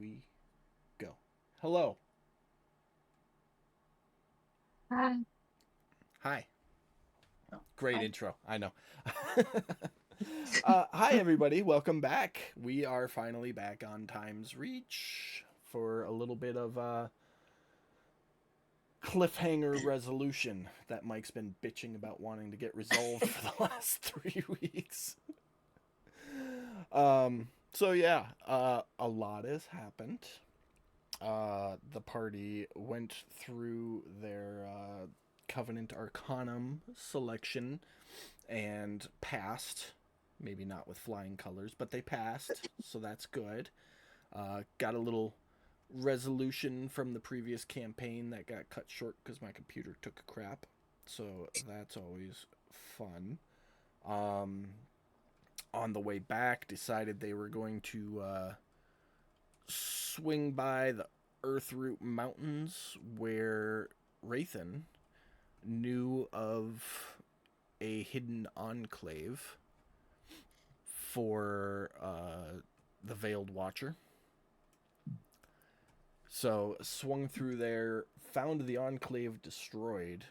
we go. Hello. Hi. Hi. Oh, Great hi. intro. I know. Hi, everybody. Welcome back. We are finally back on Time's Reach for a little bit of cliffhanger resolution that Mike's been bitching about wanting to get resolved for the last 3 weeks. A lot has happened. The party went through their Covenant Arcanum selection and passed. Maybe not with flying colors, but they passed, so that's good. Got a little resolution from the previous campaign that got cut short because my computer took a crap, so that's always fun. Um, on the way back, decided they were going to swing by the Earthroot Mountains where Rathan knew of a hidden enclave for the Veiled Watcher. So swung through there, found the enclave destroyed,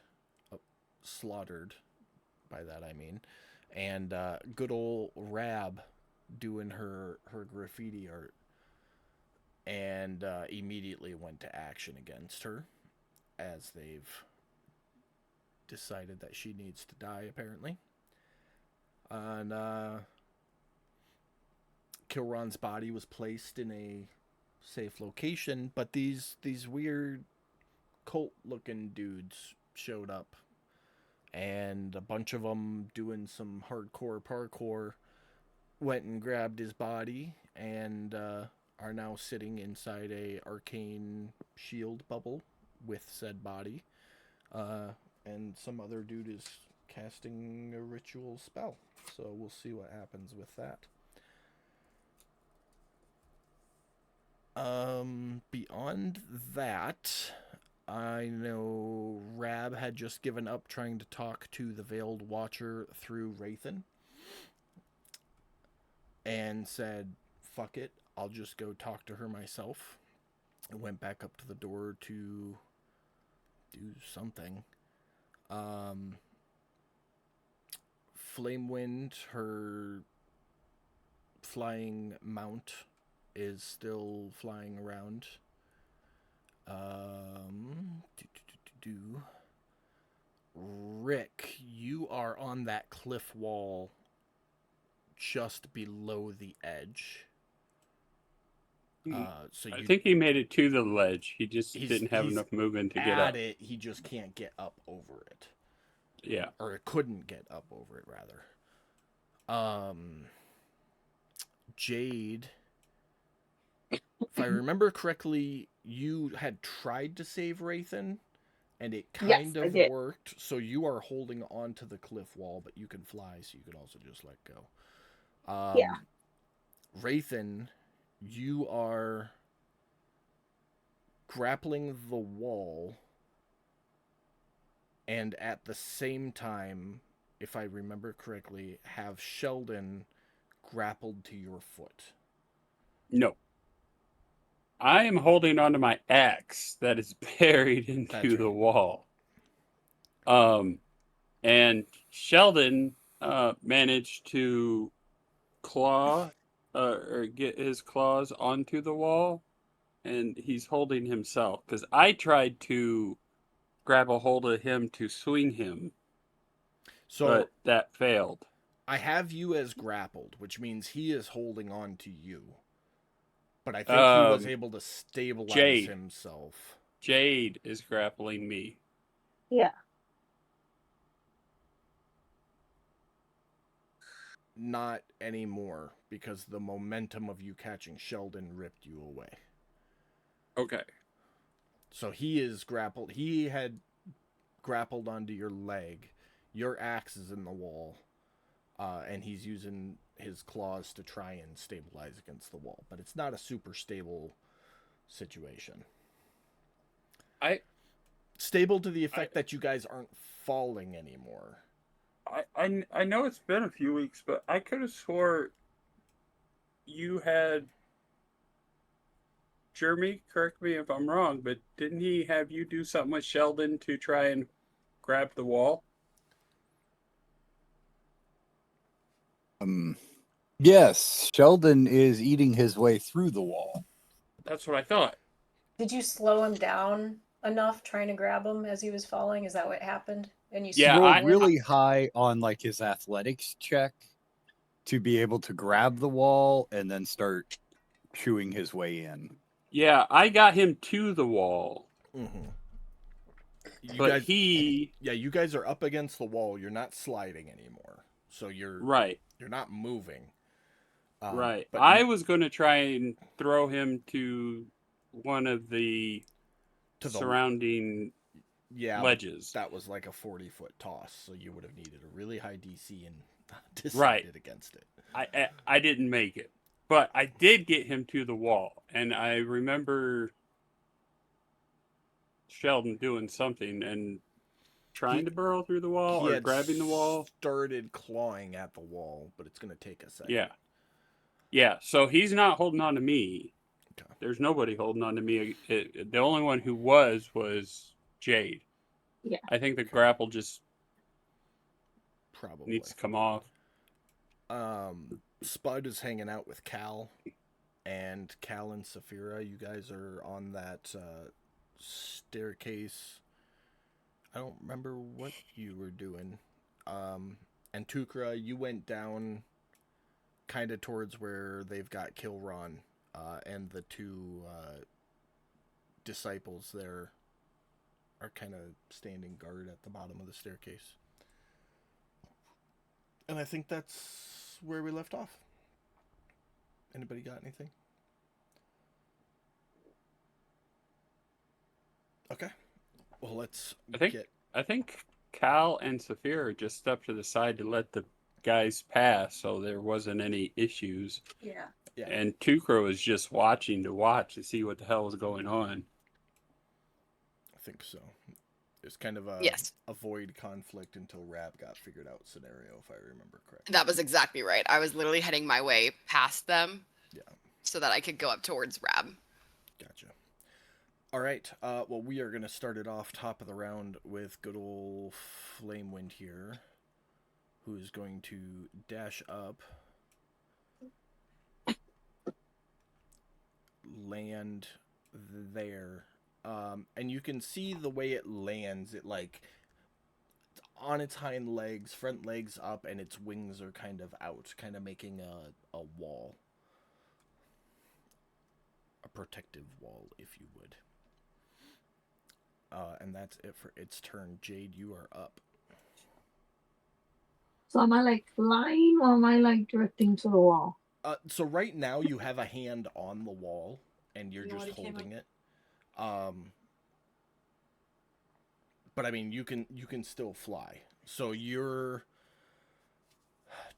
uh, slaughtered. By that I mean, and good old Rab doing her graffiti art, and immediately went to action against her as they've decided that she needs to die apparently. And Kilron's body was placed in a safe location, but these weird cult looking dudes showed up, and a bunch of them doing some hardcore parkour went and grabbed his body and are now sitting inside a arcane shield bubble with said body. Uh, and some other dude is casting a ritual spell. So we'll see what happens with that. Beyond that, I know Rab had just given up trying to talk to the Veiled Watcher through Rathan and said, fuck it, I'll just go talk to her myself. I went back up to the door to do something. Um, Flamewind, her flying mount, is still flying around. Do, do, do, do. Rick, you are on that cliff wall just below the edge. So I you think he made it to the ledge. He just didn't have he's enough movement to get at up. it. He just can't get up over it, Yeah. or couldn't get up over it rather. Um, Jade, if I remember correctly, you had tried to save Rathan, and it Yes, kind I of did. worked. So you are holding on to the cliff wall, but you can fly, so you could also just let go. Yeah. Rathan, you are grappling the wall, and at the same time, if I remember correctly, have Sheldon grappled to your foot. No. I am holding onto my axe that is buried That's into the right. wall. Um, and Sheldon managed to claw or get his claws onto the wall, and he's holding himself. Because I tried to grab a hold of him to swing him, So but that failed. I have you as grappled, which means he is holding on to you. But I think he was Um, able to stabilize Jade. himself. Jade is grappling me. Yeah. Not anymore, because the momentum of you catching Sheldon ripped you away. Okay. So he is grappled. He had grappled onto your leg. Your axe is in the wall, and he's using his claws to try and stabilize against the wall. But it's not a super stable situation. I Stable to the I effect that you guys aren't falling anymore. I know it's been a few weeks, but I could have swore you had Jeremy, correct me if I'm wrong, but didn't he have you do something with Sheldon to try and grab the wall? Yes, Sheldon is eating his way through the wall. That's what I thought. Did you slow him down enough trying to grab him as he was falling? Is that what happened? And you Yeah, Rolled I- really high on like his athletics check to be able to grab the wall and then start chewing his way in. Yeah, I got him to the wall, Mm-hmm. You but guys, he yeah, you guys are up against the wall. You're not sliding anymore, so you're right, not moving. right. But I was going to try and throw him to one of the to the surrounding yeah, ledges. that was like a 40-foot toss, so you would have needed a really high DC and decided Right. against it. I didn't make it, but I did get him to the wall, and I remember Sheldon doing something and trying to burrow through the wall He or had grabbing the wall. started clawing at the wall, but it's going to take a second. Yeah, yeah. So he's not holding on to me. Okay. There's nobody holding on to me. The only one who was Jade. Yeah. I think the grapple just Probably. needs to come off. Spud is hanging out with Cal, and Cal and Saphira, you guys are on that staircase. I don't remember what you were doing. And Tukra, you went down kind of towards where they've got Kilron, and the two disciples there are kind of standing guard at the bottom of the staircase. And I think that's where we left off. Anybody got anything? Okay. Well, let's I think Cal and Saphira just stepped to the side to let the guys pass, so there wasn't any issues. Yeah. Yeah. And Tukro was just watching to see what the hell was going on. I think so. It's kind of a Yes. avoid conflict until Rab got figured out scenario, if I remember correctly. That was exactly right. I was literally heading my way past them. Yeah. So that I could go up towards Rab. Gotcha. All right. Well, we are going to start it off top of the round with good old Flamewind here, who is going to dash up, land there, and you can see the way it lands. It like on its hind legs, front legs up, and its wings are kind of out, kind of making a wall, a protective wall, if you would. And that's it for its turn. Jade, you are up. So am I like flying or am I like drifting to the wall? So right now you have a hand on the wall, and you're You just already came holding it. But I mean, you can still fly. So you're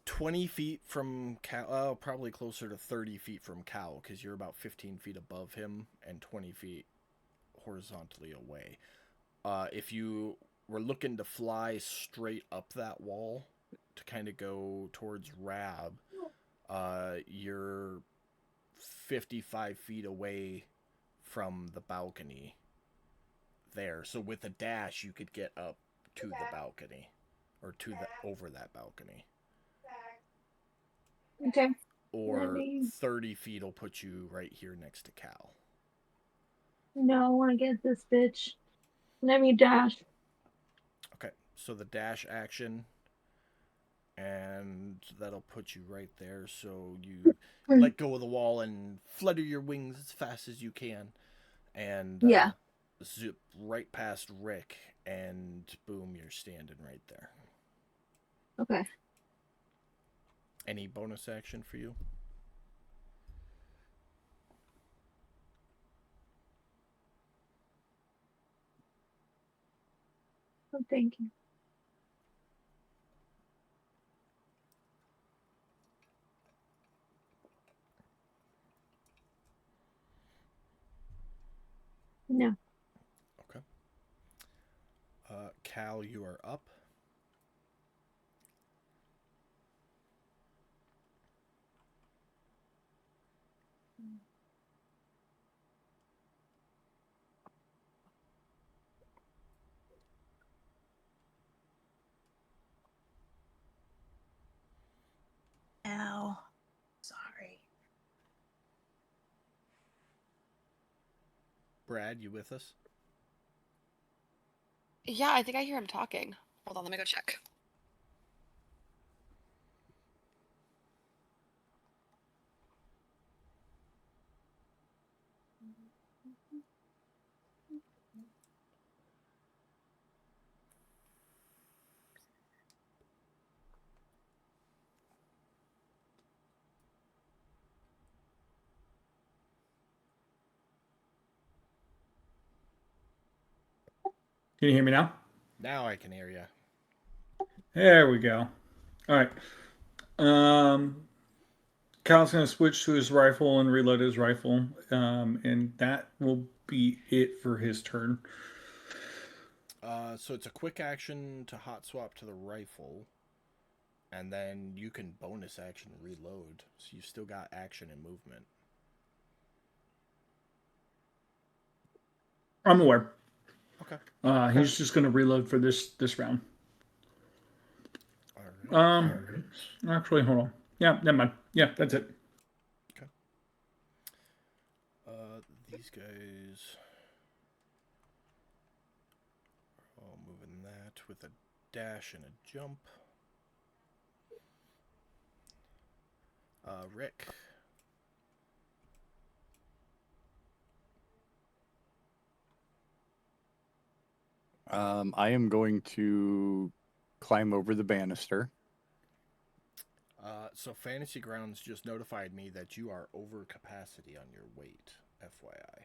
20 feet from Cal, probably closer to 30 feet from Cal, because you're about 15 feet above him and 20 feet horizontally away. If you were looking to fly straight up that wall to kind of go towards Rab, you're 55 feet away from the balcony there. So with a dash, you could get up to the balcony, or to the over that balcony. Okay. Or me- 30 feet will put you right here next to Cal. No, I want to get this bitch. Let me dash. Okay, so the dash action, and that'll put you right there. So you let go of the wall and flutter your wings as fast as you can, and Yeah. zip right past Rick, and boom, you're standing right there. Okay. Any bonus action for you? Oh, thank you. No. Okay. Cal, you are up. Brad, you with us? Yeah, I think I hear him talking. Hold on, let me go check. Can you hear me now? Now I can hear you. There we go. All right. Kyle's going to switch to his rifle and reload his rifle, and that will be it for his turn. So it's a quick action to hot swap to the rifle, and then you can bonus action reload. So you still got action and movement. I'm aware. Okay. He's just going to reload for this round. All right. Actually, hold on. Yeah, never mind. Yeah, that's it. These guys are all moving that with a dash and a jump. Rick. I am going to climb over the banister. So Fantasy Grounds just notified me that you are over capacity on your weight, FYI.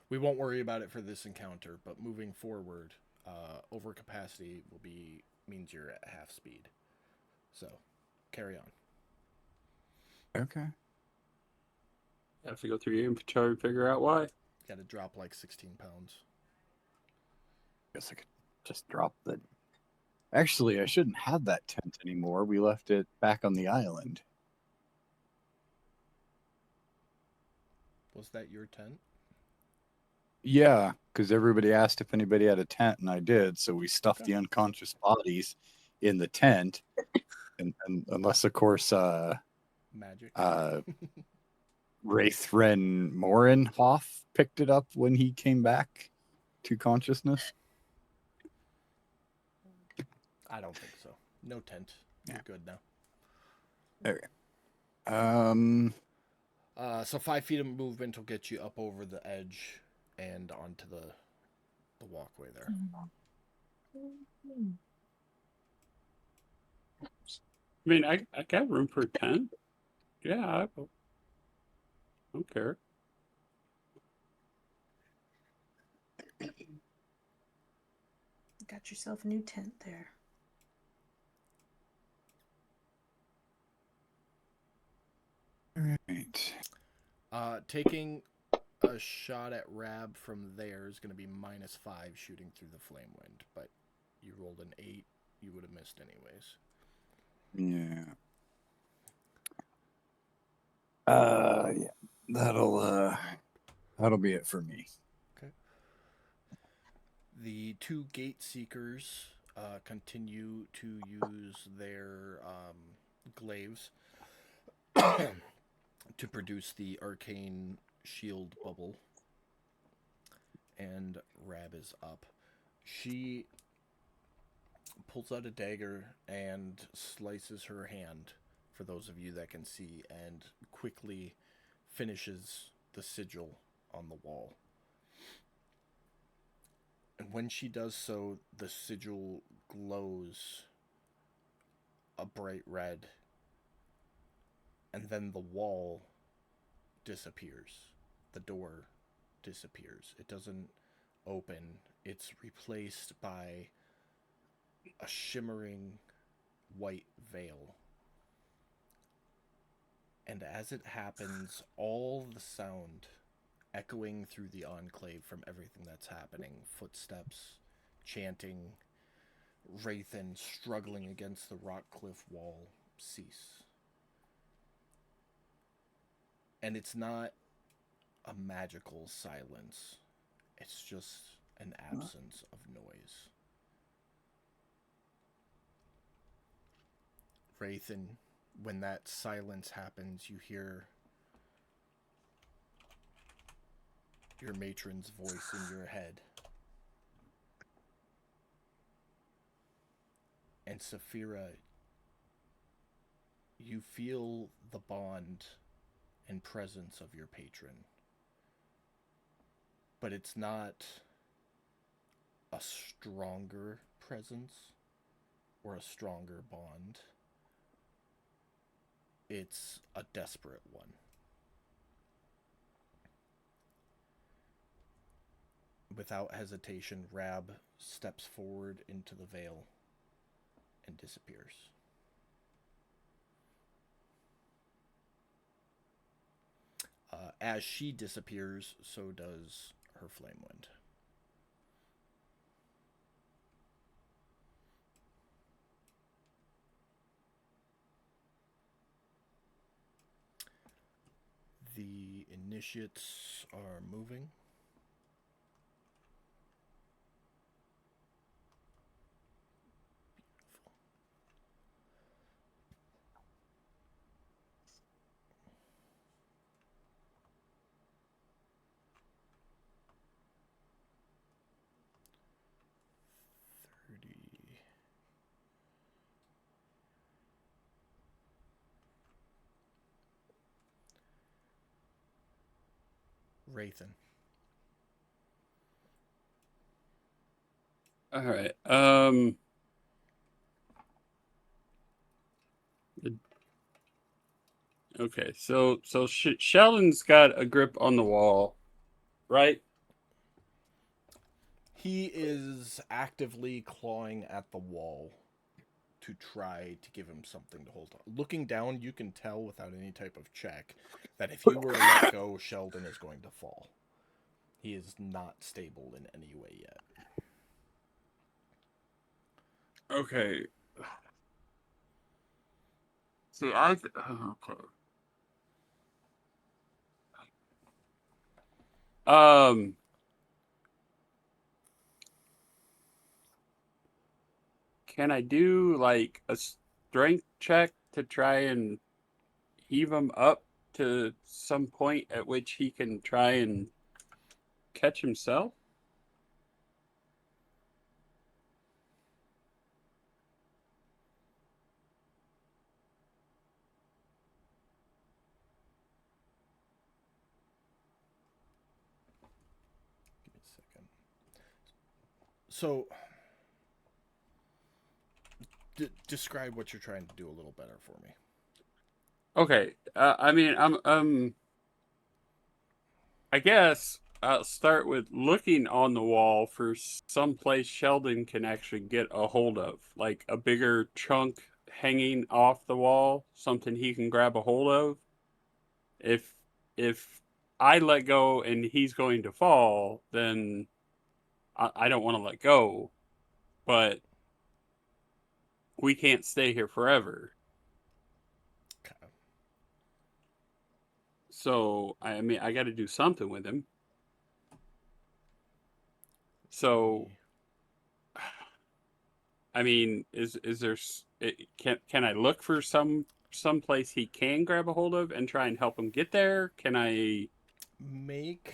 We won't worry about it for this encounter, but moving forward, over capacity means you're at half speed. So, carry on. Okay. Have to go through your inventory and figure out why. Got to drop like 16 pounds. Guess I could just drop the. Actually, I shouldn't have that tent anymore. We left it back on the island. Was that your tent? Yeah, because everybody asked if anybody had a tent, and I did. So we stuffed Okay. the unconscious bodies in the tent, and unless, of course, Magic. Wraithren Morinhoff picked it up when he came back to consciousness. I don't think so. No tent. You're Yeah. good now. Okay. So 5 feet of movement will get you up over the edge and onto the walkway there. I mean, I got room for 10. Yeah, I don't care. Got yourself a new tent there. All right. Taking a shot at Rab from there is going to be -5 shooting through the flame wind, but you rolled an 8, you would have missed anyways. Yeah. Yeah. That'll be it for me. Okay. The 2 gate seekers continue to use their glaives to produce the arcane shield bubble. And Rab is up. She pulls out a dagger and slices her hand, for those of you that can see, and quickly finishes the sigil on the wall. And when she does so, the sigil glows a bright red, and then the wall disappears. The door disappears. It doesn't open. It's replaced by a shimmering white veil. And as it happens, all the sound echoing through the enclave from everything that's happening, footsteps, chanting, Wraithen struggling against the rock cliff wall, cease. And it's not a magical silence. It's just an absence of noise. Wraithen, when that silence happens, you hear your matron's voice in your head. And Saphira, you feel the bond and presence of your patron. But it's not a stronger presence or a stronger bond. It's a desperate one. Without hesitation, Rab steps forward into the veil and disappears. As she disappears, so does her flame wind. The initiates are moving. Wraithen. All right. Okay. So Sheldon's got a grip on the wall, right? He is actively clawing at the wall to try to give him something to hold on. Looking down, you can tell without any type of check that if you were to let go, Sheldon is going to fall. He is not stable in any way yet. Okay. See, okay. Can I do like a strength check to try and heave him up to some point at which he can try and catch himself? Give me a second. So, describe what you're trying to do a little better for me. Okay. I mean, I guess I'll start with looking on the wall for some place Sheldon can actually get a hold of, like a bigger chunk hanging off the wall, something he can grab a hold of. If I let go and he's going to fall, then I don't want to let go, but we can't stay here forever. Okay. So, I mean, I got to do something with him. So, I mean, is there can I look for some place he can grab a hold of and try and help him get there? Can I Make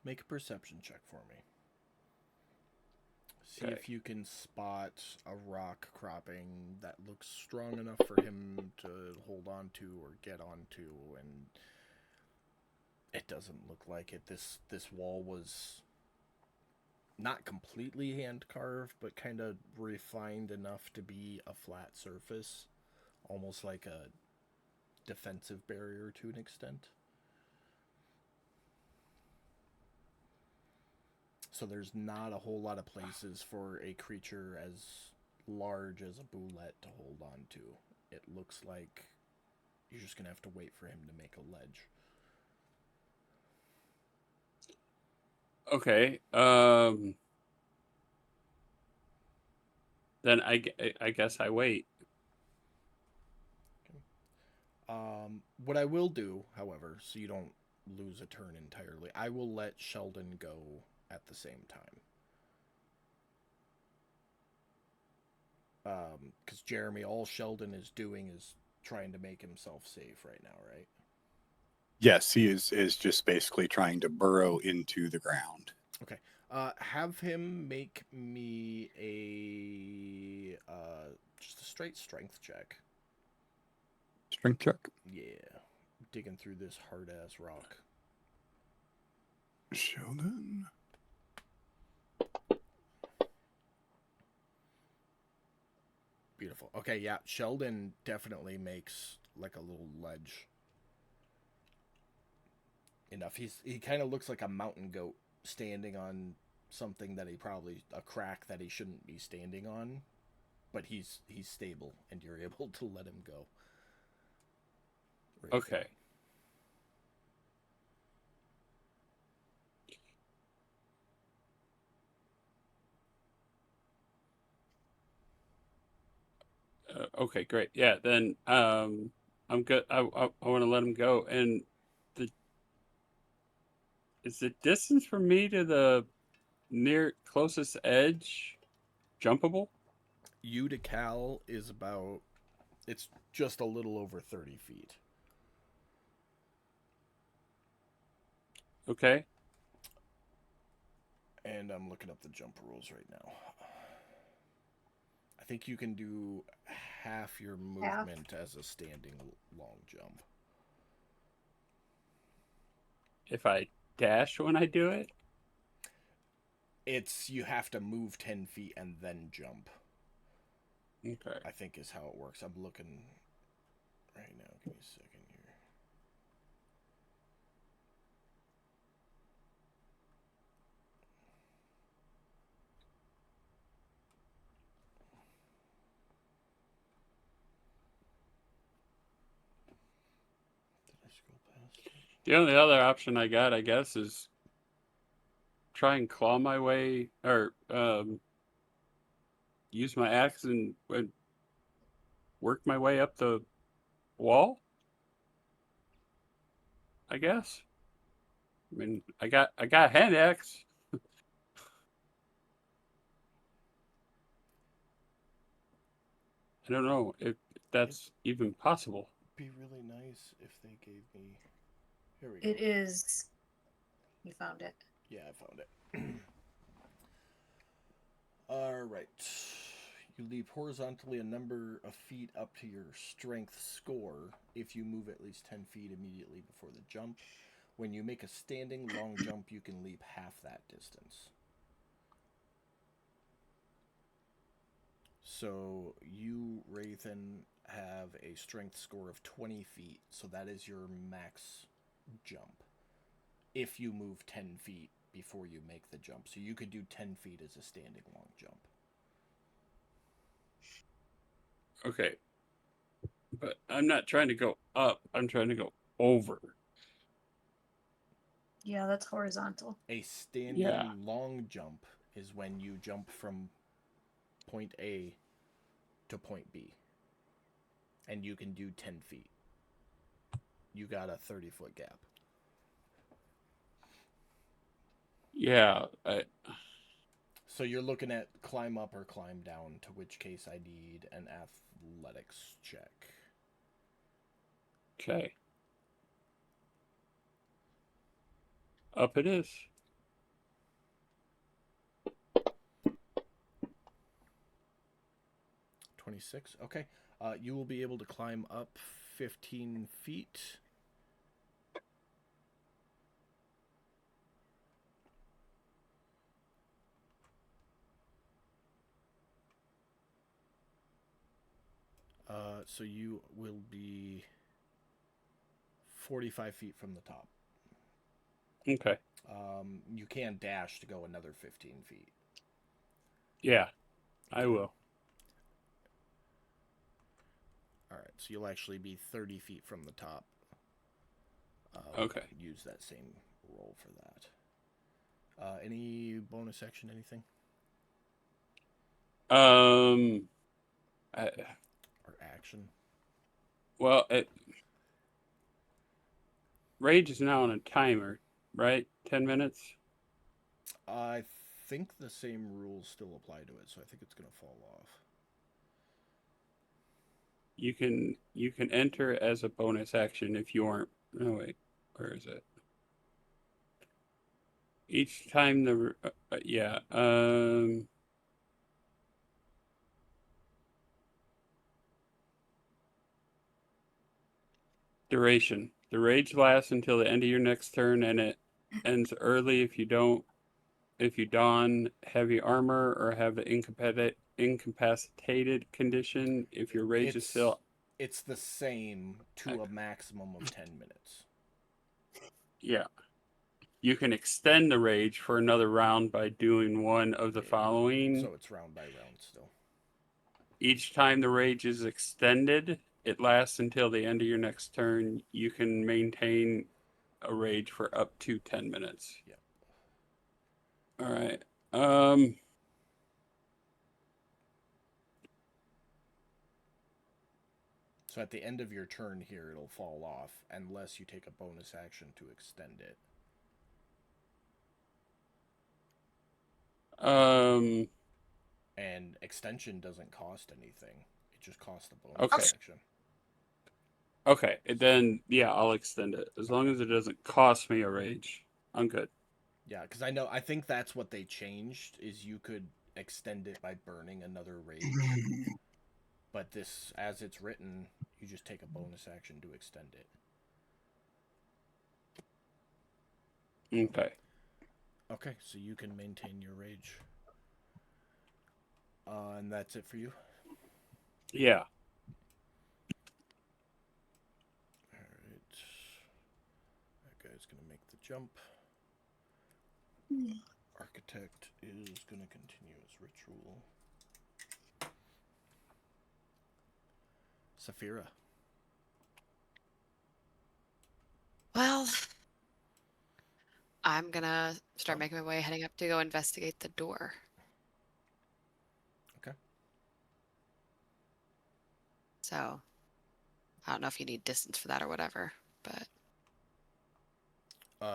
a perception check for me. See Okay. if you can spot a rock cropping that looks strong enough for him to hold on to or get onto, and it doesn't look like it. This wall was not completely hand carved, but kind of refined enough to be a flat surface, almost like a defensive barrier to an extent. So there's not a whole lot of places for a creature as large as a Boulette to hold on to. It looks like you're just going to have to wait for him to make a ledge. Okay. Then I guess I wait. What I will do, however, so you don't lose a turn entirely, I will let Sheldon go at the same time. Because Jeremy, all Sheldon is doing is trying to make himself safe right now, right? Yes, he is just basically trying to burrow into the ground. Okay. Have him make me a just a straight strength check. Strength check. Yeah, digging through this hard ass rock. Sheldon. Beautiful. Okay, yeah, Sheldon definitely makes like a little ledge. Enough. He kind of looks like a mountain goat standing on something that a crack that he shouldn't be standing on, but he's stable and you're able to let him go. Right. Okay. Okay, great. Yeah, then I'm good. I want to let him go. And is the distance from me to the near closest edge jumpable? You to Cal is about, it's just a little over 30 feet. Okay. And I'm looking up the jump rules right now. I think you can do half your movement as a standing long jump. If I dash when I do it? It's, you have to move 10 feet and then jump, Okay. I think is how it works. I'm looking right now. Give me a second here. Did I scroll past it? The only other option I got, I guess, is try and claw my way or use my axe and work my way up the wall, I guess. I mean, I got a hand axe. I don't know if that's even possible. Be really nice if they gave me. Here we go. It is. You found it. Yeah, I found it. All right. You leap horizontally a number of feet up to your strength score if you move at least 10 feet immediately before the jump. When you make a standing long jump, you can leap half that distance. So you, Rathan, have a strength score of 20 feet, so that is your max jump. If you move 10 feet before you make the jump. So you could do 10 feet as a standing long jump. Okay. But I'm not trying to go up. I'm trying to go over. Yeah, that's horizontal. A standing Yeah. long jump is when you jump from point A to point B. And you can do 10 feet. You got a 30-foot gap. Yeah. So you're looking at climb up or climb down, to which case I need an athletics check. Okay. Up it is. $26. Okay. You will be able to climb up 15 feet. So you will be 45 feet from the top. Okay. You can dash to go another 15 feet. Yeah. I will. All right, so you'll actually be 30 feet from the top. Okay. Use that same roll for that. Any bonus action, anything? Or action? Well, Rage is now on a timer, right? 10 minutes? I think the same rules still apply to it, so I think it's going to fall off. you can enter as a bonus action if you aren't. No wait, where is it? Each time the yeah duration. The rage lasts until the end of your next turn, and it ends early if you don heavy armor or have an incapacitated condition. If your rage is still It's the same to a maximum of 10 minutes. yeah. You can extend the rage for another round by doing one of the following. So it's round by round still. Each time the rage is extended, it lasts until the end of your next turn. You can maintain a rage for up to 10 minutes. Yep. All right. So at the end of your turn here, it'll fall off unless you take a bonus action to extend it. And extension doesn't cost anything. It just costs a bonus Okay. action. Okay, then yeah, I'll extend it. As long as it doesn't cost me a rage, I'm good. Yeah, because I think that's what they changed, is you could extend it by burning another rage. But this, as it's written, you just take a bonus action to extend it. Okay. Okay, so you can maintain your rage. And that's it for you? Yeah. Alright. That guy's gonna make the jump. Architect is gonna continue his ritual. Saphira. Well, I'm gonna start making my way heading up to go investigate the door. Okay. So, I don't know if you need distance for that or whatever, but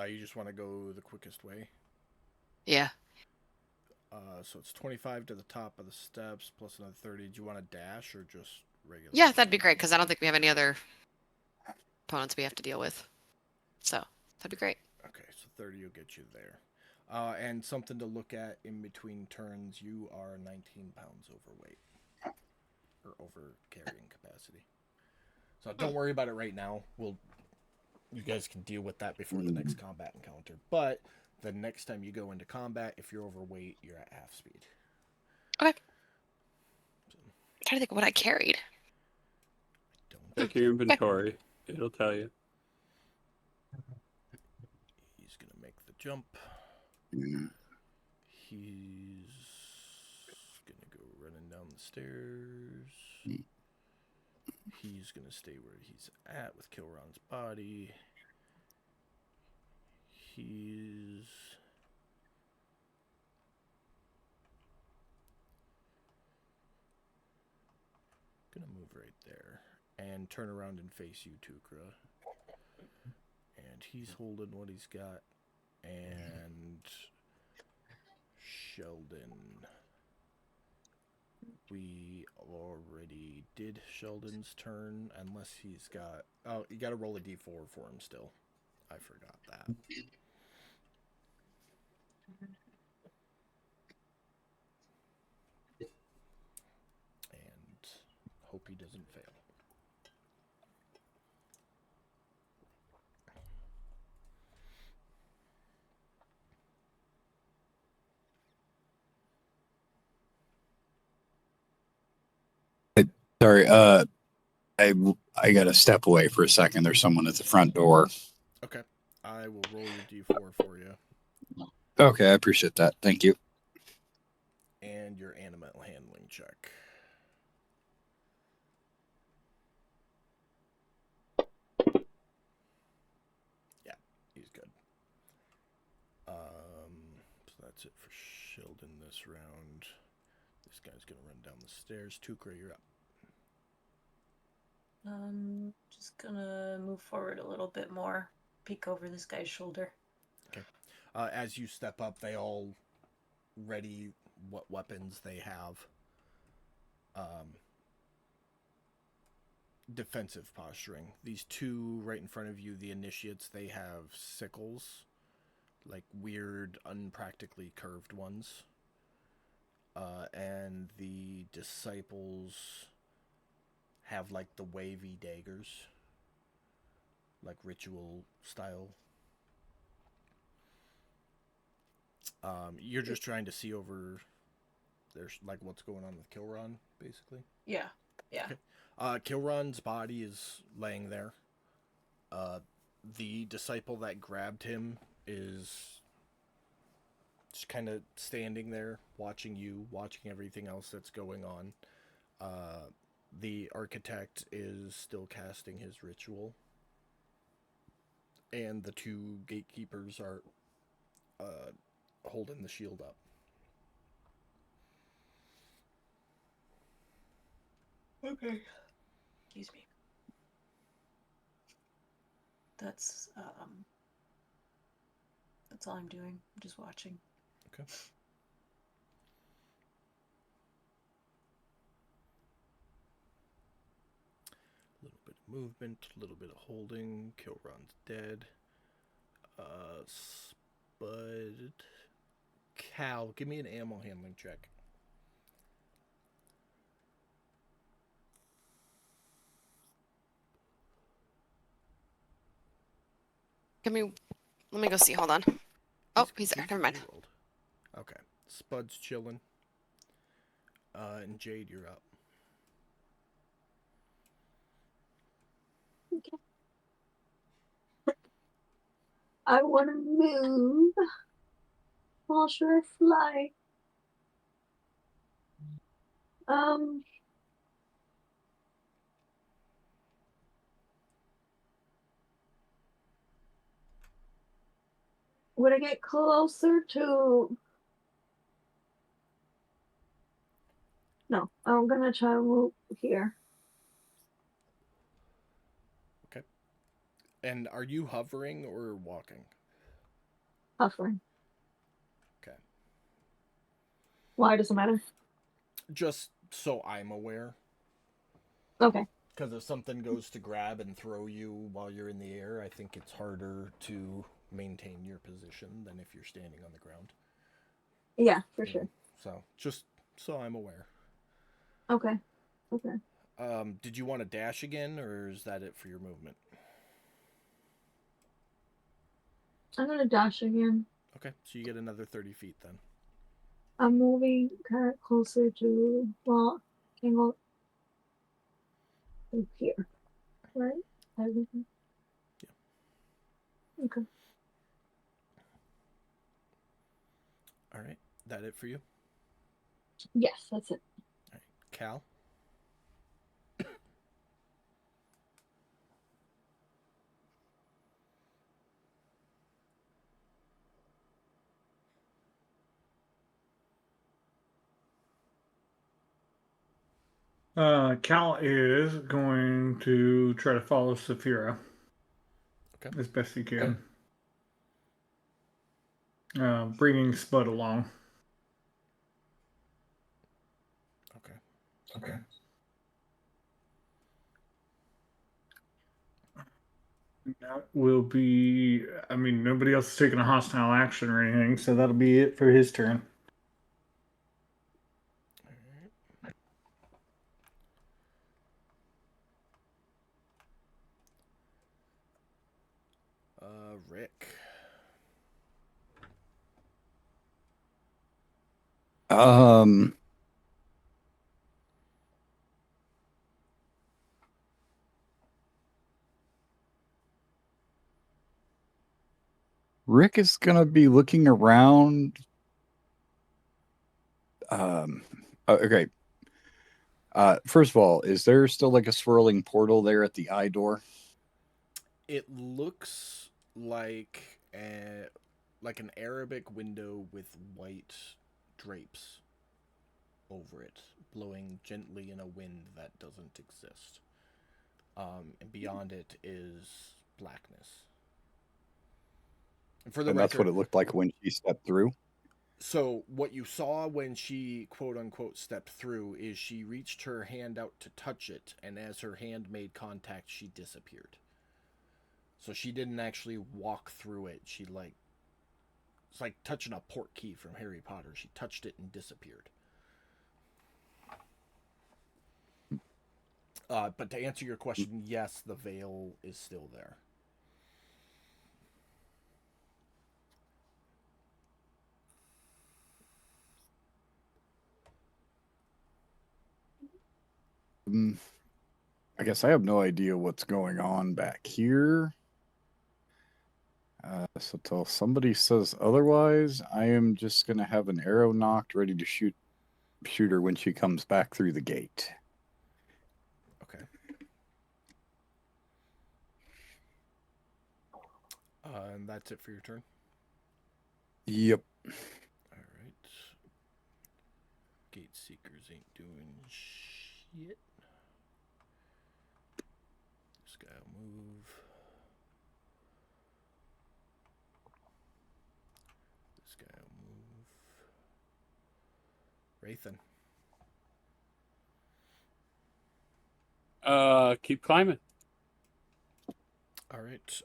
You just want to go the quickest way. yeah. So it's 25 to the top of the steps plus another 30. Do you want to dash or just regular? Yeah, that'd be great because I don't think we have any other opponents we have to deal with. So, that'd be great. Okay, so 30 will get you there. And something to look at in between turns, you are 19 pounds overweight. Or over carrying capacity. So don't worry about it right now. You guys can deal with that before the next combat encounter. But the next time you go into combat, if you're overweight, you're at half speed. Okay. I'm trying to think of what I carried. Check your inventory. It'll tell you. He's going to make the jump. He's going to go running down the stairs. He's going to stay where he's at with Kilron's body. He's going to move right there and turn around and face you, Tukra. And he's holding what he's got. And Sheldon. We already did Sheldon's turn, unless he's got... Oh, you got to roll a d4 for him still. I forgot that. And hope he doesn't fail. Sorry, I gotta step away for a second. There's someone at the front door. Okay. I will roll your d4 for you. Okay, I appreciate that. Thank you. And your animal handling check. Yeah, he's good. So that's it for Sheldon this round. This guy's gonna run down the stairs. Tukra, you're up. Just gonna move forward a little bit more, peek over this guy's shoulder. Okay. As you step up, they all ready what weapons they have. defensive posturing. These two right in front of you, the initiates, they have sickles, like weird, unpractically curved ones. And the disciples have like the wavy daggers, like ritual style. You're just trying to see over there's like what's going on with Kilron, basically. Yeah. Yeah. Okay. Kilron's body is laying there. The disciple that grabbed him is just kind of standing there, watching you, watching everything else that's going on. The architect is still casting his ritual, and the two gatekeepers are holding the shield up. Okay. Excuse me. That's all I'm doing. I'm just watching. Okay. A little bit of movement, a little bit of holding. Kilron's dead. Spud. Cal, give me an ammo handling check. Let me go see. Hold on. Oh, he's there. Never mind. Rolled. Okay. Spud's chilling. And Jade, you're up. I want to move. How should I fly? Would I get closer to? No, I'm gonna try to move here. Okay. And are you hovering or walking? Hovering. Okay. Why does it matter? Just so I'm aware. Okay. Because if something goes to grab and throw you while you're in the air, I think it's harder to maintain your position than if you're standing on the ground. Yeah, for sure. So, just so I'm aware. Okay. Okay. Did you want to dash again, or is that it for your movement? I'm gonna dash again. Okay, so you get another 30 feet then. I'm moving kind of closer to, well, can go to here, right? Everything. Yeah. Okay. All right, that it for you? Yes, that's it. All right, Cal? Cal is going to try to follow Saphira. Okay. As best he can. Bringing Spud along. Okay. That will be. I mean, nobody else is taking a hostile action or anything, so that'll be it for his turn. Rick. Rick is gonna be looking around. Okay. First of all, is there still like a swirling portal there at the eye door? It looks like an Arabic window with white drapes over it, blowing gently in a wind that doesn't exist. And beyond it is blackness. And for the And that's record, what it looked like when she stepped through. So what you saw when she quote unquote stepped through is she reached her hand out to touch it, and as her hand made contact, she disappeared. So she didn't actually walk through it. She like it's like touching a port key from Harry Potter. She touched it and disappeared. But to answer your question, yes, the veil is still there. I guess I have no idea what's going on back here. So till somebody says otherwise, I am just gonna have an arrow knocked, ready to shoot her when she comes back through the gate. Okay. And that's it for your turn. Yep. All right. Gate Seekers ain't doing shit. This guy will move. This guy will move. Wraithen. Keep climbing. All right.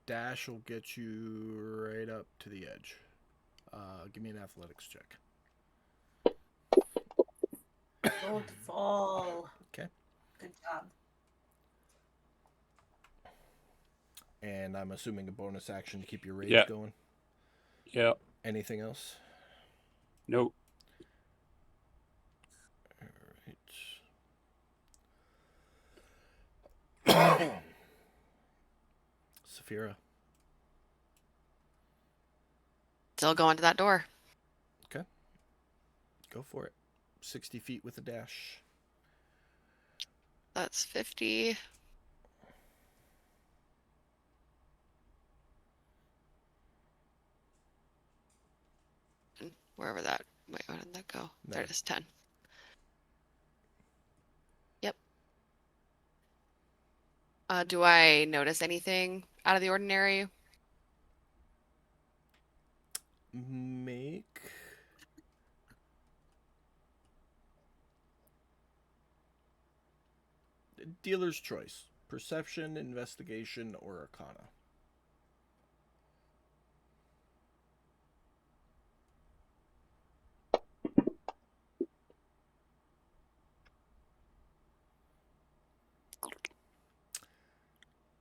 Dash will get you right up to the edge. Give me an athletics check. Don't fall. Okay. Good job. And I'm assuming a bonus action to keep your rage Yeah. going. Yep. Anything else? Nope. All right. Saphira. Still going to that door. Go for it. 60 feet with a dash. That's 50. And wherever that. Wait, where did that go? There it is. 10. Yep. Do I notice anything out of the ordinary? Make dealer's choice. Perception, investigation, or arcana.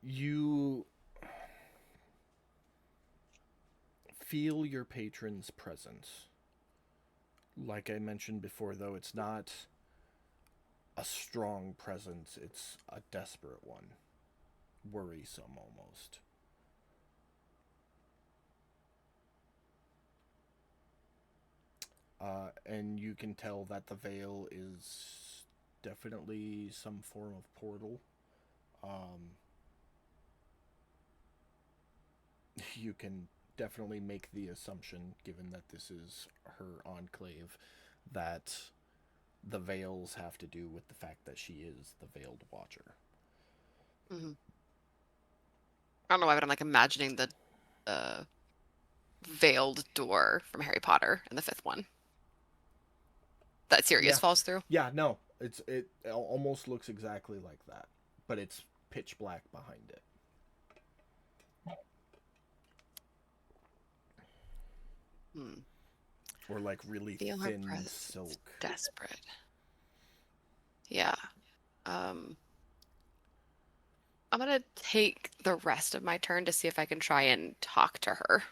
You feel your patron's presence. Like I mentioned before, though, it's not a strong presence, it's a desperate one. Worrisome almost. And you can tell that the veil is definitely some form of portal. You can definitely make the assumption, given that this is her enclave, that the veils have to do with the fact that she is the Veiled Watcher. Mm-hmm. I don't know why, but I'm like imagining the veiled door from Harry Potter in the 5th one. That Sirius Yeah. falls through. Yeah, no, it almost looks exactly like that, but it's pitch black behind it. Or like really Feel her thin presence. silk. Desperate. Yeah. I'm gonna take the rest of my turn to see if I can try and talk to her.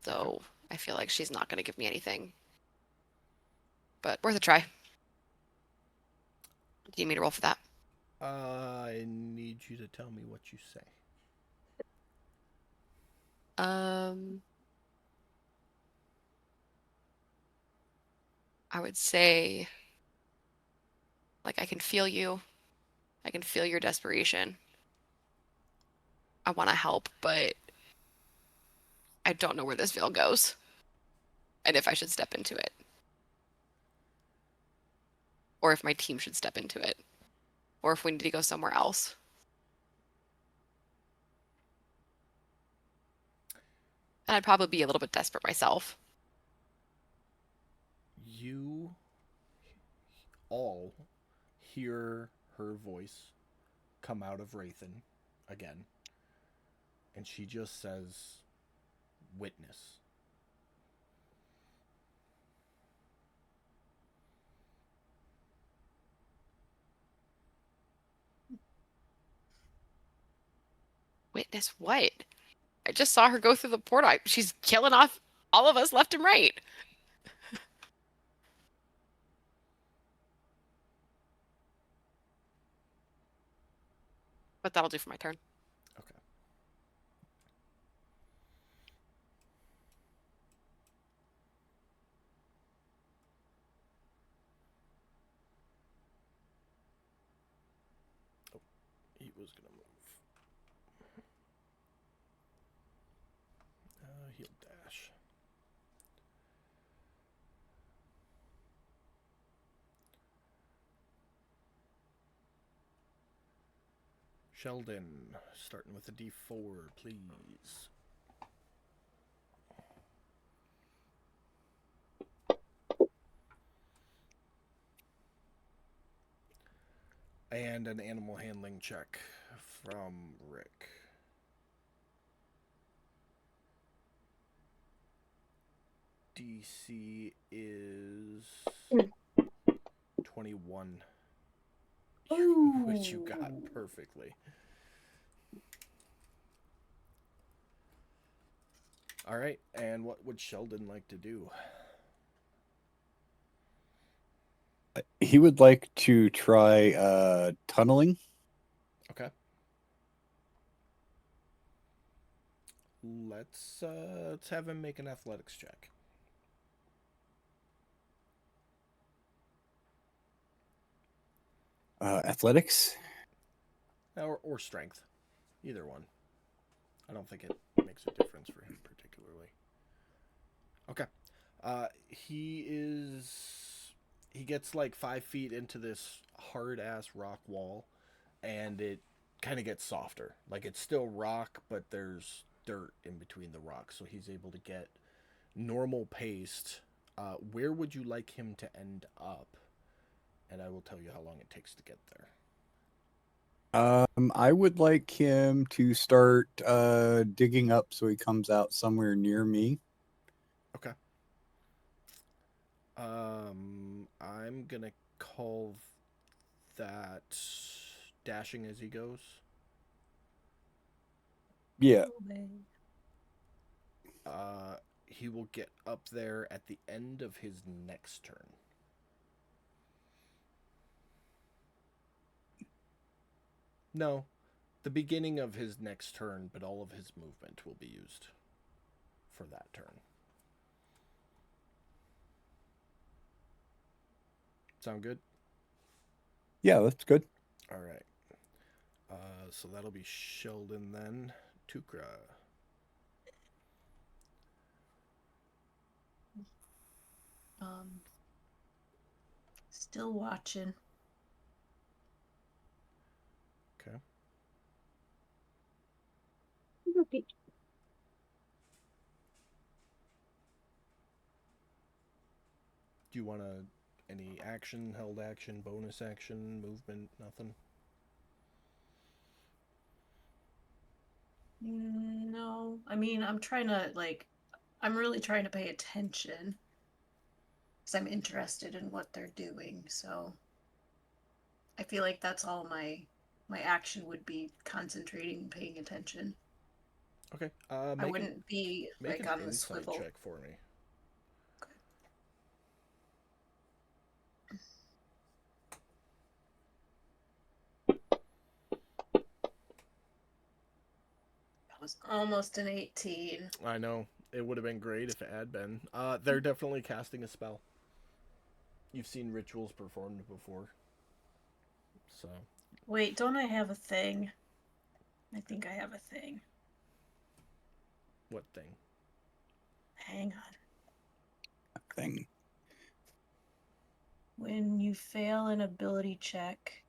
Though I feel like she's not gonna give me anything. But worth a try. Do you need me to roll for that? I need you to tell me what you say. I would say, like, I can feel you. I can feel your desperation. I want to help, but I don't know where this veil goes. And if I should step into it. Or if my team should step into it. Or if we need to go somewhere else. And I'd probably be a little bit desperate myself. You all hear her voice come out of Wraithen again, and she just says, "Witness." Witness what? I just saw her go through the portal. She's killing off all of us left and right. But that'll do for my turn. Okay. Oh, he was gonna move. He'll dash. Sheldon, starting with a D4, please. And an animal handling check from Rick. DC is 21. Which you got perfectly. All right, and what would Sheldon like to do? He would like to try tunneling. Okay. Let's have him make an athletics check. Athletics. Or strength. Either one. I don't think it makes a difference for him particularly. Okay. He gets like 5 feet into this hard ass rock wall, and it kind of gets softer. Like it's still rock, but there's dirt in between the rocks, so he's able to get normal paced. Where would you like him to end up? And I will tell you how long it takes to get there. I would like him to start digging up so he comes out somewhere near me. Okay. I'm gonna call that dashing as he goes. Yeah. He will get up there at the end of his next turn. No, the beginning of his next turn, but all of his movement will be used for that turn. Sound good? Yeah, that's good. All right. So that'll be Sheldon then. Tukra. Still watching. Okay. Repeat. Do you want any action, held action, bonus action, movement, nothing? No, I mean, I'm really trying to pay attention because I'm interested in what they're doing. So I feel like that's all my action would be, concentrating and paying attention. Okay. I wouldn't be make like an on the insight swivel. check for me. That was almost an 18. I know. It would have been great if it had been. They're definitely casting a spell. You've seen rituals performed before. So. Wait, don't I have a thing? I think I have a thing. What thing? Hang on. Thing. When you fail an ability check,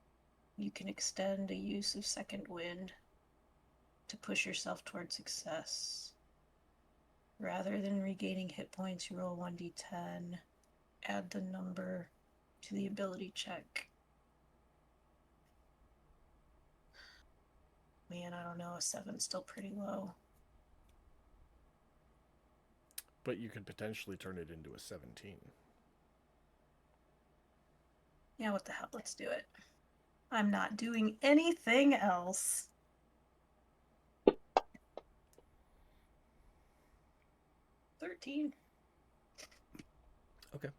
you can extend a use of second wind to push yourself toward success. Rather than regaining hit points, you roll 1d10 add the number to the ability check. Man, I don't know. A 7's still pretty low. But you could potentially turn it into a 17. Yeah, what the hell? Let's do it. I'm not doing anything else. $13. Okay.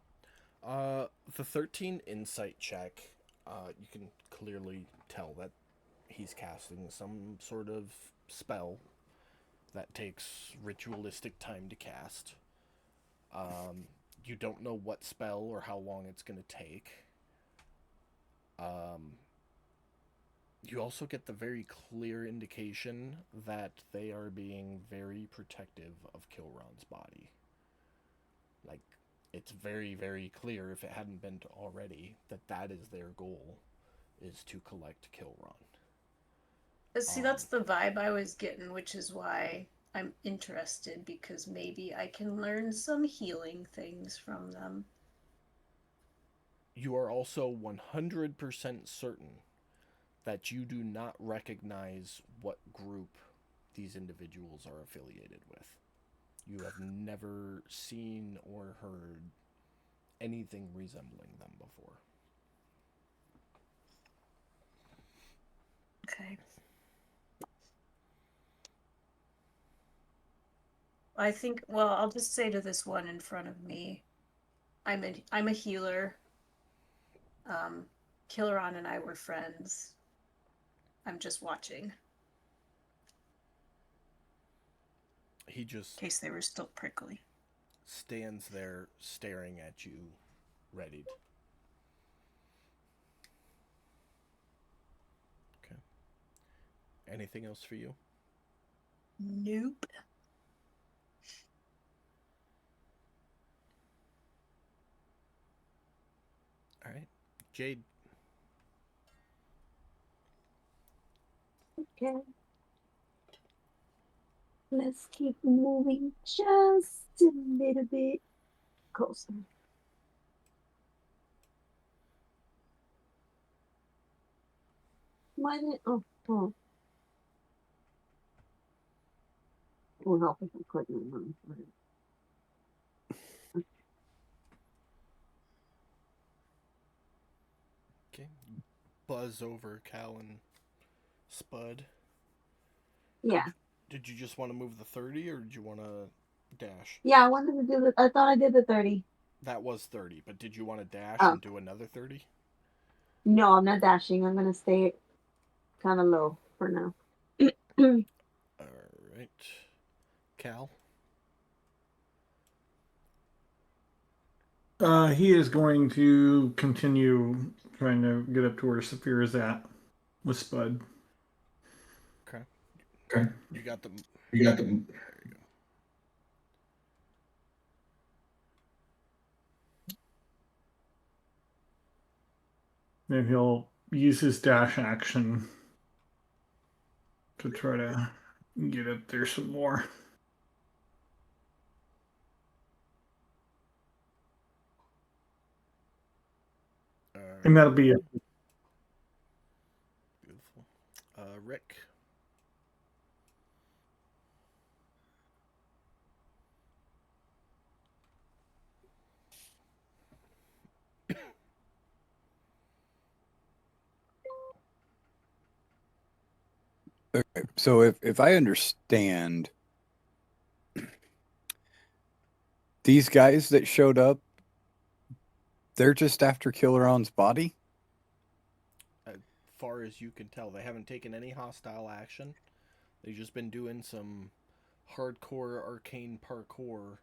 The 13 insight check, you can clearly tell that he's casting some sort of spell that takes ritualistic time to cast. You don't know what spell or how long it's going to take. You also get the very clear indication that they are being very protective of Kilron's body. Like, it's very, very clear, if it hadn't been already, that that is their goal, is to collect Kilron. But see, that's the vibe I was getting, which is why I'm interested, because maybe I can learn some healing things from them. You are also 100% certain that you do not recognize what group these individuals are affiliated with. You have never seen or heard anything resembling them before. Okay. I think, well, I'll just say to this one in front of me, I'm a healer. Killeron and I were friends. I'm just watching. He just In case they were still prickly. stands there staring at you, readied. Okay. Anything else for you? Nope. All right. Jade. Okay. Let's keep moving just a little bit closer. Why didn't, oh. Will help if I click my mouse. Okay. Buzz over Cal and Spud. Yeah. Did you just want to move the 30 or did you want to dash? Yeah, I wanted to do the, I thought I did the 30. That was 30, but did you want to dash Oh. and do another 30? No, I'm not dashing. I'm going to stay kind of low for now. All right. Cal? He is going to continue trying to get up to where Saphir is at with Spud. Okay. Okay. You got the... You got the. There you go. Maybe he'll use his dash action to try to get up there some more. And that'll be it. Beautiful. Rick? Okay, so if I understand, these guys that showed up, they're just after Killeron's body? As far as you can tell, they haven't taken any hostile action. They've just been doing some hardcore arcane parkour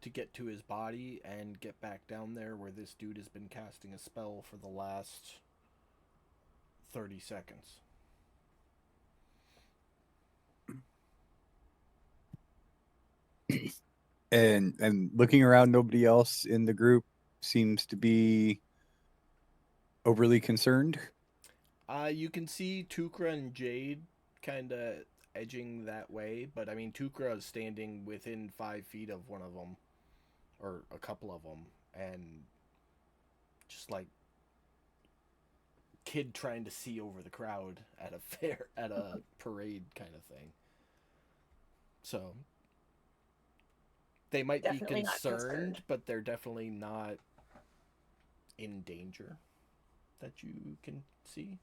to get to his body and get back down there where this dude has been casting a spell for the last 30 seconds. And looking around, nobody else in the group seems to be overly concerned. You can see Tukra and Jade kind of edging that way, but I mean, Tukra is standing within 5 feet of one of them, or a couple of them, and just like kid trying to see over the crowd at a fair at a parade kind of thing. So they might Definitely be not concerned, concerned. but they're definitely not in danger that you can see.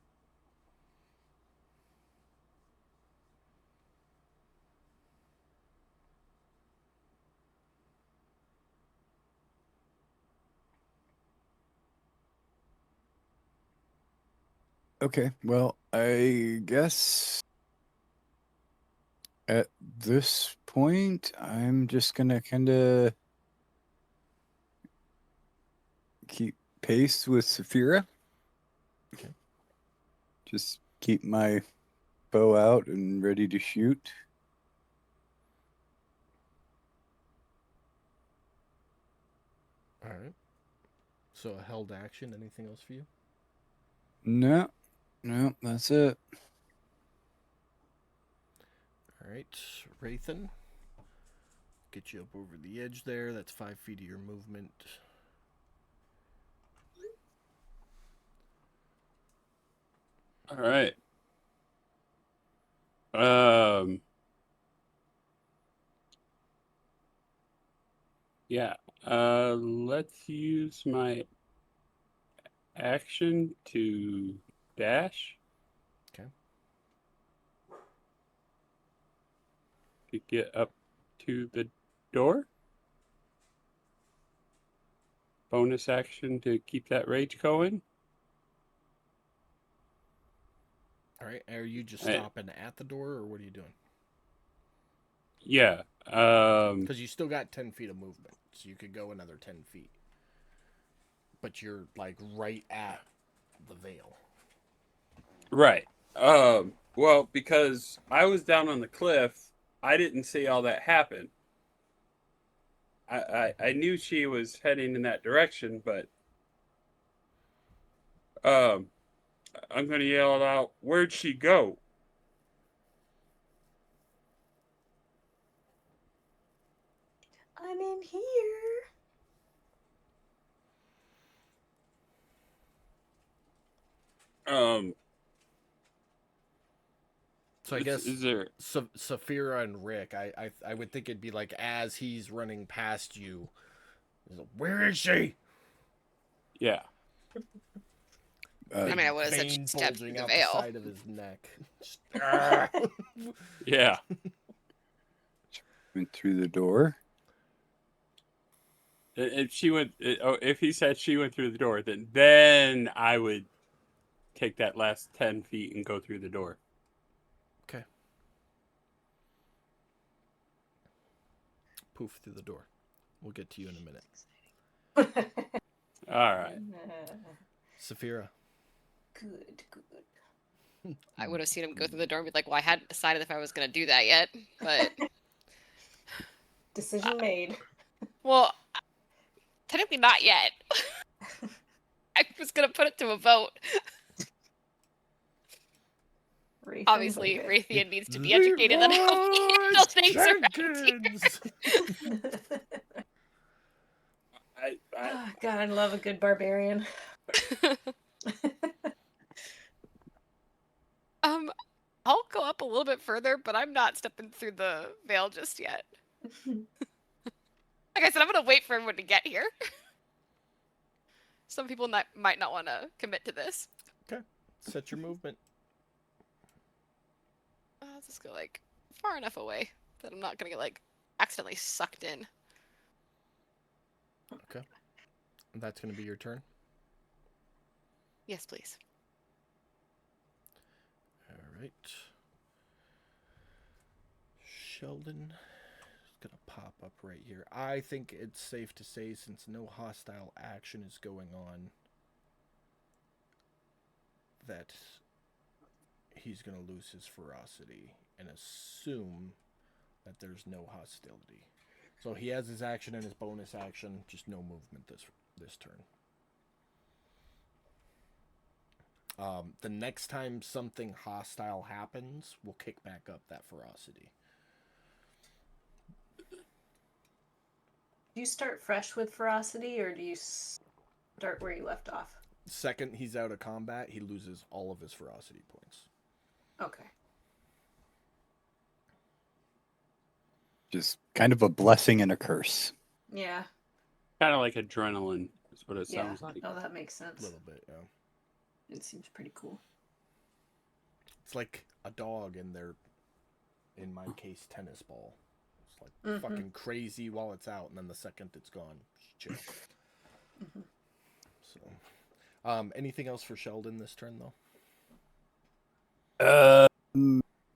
Okay, well, I guess at this point, I'm just gonna kind of keep pace with Saphira. Okay. Just keep my bow out and ready to shoot. All right. So a held action. Anything else for you? No, that's it. All right, Wraithen. Get you up over the edge there. That's 5 feet of your movement. All right. Yeah. Let's use my action to dash. Okay. To get up to the door. Bonus action to keep that rage going. All right. Are you just Right. stopping at the door, or what are you doing? Yeah. Because you still got 10 feet of movement, so you could go another 10 feet. But you're like right at the veil. Right. Well, because I was down on the cliff, I didn't see all that happen. I knew she was heading in that direction, but I'm gonna yell out, "Where'd she go?" I'm in here. Um, So I guess is there? Saphira and Rick, I would think it'd be like as he's running past you, he's like, where is she? Yeah. I mean, I would have said Vein step through bulging the out veil. the side of his neck. Just, "Ah." Yeah. Went through the door. If she went, if he said she went through the door, then I would take that last 10 feet and go through the door. Okay. Poof through the door. We'll get to you in a minute. All right. Saphira. Good. I would have seen him go through the door and be like, well, I hadn't decided if I was going to do that yet. But, Decision made. well, technically not yet. I was going to put it to a vote. Wraithen Obviously, voted. Raytheon needs to be educated on how we handle things around here. Jenkins! Oh, God, I love a good barbarian. I'll go up a little bit further, but I'm not stepping through the veil just yet. Like I said, I'm gonna wait for everyone to get here. Some people might not want to commit to this. Okay. Set your movement. I'll just go like far enough away that I'm not gonna get like accidentally sucked in. Okay. And that's going to be your turn. Yes, please. All right. Sheldon is going to pop up right here. I think it's safe to say, since no hostile action is going on, that he's going to lose his ferocity and assume that there's no hostility. So he has his action and his bonus action, just no movement this turn. The next time something hostile happens, we'll kick back up that ferocity. Do you start fresh with ferocity, or do you start where you left off? Second he's out of combat, he loses all of his ferocity points. Okay. Just kind of a blessing and a curse. Yeah. Kind of like adrenaline is what it Yeah. sounds like. Oh, that makes A sense. little bit, yeah. It seems pretty cool. It's like a dog in their, in my case, tennis ball. It's like fucking crazy while it's out, and then the second it's gone, chill. So, anything else for Sheldon this turn, though?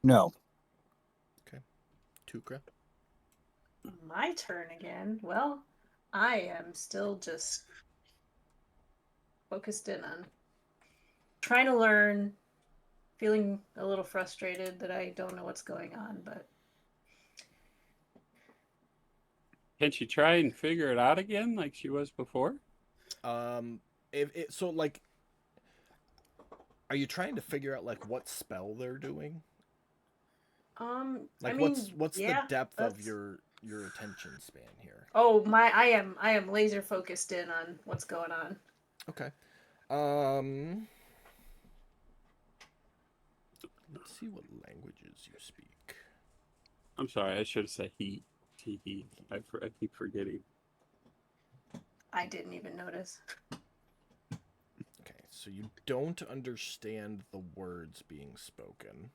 No. Tukra? My turn again. Well, I am still just focused in on trying to learn, feeling a little frustrated that I don't know what's going on, but Can she try and figure it out again like she was before? So like, are you trying to figure out like what spell they're doing? Like, I mean, what's yeah, the depth of that's- your attention span here? Oh, I am laser focused in on what's going on. Okay. Let's see what languages you speak. I'm sorry, I should have said he. He. I keep forgetting. I didn't even notice. Okay, so you don't understand the words being spoken.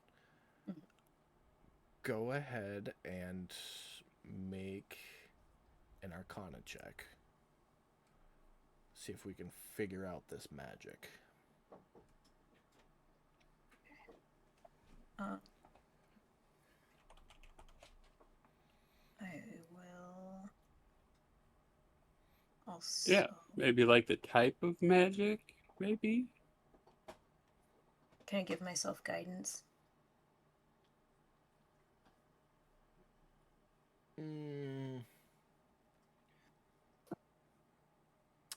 Go ahead and make an Arcana check. See if we can figure out this magic. I will also. Yeah, maybe like the type of magic, maybe? Can I give myself guidance?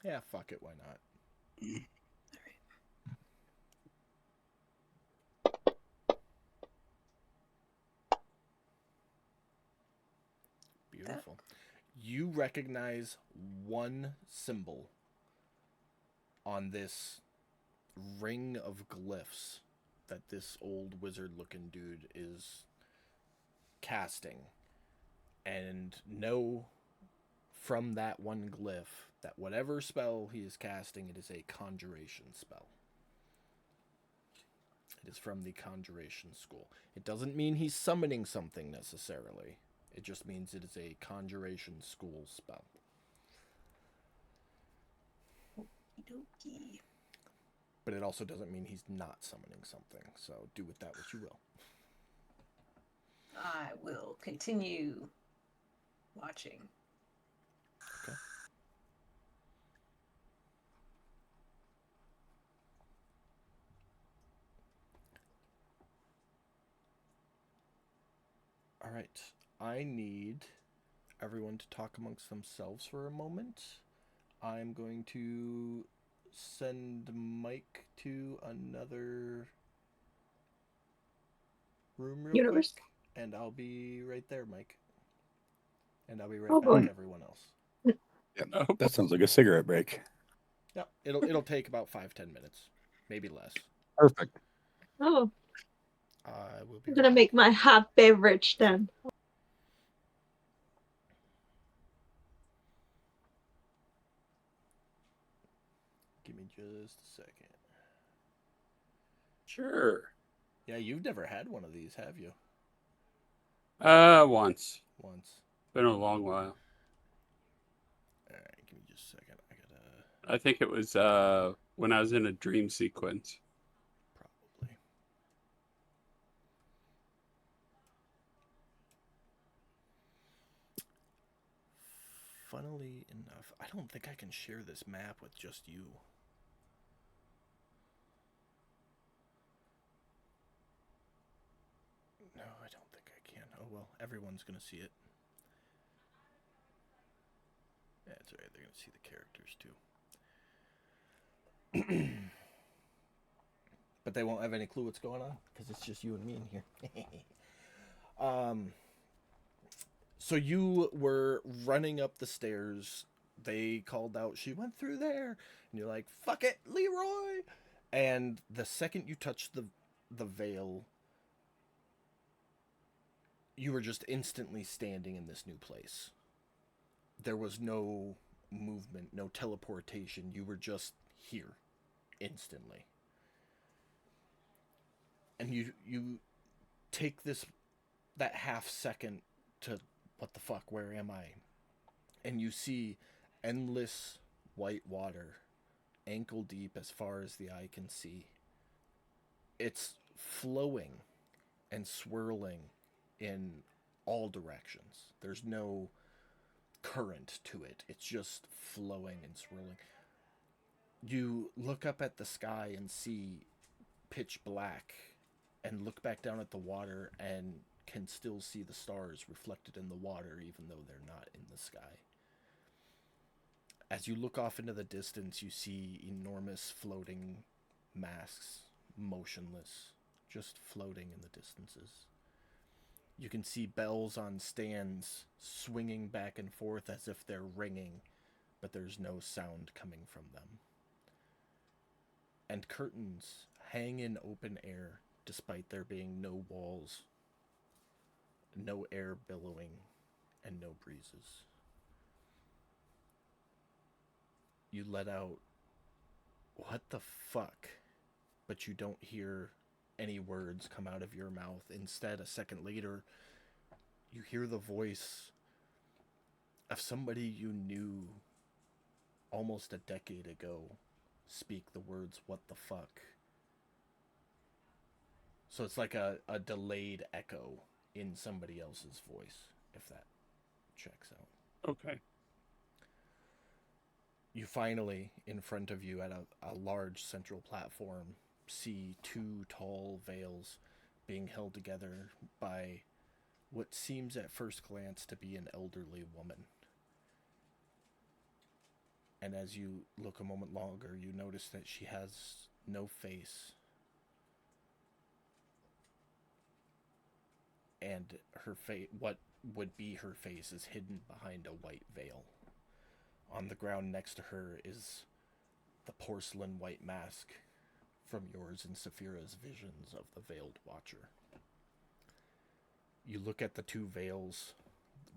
Yeah, fuck it, why not? Beautiful. You recognize one symbol on this ring of glyphs that this old wizard-looking dude is casting, and know from that one glyph that whatever spell he is casting, it is a conjuration spell. It is from the conjuration school. It doesn't mean he's summoning something necessarily. It just means it is a conjuration school spell. Okey-dokey. But it also doesn't mean he's not summoning something. So do with that what you will. I will continue watching. Okay. All right. I need everyone to talk amongst themselves for a moment. I'm going to send Mike to another room real Universe. quick, and I'll be right there, Mike. And I'll be right Oh, back boy. with everyone else. Oh, That sounds like a cigarette break. Yeah, it'll take about 5-10 minutes, maybe less. Perfect. Oh, I will be I'm right gonna back. make my hot beverage then. Give me just a second. sure. Yeah, you've never had one of these, have you? Once. Once. Been a long while. All right, give me just a second. I gotta I think it was when I was in a dream sequence. probably. Funnily enough, I don't think I can share this map with just you. No, I don't think I can. Oh well, everyone's gonna see it. Yeah, that's alright. They're gonna see the characters too. But they won't have any clue what's going on because it's just you and me in here. So you were running up the stairs. They called out, she went through there. And you're like, fuck it, Leroy. And the second you touched the veil, you were just instantly standing in this new place. There was no movement, no teleportation. You were just here instantly. And you take that half second to, what the fuck, where am I? And you see endless white water, ankle deep as far as the eye can see. It's flowing and swirling in all directions. There's no current to it. It's just flowing and swirling. You look up at the sky and see pitch black, and look back down at the water and can still see the stars reflected in the water even though they're not in the sky. As you look off into the distance, you see enormous floating masks, motionless, just floating in the distances. You can see bells on stands swinging back and forth as if they're ringing, but there's no sound coming from them. And curtains hang in open air despite there being no walls, no air billowing, and no breezes. You let out, what the fuck? But you don't hear any words come out of your mouth. Instead, a second later, you hear the voice of somebody you knew almost a decade ago speak the words, what the fuck? So it's like a delayed echo in somebody else's voice, if that checks out. Okay. You finally, in front of you at a large central platform, see two tall veils being held together by what seems at first glance to be an elderly woman. And as you look a moment longer, you notice that she has no face. And her face, what would be her face, is hidden behind a white veil. On the ground next to her is the porcelain white mask from yours and Saphira's visions of the Veiled Watcher. You look at the two veils,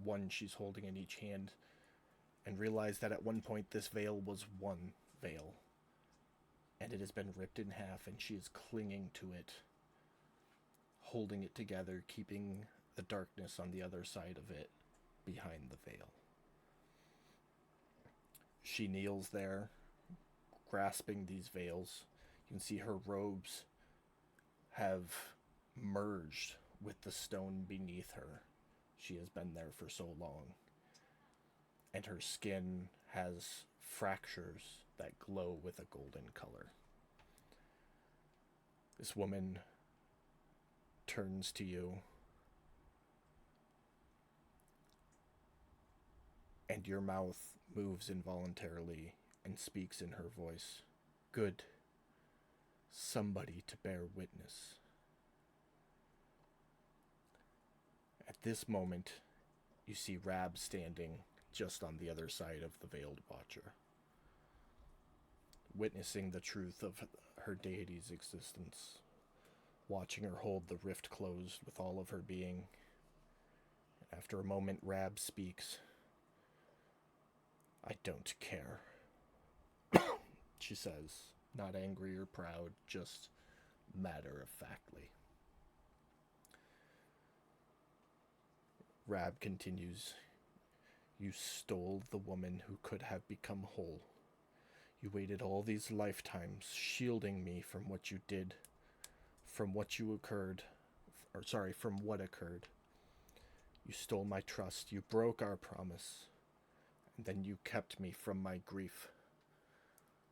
one she's holding in each hand, and realize that at one point this veil was one veil, and it has been ripped in half, and she is clinging to it, holding it together, keeping the darkness on the other side of it behind the veil. She kneels there, grasping these veils. You can see her robes have merged with the stone beneath her. She has been there for so long. And her skin has fractures that glow with a golden color. This woman turns to you, and your mouth moves involuntarily and speaks in her voice. Good. Somebody to bear witness. At this moment, you see Rab standing just on the other side of the Veiled Watcher, witnessing the truth of her deity's existence, watching her hold the rift closed with all of her being. After a moment, Rab speaks. I don't care, she says, not angry or proud, just matter-of-factly. Rab continues, you stole the woman who could have become whole. You waited all these lifetimes shielding me from what you did, from what occurred. You stole my trust, you broke our promise, and then you kept me from my grief,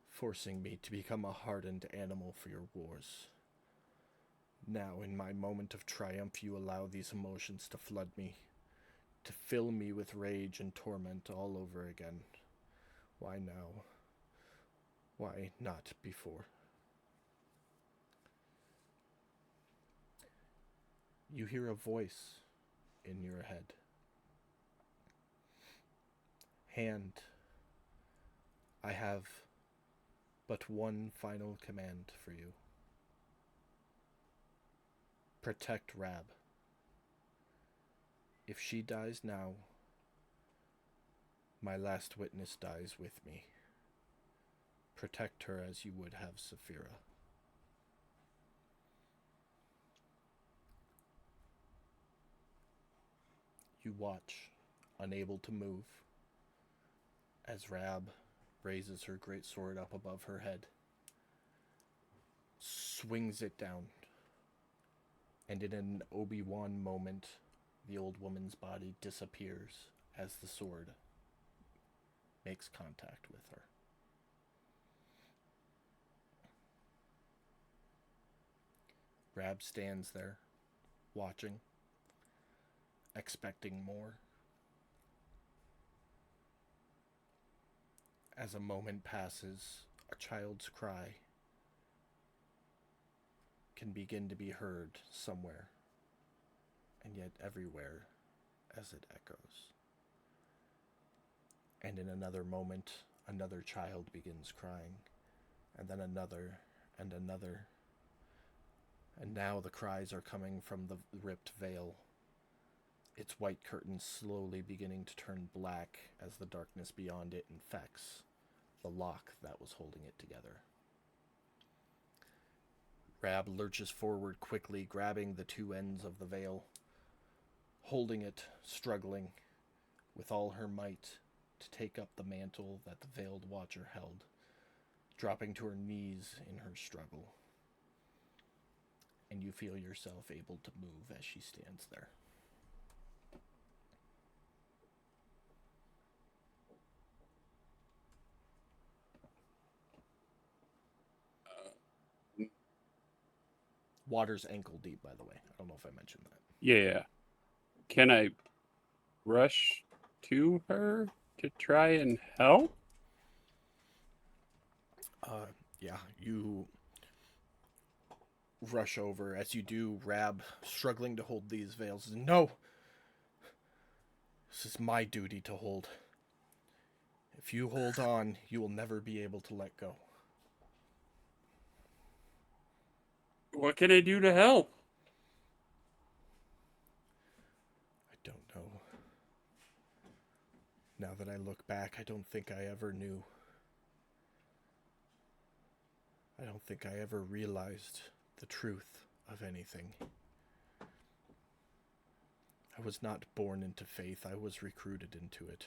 forcing me to become a hardened animal for your wars. Now, in my moment of triumph, you allow these emotions to flood me, to fill me with rage and torment all over again. Why now? Why not before? You hear a voice in your head. hand, I have but one final command for you. Protect Rab. If she dies now, my last witness dies with me. Protect her as you would have Saphira. You watch, unable to move, as Rab raises her great sword up above her head, swings it down, and in an Obi-Wan moment, the old woman's body disappears as the sword makes contact with her. Rab stands there, watching, expecting more. As a moment passes, a child's cry can begin to be heard somewhere, and yet everywhere as it echoes. And in another moment, another child begins crying, and then another, and another. And now the cries are coming from the ripped veil, its white curtains slowly beginning to turn black as the darkness beyond it infects the lock that was holding it together. Rab lurches forward quickly, grabbing the two ends of the veil, holding it, struggling with all her might to take up the mantle that the veiled watcher held, dropping to her knees in her struggle. And you feel yourself able to move as she stands there. Water's ankle deep, by the way. I don't know if I mentioned that. Yeah. Can I rush to her to try and help? Yeah, you rush over. As you do, Rab, struggling to hold these veils, no! This is my duty to hold. If you hold on, you will never be able to let go. What can I do to help? I don't know. Now that I look back, I don't think I ever knew. I don't think I ever realized the truth of anything. I was not born into faith, I was recruited into it.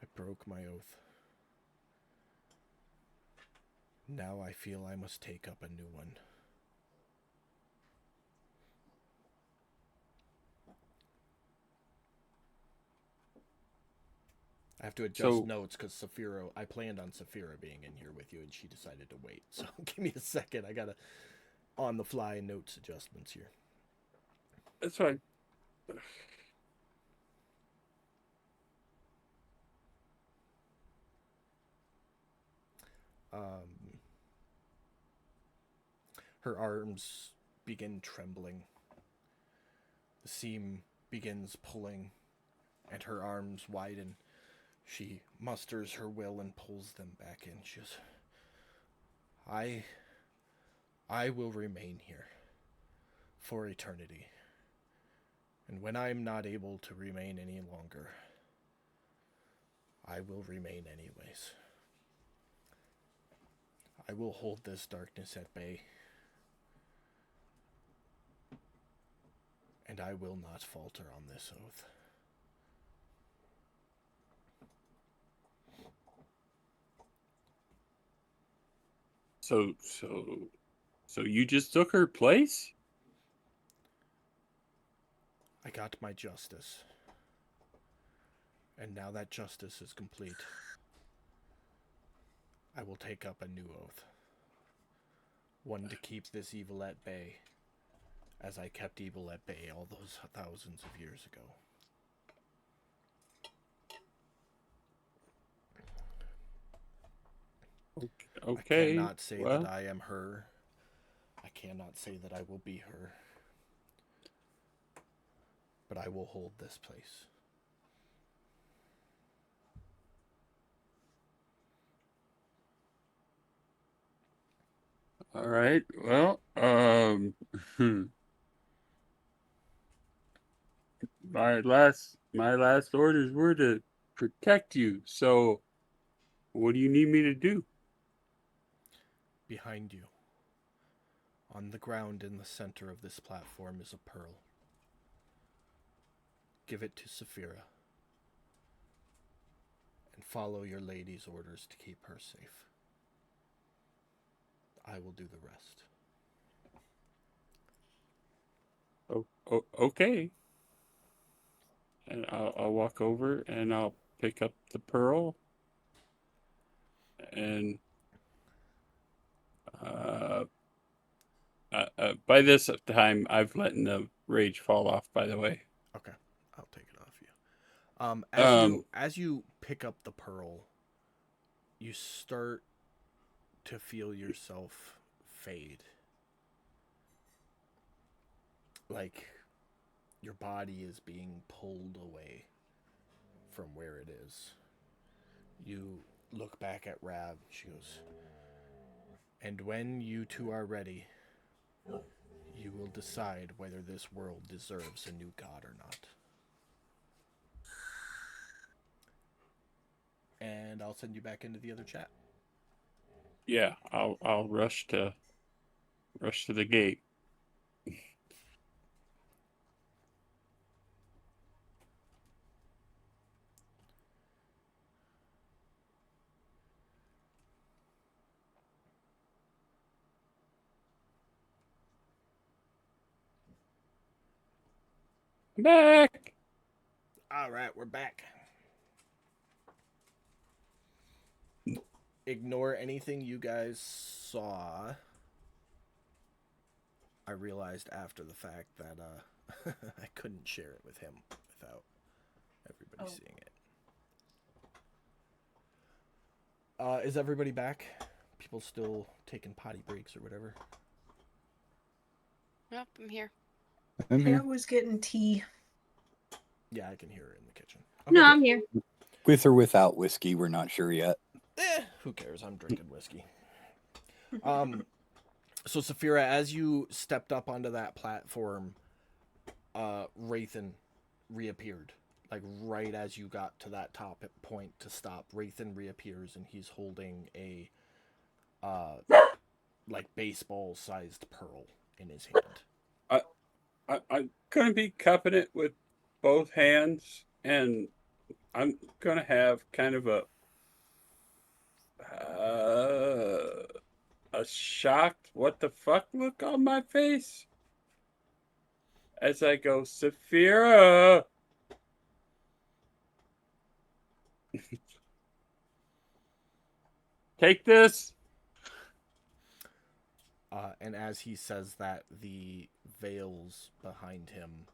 I broke my oath. Now I feel I must take up a new one. I have to adjust notes because Saphira, I planned on Saphira being in here with you and she decided to wait. So give me a second. I gotta on the fly notes adjustments here. That's fine. Her arms begin trembling. The seam begins pulling, and her arms widen. She musters her will and pulls them back in. She goes, I will remain here for eternity. And when I am not able to remain any longer, I will remain anyways. I will hold this darkness at bay. And I will not falter on this oath. So you just took her place? I got my justice. And now that justice is complete, I will take up a new oath. One to keep this evil at bay, as I kept evil at bay all those thousands of years ago. Okay. I cannot say that I am her. I cannot say that I will be her. but I will hold this place. All right. Well, my last orders were to protect you. So, what do you need me to do? Behind you, on the ground in the center of this platform, is a pearl. Give it to Saphira. And follow your lady's orders to keep her safe. I will do the rest. Okay. And I'll walk over and I'll pick up the pearl. And by this time, I've let the rage fall off. By the way. Okay, I'll take it off you. As you pick up the pearl, you start to feel yourself fade. Like your body is being pulled away from where it is. You look back at Rab. She goes, and when you two are ready, you will decide whether this world deserves a new god or not. And I'll send you back into the other chat. Yeah, I'll rush to the gate. Back. All right, we're back. Ignore anything you guys saw. I realized after the fact that I couldn't share it with him without everybody seeing it. Is everybody back? People still taking potty breaks or whatever? Nope, I'm here. I was getting tea. Yeah, I can hear her in the kitchen. No, cool. I'm here. With or without whiskey, we're not sure yet. Who cares? I'm drinking whiskey. So Saphira, as you stepped up onto that platform, Wraithen reappeared. Like right as you got to that top point to stop, Wraithen reappears and he's holding a like baseball-sized pearl in his hand. I'm gonna be cupping it with both hands, and I'm gonna have kind of a shocked what the fuck look on my face as I go, Saphira. Take this. And as he says that, the veils behind him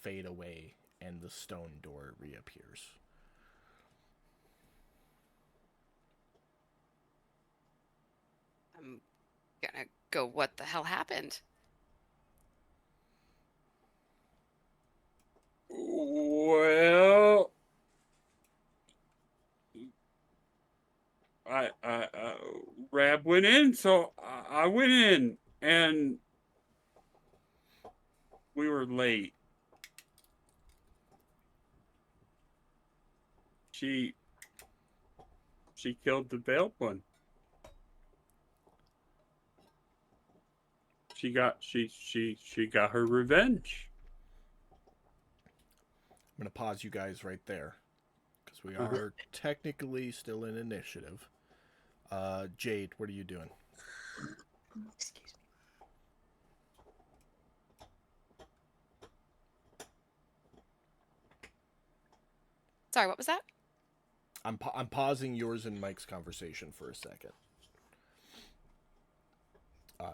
fade away and the stone door reappears. I'm gonna go, what the hell happened? Well, Rab went in, so I went in, and we were late. She killed the veiled one. She got her revenge. I'm going to pause you guys right there because we are technically still in initiative. Jade, what are you doing? Excuse me. Sorry, what was that? I'm pausing yours and Mike's conversation for a second.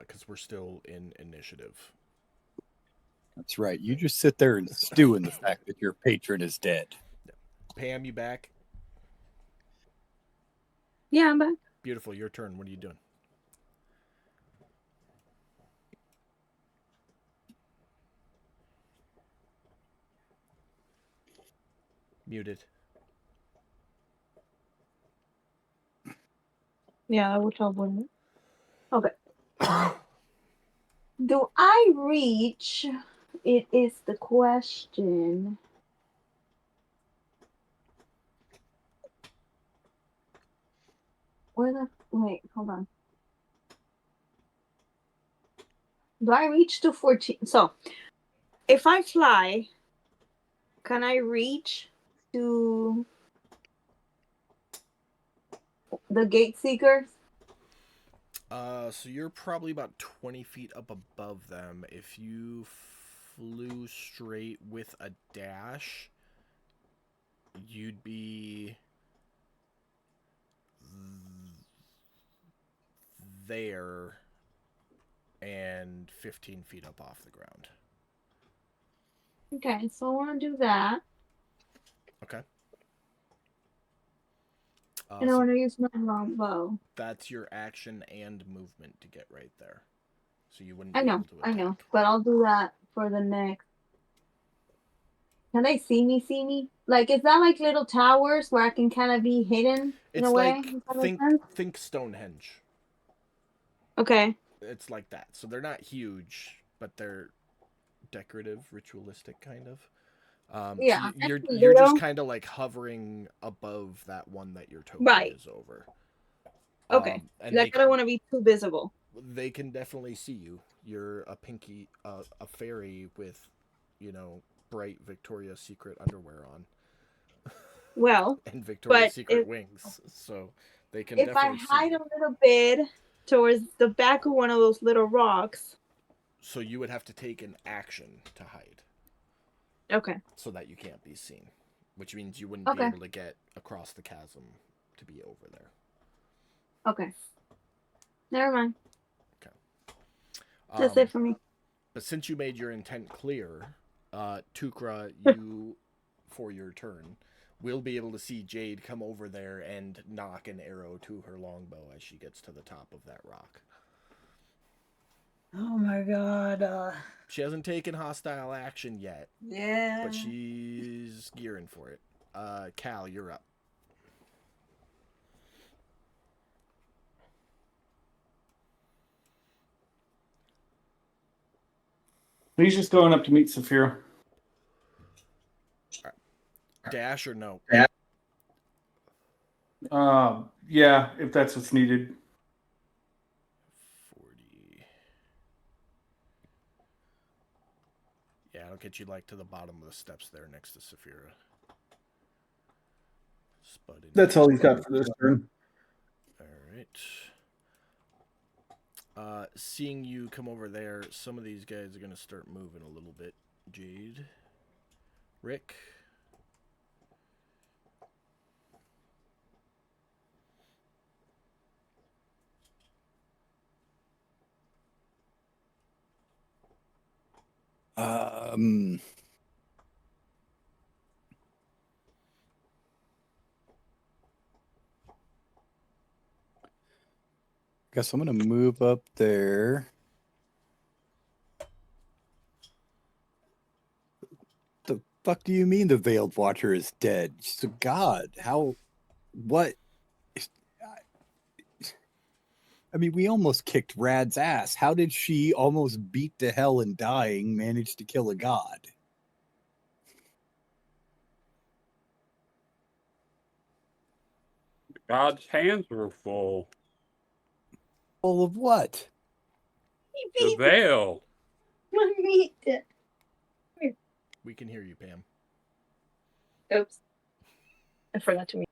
Because we're still in initiative. That's right. You just sit there and stew in the fact that your patron is dead. Pam, you back? Yeah, I'm back. Beautiful. Your turn. What are you doing? Muted. Yeah, I will tell one. Okay. Do I reach? It is the question. Where the wait? Hold on. Do I reach to 14? So, if I fly, can I reach to the gate seekers? So you're probably about 20 feet up above them. If you flew straight with a dash, you'd be there and 15 feet up off the ground. Okay, so I want to do that, Okay. and I So want to use my longbow. that's your action and movement to get right there. So you wouldn't I be know, able to I know, attack. but I'll do that for the next. Can they see me? See me? Like, is that like little towers where I can kind of be hidden in It's a way? like Does that make think sense? think Stonehenge. Okay. It's like that. So they're not huge, but they're decorative, ritualistic kind of. So Yeah, you're just little. kind of like hovering above that one that your token Right. is over. Okay. And Like, I don't want to be too visible. they can definitely see you. You're a pinky, a fairy with, bright Victoria's Secret underwear on Well, and Victoria's but Secret wings, so they can if I definitely see hide you. a little bit towards the back of one of those little rocks. So you would have to take an action to hide, Okay. so that you can't be seen, which means you wouldn't be Okay. able to get across the chasm to be over there. Okay. Never mind. Okay. That's it for me. But since you made your intent clear, Tukra, you, for your turn, will be able to see Jade come over there and knock an arrow to her longbow as she gets to the top of that rock. Oh my god. She hasn't taken hostile action yet, Yeah. but she's gearing for it. Cal, you're up. He's just going up to meet Saphira. Dash or no? Yeah, if that's what's needed. 40. Yeah, I'll get you like to the bottom of the steps there next to Saphira. Spud. That's all he's got for this turn. All right. Seeing you come over there, some of these guys are going to start moving a little bit. Jade. Rick. Guess I'm gonna move up there. The fuck do you mean the Veiled Watcher is dead? She's a god. How? What? I mean, we almost kicked Rad's ass. How did she almost beat to hell and dying manage to kill a god? God's hands were full. Full of what? The veil. We can hear you, Pam. Oops. I forgot to mute.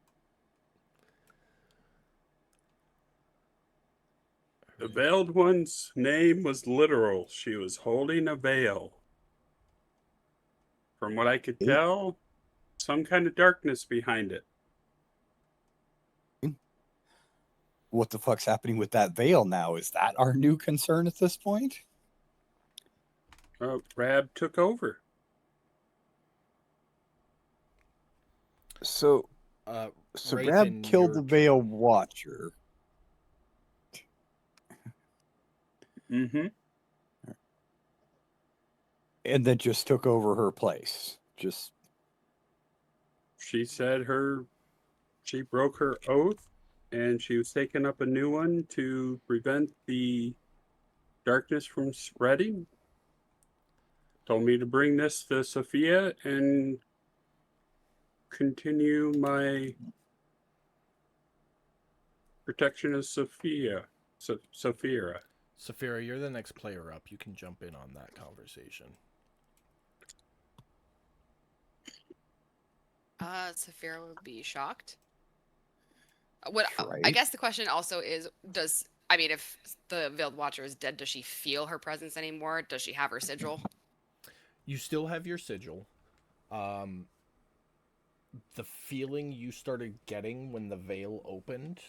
The veiled one's name was literal. She was holding a veil. From what I could tell, some kind of darkness behind it. What the fuck's happening with that veil now? Is that our new concern at this point? Rab took over. So Rab Rab killed the Veil Watcher. Mm-hmm. And then just took over her place. Just she said she broke her oath and she was taking up a new one to prevent the darkness from spreading. Told me to bring this to Sophia and continue my protection of Sophia. Sophia. Saphira, you're the next player up. You can jump in on that conversation. Saphira would be shocked. What I Right. guess the question also is, if the Veiled Watcher is dead, does she feel her presence anymore? Does she have her sigil? You still have your sigil. The feeling you started getting when the veil opened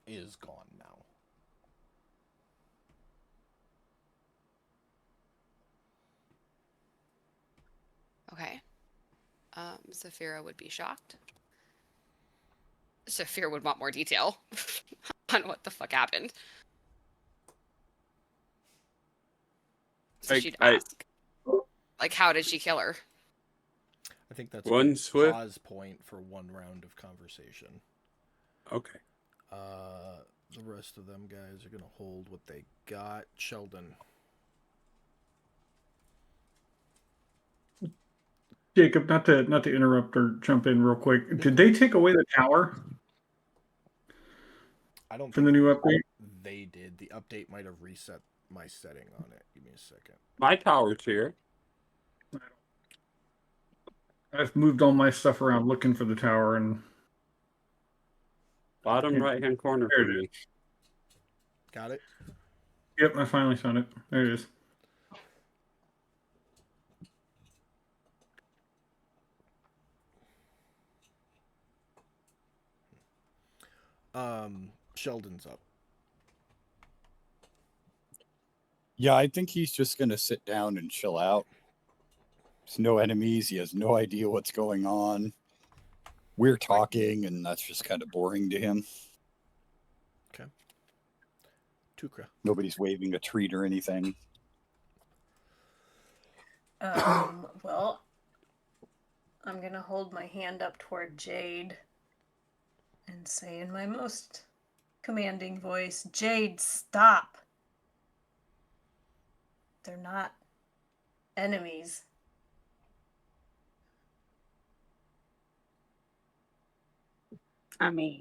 is gone now. Okay. Saphira would be shocked. Saphira would want more detail on what the fuck happened. So she'd ask, like, how did she kill her? I think that's One a swift- pause point for one round of conversation. Okay. The rest of them guys are gonna hold what they got. Sheldon. Jacob, not to interrupt or jump in real quick. Did they take away the tower I don't from think the new update? they did. The update might have reset my setting on it. Give me a second. My tower's here. I've moved all my stuff around looking for the tower, and Bottom right-hand corner There for it me. Got it? yep, I finally found it. There it is. Sheldon's up. Yeah, I think he's just gonna sit down and chill out. There's no enemies. He has no idea what's going on. We're talking, and that's just kind of boring to him. Tukra. Nobody's waving a treat or anything. Well, I'm gonna hold my hand up toward Jade and say in my most commanding voice, Jade, stop. They're not enemies. I mean,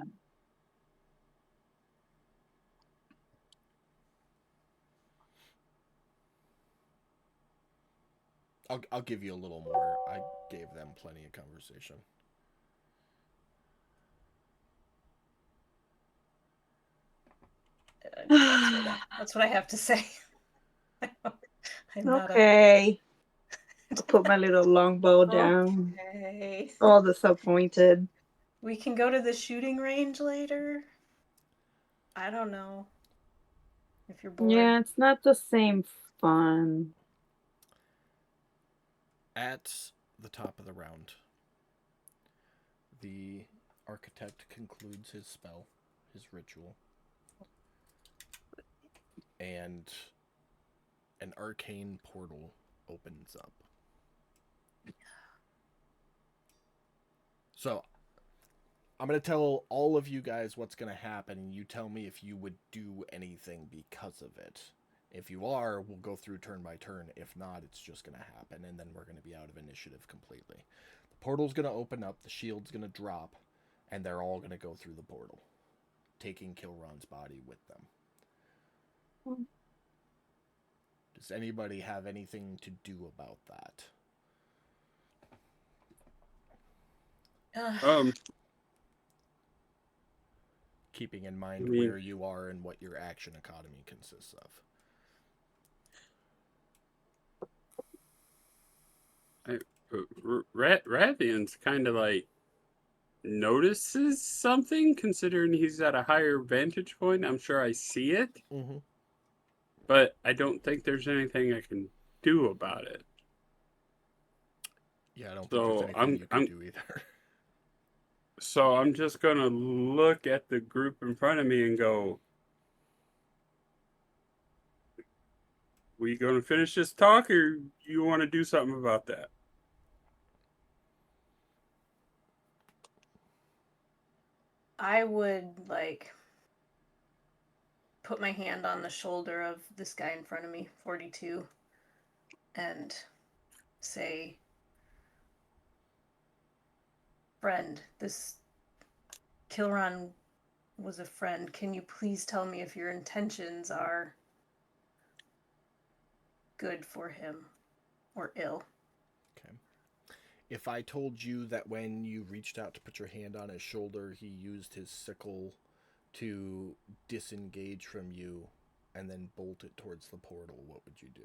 I'll give you a little more. I gave them plenty of conversation. That's what I have to say. I'm not okay. I'll put my little longbow down. Okay. All disappointed. We can go to the shooting range later. I don't know. If you're bored. Yeah, it's not the same fun. At the top of the round, the architect concludes his spell, his ritual, and an arcane portal opens up. So, I'm going to tell all of you guys what's going to happen, and you tell me if you would do anything because of it. If you are, we'll go through turn by turn. If not, it's just going to happen, and then we're going to be out of initiative completely. The portal's going to open up, the shield's going to drop, and they're all going to go through the portal, taking Kilron's body with them. Does anybody have anything to do about that? Keeping in mind where you are and what your action economy consists of. Rathian's kind of like notices something, considering he's at a higher vantage point. I'm sure I see it, but I don't think there's anything I can do about it. Yeah, I don't think there's anything you can do either. So I'm just gonna look at the group in front of me and go, we gonna finish this talk, or you want to do something about that? I would like put my hand on the shoulder of this guy in front of me, 42, and say, friend, this Kilron was a friend. Can you please tell me if your intentions are good for him or ill? Okay. If I told you that when you reached out to put your hand on his shoulder, he used his sickle to disengage from you and then bolt it towards the portal, what would you do?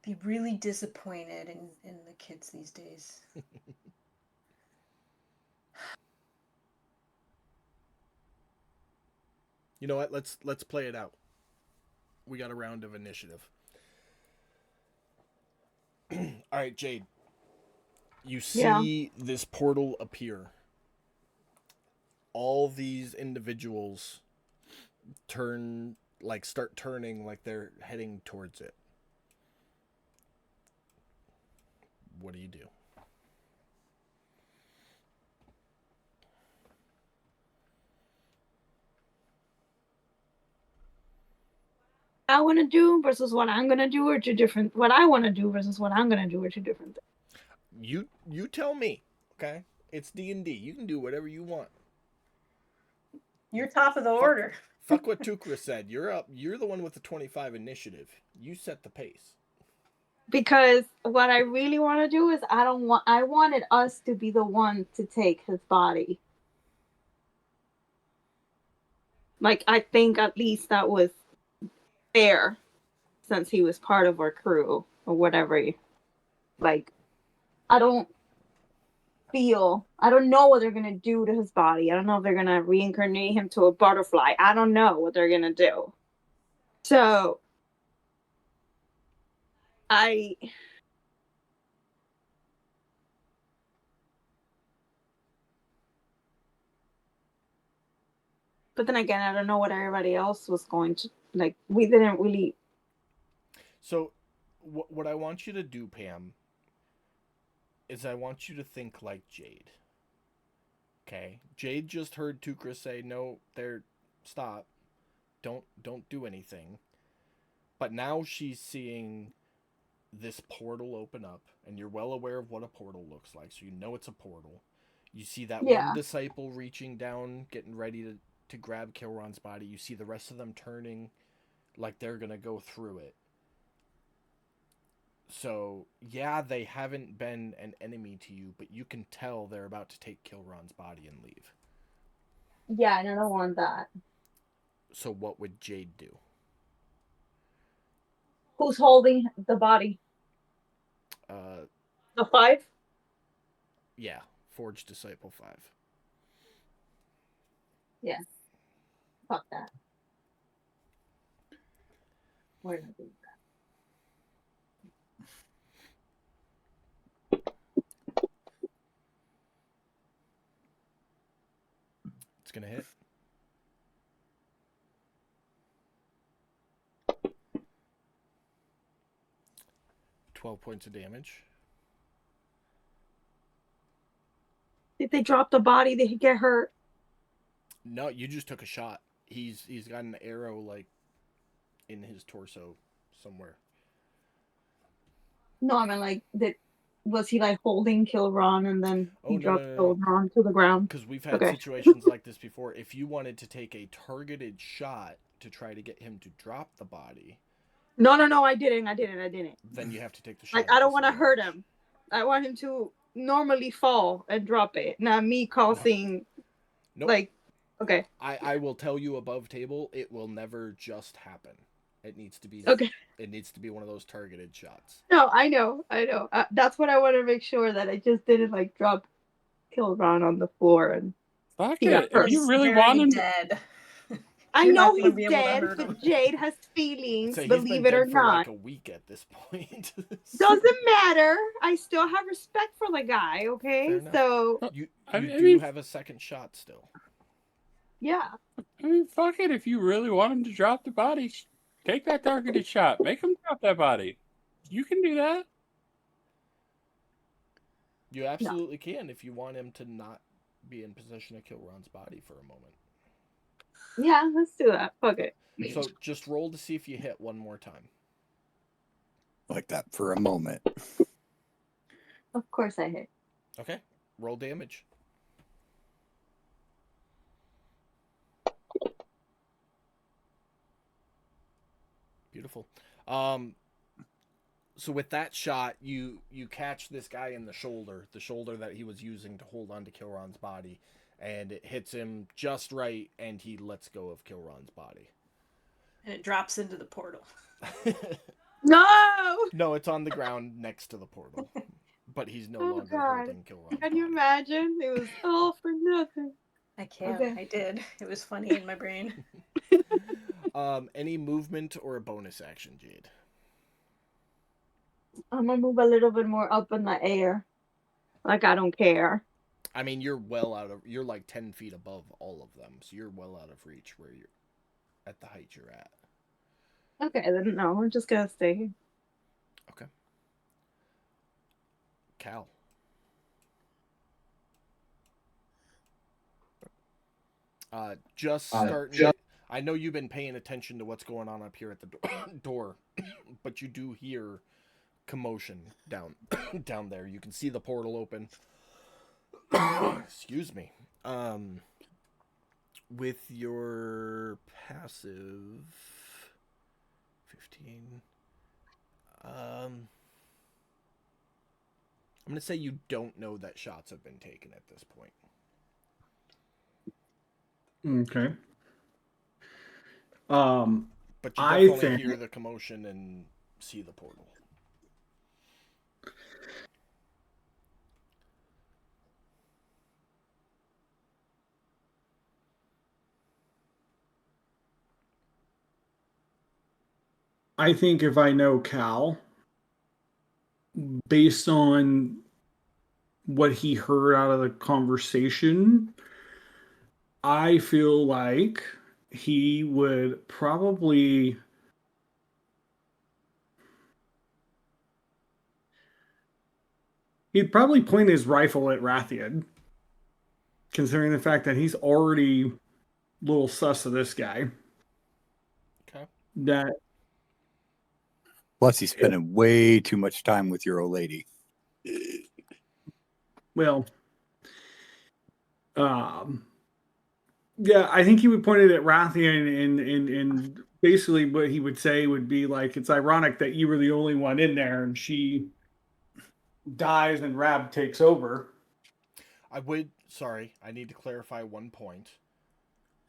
Be really disappointed in the kids these days. You know what? Let's play it out. We got a round of initiative. All right, Jade. You see this portal appear. All these individuals start turning like they're heading towards it. What do you do? I want to do versus what I'm gonna do are two different. What I want to do versus what I'm gonna do are two different things. You tell me, okay? It's D&D. You can do whatever you want. You're top of the order. Fuck what Tukra said. You're up. You're the one with the 25 initiative. You set the pace. Because what I really want to do is I wanted us to be the one to take his body. Like, I think at least that was fair, since he was part of our crew or whatever. Like, I don't know what they're gonna do to his body. I don't know if they're gonna reincarnate him to a butterfly. I don't know what they're gonna do. So but then again, I don't know what everybody else was going to like. We didn't really. So, what I want you to do, Pam, is I want you to think like Jade. Okay, Jade just heard Tukra say, "No, stop, don't do anything." But now she's seeing this portal open up, and you're well aware of what a portal looks like, so you know it's a portal. You see that one disciple reaching down, getting ready to grab Kilron's body. You see the rest of them turning like they're gonna go through it. So, yeah, they haven't been an enemy to you, but you can tell they're about to take Kilron's body and leave. Yeah, and I don't want that. So what would Jade do? Who's holding the body? The 5? Yeah, Forged Disciple 5. Yeah. Fuck that. We're not doing that. It's gonna hit. $12 points of damage. If they drop the body, they get hurt. No, you just took a shot. He's got an arrow like in his torso somewhere. No, I mean like that. Was he like holding Kilron and then he dropped no. Kilron to the ground? Because we've had situations like this before. If you wanted to take a targeted shot to try to get him to drop the body. No, I didn't. Then you have to take the shot. Like, I don't want to hurt him. I want him to normally fall and drop it, not me causing. Nope. Like, okay. I will tell you above table, it will never just happen. It needs to be okay. It needs to be one of those targeted shots. No, I know. That's what I want to make sure that I just didn't like drop Kilron on the floor and. Fuck it! If you really want him dead. I know he's dead, but Jade has feelings, believe it or for not. Like a week at this point. Doesn't matter. I still have respect for the guy, okay? So you do have a second shot still. Yeah. I mean, fuck it. If you really want him to drop the body, take that targeted shot. Make him drop that body. You can do that. You absolutely can if you want him to not be in possession of Kilron's body for a moment. Yeah, let's do that. Fuck it. So just roll to see if you hit one more time. Like that for a moment. Of course I hit. Okay. Roll damage. Beautiful. So with that shot, you catch this guy in the shoulder that he was using to hold onto Kilron's body, and it hits him just right, and he lets go of Kilron's body. And it drops into the portal. No! No, it's on the ground next to the portal, but he's no Oh, longer God. holding Kilron's Can you body. imagine? It was all for nothing. I can't. Okay. I did. It was funny in my brain. Any movement or a bonus action, Jade? I'm gonna move a little bit more up in the air. Like I don't care. I mean, you're like 10 feet above all of them, so you're well out of reach where you're at the height you're at. Okay, then no, I'm just gonna stay here. Okay. Cal. Just starting. I know you've been paying attention to what's going on up here at the door, but you do hear commotion down down there. You can see the portal open. Excuse me. With your passive 15, I'm gonna say you don't know that shots have been taken at this point. Okay. But you I definitely think hear the commotion and see the portal. if I know Cal, based on what he heard out of the conversation, I feel like he would probably point his rifle at Rathian, considering the fact that he's already a little sus of this guy. Okay. That Plus, he's spending way too much time with your old lady. well, yeah, I think he would point it at Rathian, and basically what he would say would be like, it's ironic that you were the only one in there and she dies and Rab takes over. I need to clarify one point.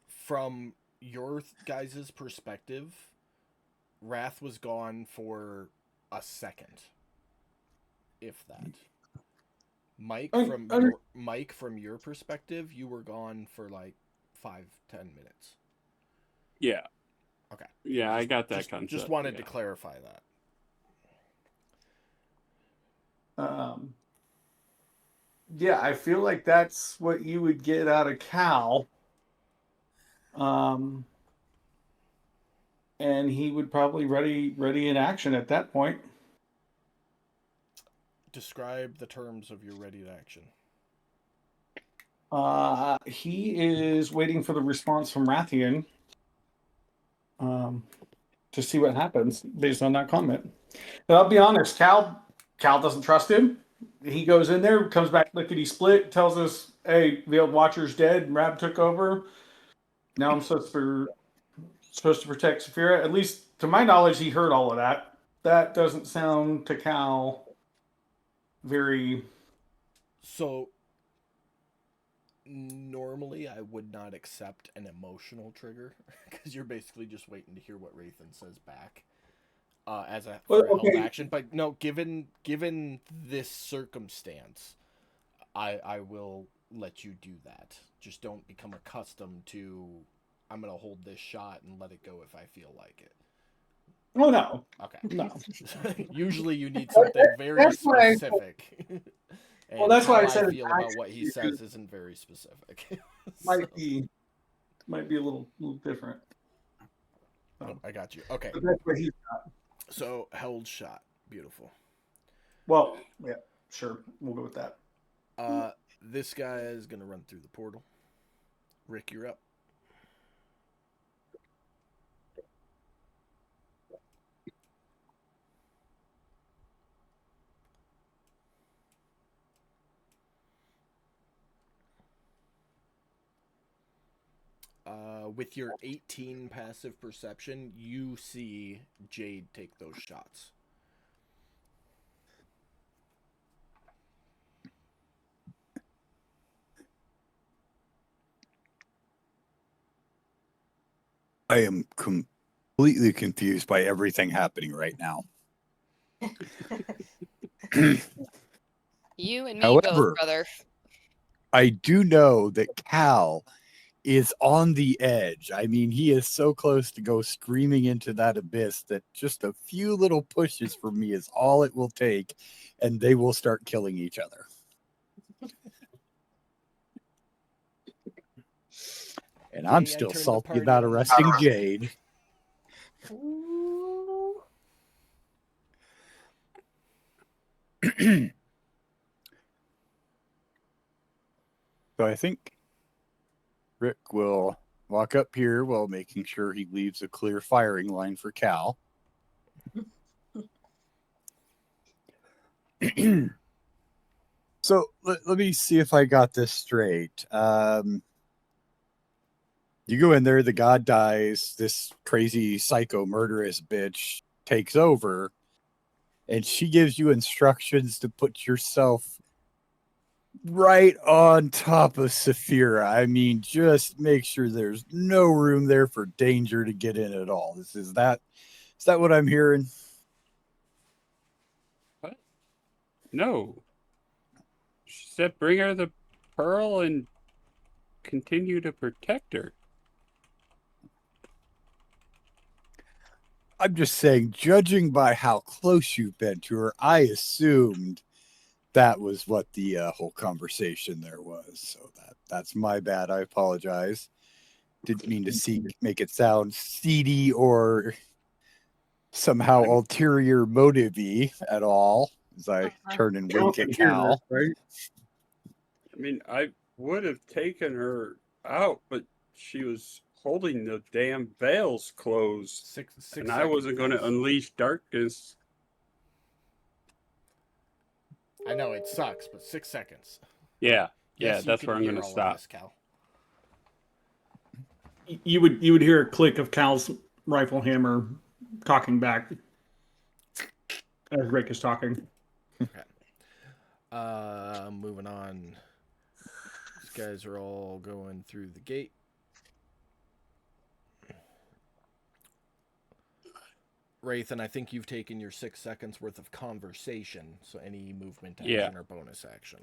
From your guys' perspective, Wrath was gone for a second, if that. Mike, from your perspective, you were gone for like 5-10 minutes. Yeah. Okay. Yeah, I got that concept. Just wanted to clarify that. Yeah, I feel like that's what you would get out of Cal. And he would probably ready in action at that point. Describe the terms of your ready to action. He is waiting for the response from Rathian to see what happens based on that comment. But I'll be honest, Cal doesn't trust him. He goes in there, comes back lickety split, tells us, "Hey, Veiled Watcher's dead, and Rab took over. Now I'm supposed to protect Saphira." At least to my knowledge, he heard all of that. That doesn't sound to Cal very. So normally I would not accept an emotional trigger because you're basically just waiting to hear what Rathan says back as a held action. But no, given this circumstance, I will let you do that. Just don't become accustomed to, I'm going to hold this shot and let it go if I feel like it. Oh, no. Okay. No. Usually you need something very specific. Well, that's why I said I feel about what he says isn't very specific. Might be a little different. Oh, I got you. Okay. But that's what he's got. So held shot. Beautiful. Well, yeah, sure. We'll go with that. This guy is gonna run through the portal. Rick, you're up. With your 18 passive perception, you see Jade take those shots. I am completely confused by everything happening right now. You and me However, both, brother. I do know that Cal is on the edge. I mean, he is so close to go screaming into that abyss that just a few little pushes from me is all it will take, and they will start killing each other. And I'm May I still turn the salty party about on? arresting Jade. Ooh. So I think Rick will walk up here while making sure he leaves a clear firing line for Cal. So let me see if I got this straight. You go in there, the god dies, this crazy psycho murderous bitch takes over, and she gives you instructions to put yourself right on top of Saphira. I mean, just make sure there's no room there for danger to get in at all. Is that what I'm hearing? What? No. She said bring her the pearl and continue to protect her. I'm just saying, judging by how close you've been to her, I assumed that was what the whole conversation there was. So that's my bad. I apologize. Didn't mean to make it sound seedy or somehow ulterior motive-y at all, as I turn and wink at Cal. Right? I mean, I would have taken her out, but she was holding the damn veils closed. Six and I wasn't going to unleash darkness. I know it sucks, but 6 seconds. Yeah, Yes, you that's can where I'm hear going to all of stop. this, Cal. You would hear a click of Cal's rifle hammer cocking back as Rick is talking. Okay. Moving on. These guys are all going through the gate. Wraithen, I think you've taken your 6 seconds worth of conversation, so any movement action or bonus action.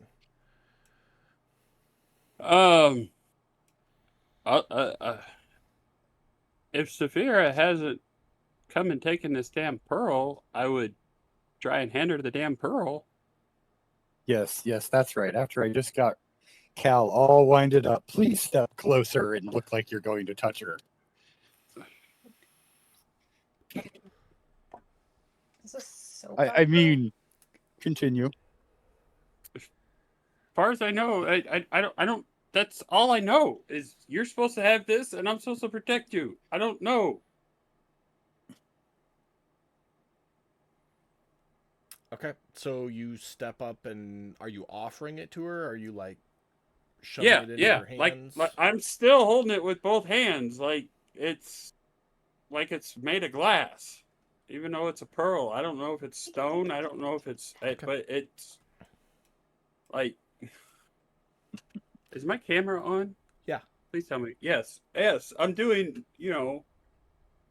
If Saphira hasn't come and taken this damn pearl, I would try and hand her the damn pearl. Yes, that's right. After I just got Cal all winded up, please step closer and look like you're going to touch her. This is so I mean, continue. As far as I know, I don't. That's all I know is you're supposed to have this, and I'm supposed to protect you. I don't know. Okay, so you step up and are you offering it to her? Or are you like shoving it into her hands? Like I'm still holding it with both hands, like it's made of glass, even though it's a pearl. I don't know if it's stone. I don't know if it's, but it's like. Is my camera on? Yeah. Please tell me. Yes. I'm doing,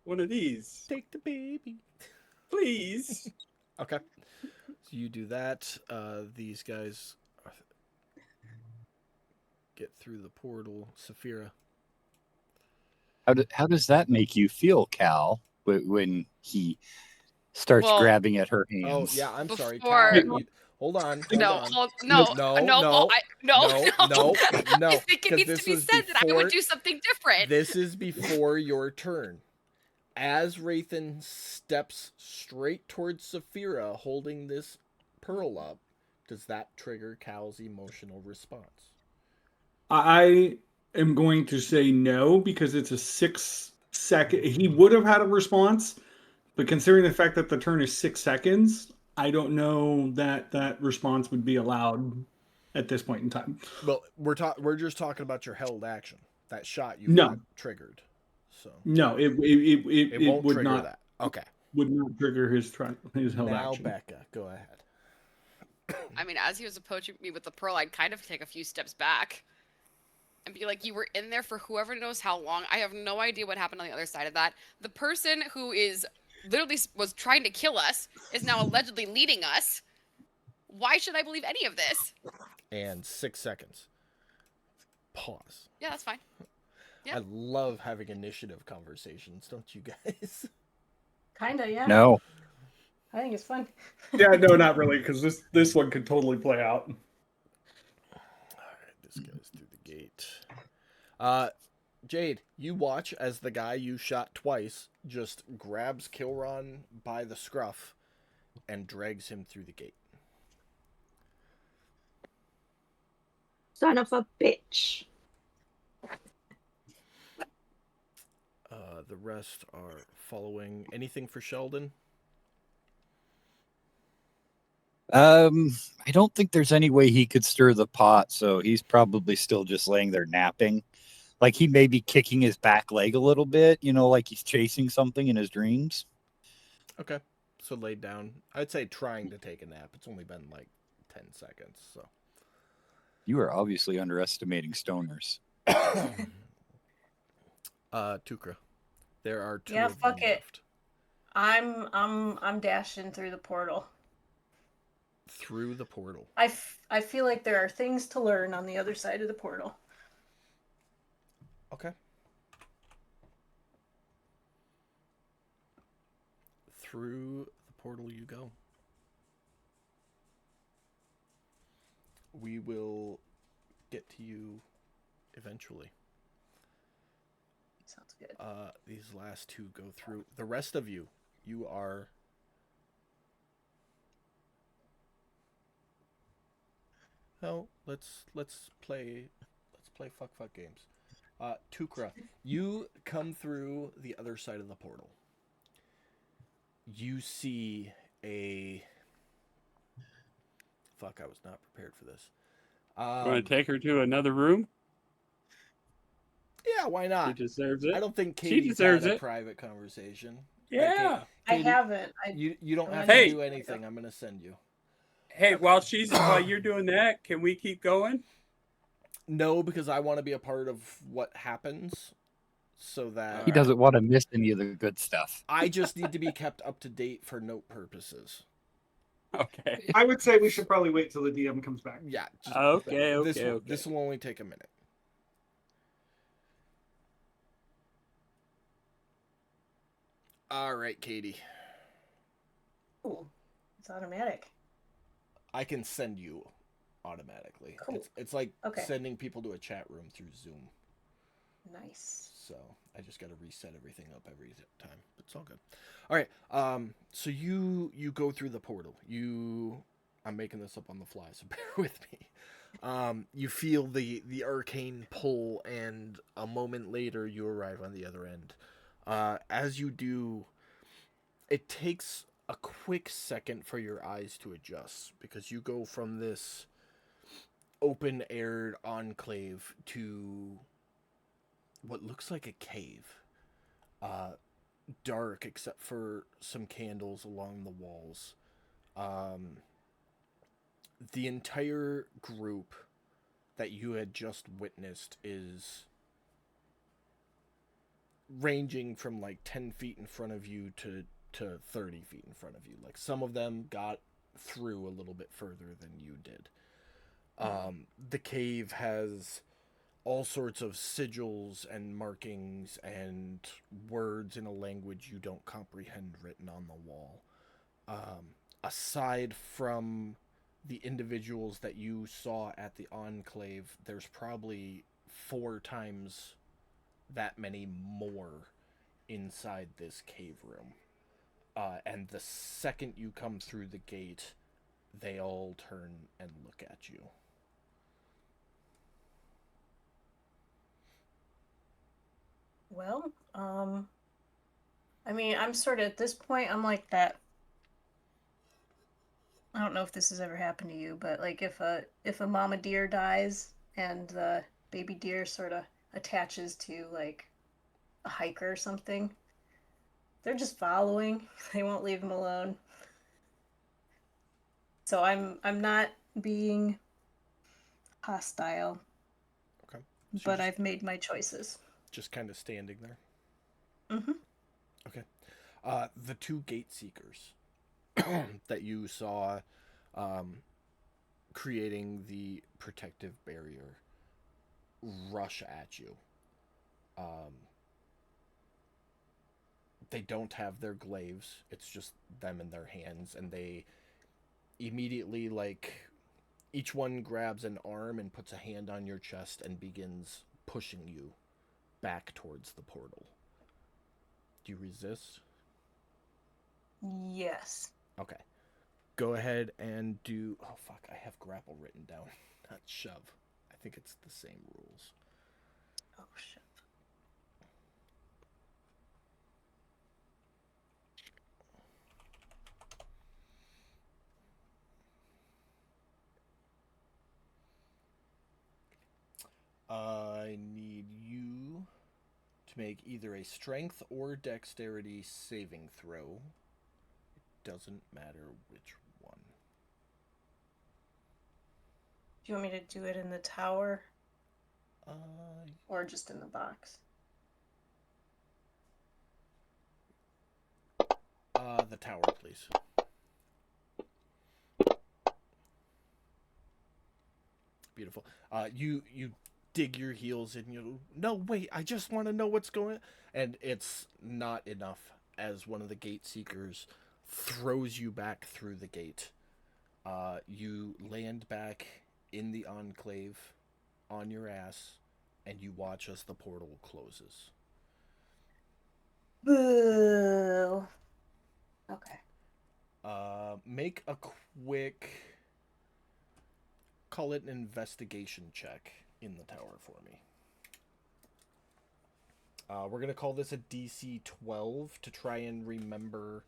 one of these. Take the baby. Please. Okay. So you do that. These guys get through the portal. Saphira. How does that make you feel, Cal, when he starts grabbing at her hands? Oh, yeah, I'm sorry. Before- Cal, hold on. No. I think it needs to be said that I would do something different. This is before your turn. As Wraithen steps straight towards Saphira holding this pearl up does that trigger Cal's emotional response? I am going to say no because it's a 6-second. He would have had a response, but considering the fact that the turn is 6 seconds, I don't know that that response would be allowed at this point in time. Well, we're just talking about your held action. That shot you No. got triggered. So No, it it won't would trigger not that. Okay. would not trigger his held Now action. Becca, go ahead. I mean, as he was approaching me with the pearl, I'd kind of take a few steps back and be like, you were in there for whoever knows how long. I have no idea what happened on the other side of that. The person who is literally was trying to kill us is now allegedly leading us. Why should I believe any of this? And 6 seconds. Pause. Yeah, that's fine. Yeah. I love having initiative conversations, don't you guys? Kinda, yeah. No. I think it's fun. Yeah, no, not really, because this one could totally play out. Alright, this guy's through the gate. Jade, you watch as the guy you shot twice just grabs Kilron by the scruff and drags him through the gate. Son of a bitch. The rest are following. Anything for Sheldon? I don't think there's any way he could stir the pot, so he's probably still just laying there napping. Like he may be kicking his back leg a little bit, like he's chasing something in his dreams. Okay. So laid down. I'd say trying to take a nap. It's only been like 10 seconds, so. You are obviously underestimating stoners. Tukra. There are two Yeah, of fuck them it. left. I'm dashing through the portal. Through the portal. I feel like there are things to learn on the other side of the portal. Okay. Through the portal you go. We will get to you eventually. Sounds good. These last two go through. The rest of you, you are... No, let's play fuck games. Tukra, you come through the other side of the portal. You see a... Fuck, I was not prepared for this. Want to take her to another room? Yeah, why She not? deserves it. I don't think She Katie's deserves had a it. private conversation. Yeah. I Katie, haven't. You don't have Hey. to do anything. I'm gonna send you. Hey, while you're doing that, can we keep going? No, because I want to be a part of what happens, so that He doesn't want to miss any of the good stuff. I just need to be kept up to date for note purposes. Okay. I would say we should probably wait till the DM comes back. Yeah. Just, Okay. This will only take a minute. All right, Katie. Ooh, it's automatic. I can send you automatically. Cool. It's like Okay. sending people to a chat room through Zoom. Nice. So I just got to reset everything up every time. But it's all good. All right. So you go through the portal. I'm making this up on the fly, so bear with me. You feel the arcane pull, and a moment later you arrive on the other end. As you do, it takes a quick second for your eyes to adjust, because you go from this open-aired enclave to what looks like a cave. Dark except for some candles along the walls. The entire group that you had just witnessed is ranging from like 10 feet in front of you to 30 feet in front of you. Like, some of them got through a little bit further than you did. The cave has all sorts of sigils and markings and words in a language you don't comprehend written on the wall. Aside from the individuals that you saw at the enclave, there's probably 4 times that many more inside this cave room. And the second you come through the gate, they all turn and look at you. Well, I mean, I'm sort of at this point, I'm like that. I don't know if this has ever happened to you, but like if a mama deer dies and the baby deer sort of attaches to like a hiker or something, they're just following. They won't leave him alone. So I'm not being hostile, Okay. So but you're I've made my choices. just kind of standing there. Mhm. Okay. The two gate seekers that you saw creating the protective barrier rush at you. They don't have their glaives. It's just them in their hands, and they immediately, like, each one grabs an arm and puts a hand on your chest and begins pushing you back towards the portal. Do you resist? Yes. Okay. Go ahead and do. Oh, fuck. I have grapple written down, not shove. I think it's the same rules. Oh shit. I need you to make either a strength or dexterity saving throw. It doesn't matter which one. Do you want me to do it in the tower Uh, or just in the box? the tower, please. Beautiful. You dig your heels in. You no wait. I just want to know what's going. And it's not enough as one of the gate seekers throws you back through the gate. You land back in the enclave on your ass, and you watch as the portal closes. Boo. Okay. Make a quick, call it an investigation check in the tower for me. We're going to call this a DC 12 to try and remember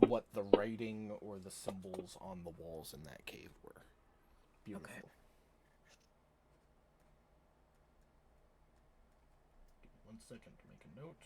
what the writing or the symbols on the walls in that cave were. Beautiful. Okay. Give me 1 second to make a note.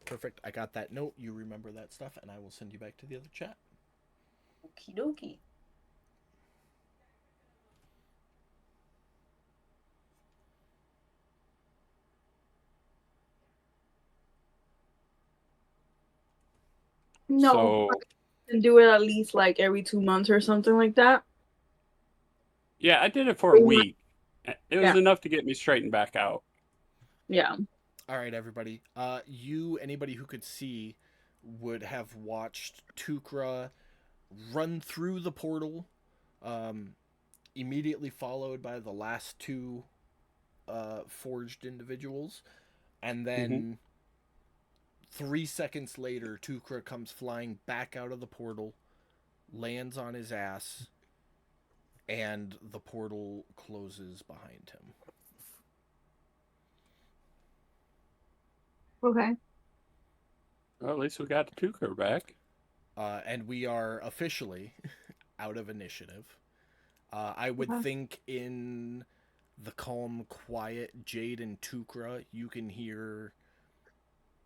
Perfect. I got that note. You remember that stuff, and I will send you back to the other chat. Okie dokie. No, So and do it at least like every 2 months or something like that. yeah, I did it for a week. It was Yeah. enough to get me straightened back out. Yeah. All right, everybody. Anybody who could see, would have watched Tukra run through the portal, immediately followed by the last two forged individuals, and then 3 seconds later, Tukra comes flying back out of the portal, lands on his ass, and the portal closes behind him. Okay. Well, at least we got the Tuker back. And we are officially out of initiative. I would Okay. think in the calm, quiet Jade and Tukra, you can hear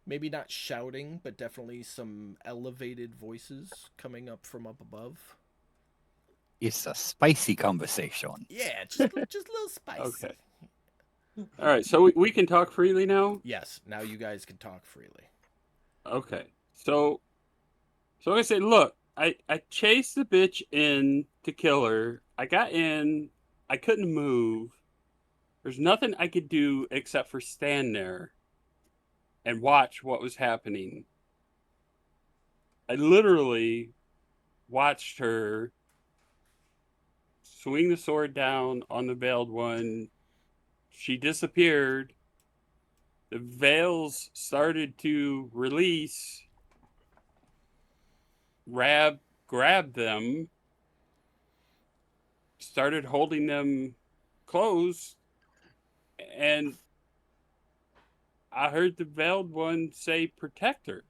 maybe not shouting, but definitely some elevated voices coming up from up above. It's a spicy conversation. Yeah, just a little spicy. Okay. All right, so we can talk freely now? Yes, now you guys can talk freely. Okay. So I said, look, I chased the bitch in to kill her. I got in. I couldn't move. There's nothing I could do except for stand there and watch what was happening. I literally watched her swing the sword down on the veiled one. She disappeared. The veils started to release. Rab grabbed them, started holding them closed, and I heard the veiled one say, "Protect her."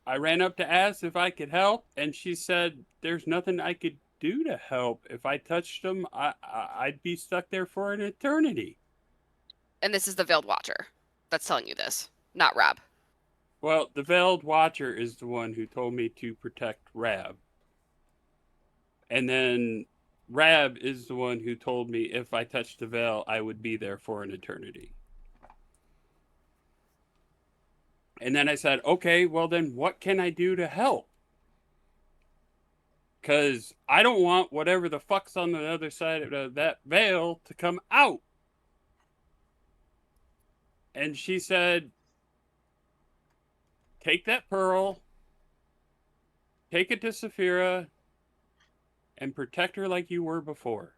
I ran up to ask if I could help, and she said, "There's nothing I could do to help. If I touched them, I'd be stuck there for an eternity." And this is the Veiled Watcher that's telling you this, not Rab. Well, the Veiled Watcher is the one who told me to protect Rab. And then Rab is the one who told me if I touched the veil, I would be there for an eternity. And then I said, okay, well then what can I do to help? Because I don't want whatever the fuck's on the other side of that veil to come out. And she said, take that pearl, take it to Saphira, and protect her like you were before.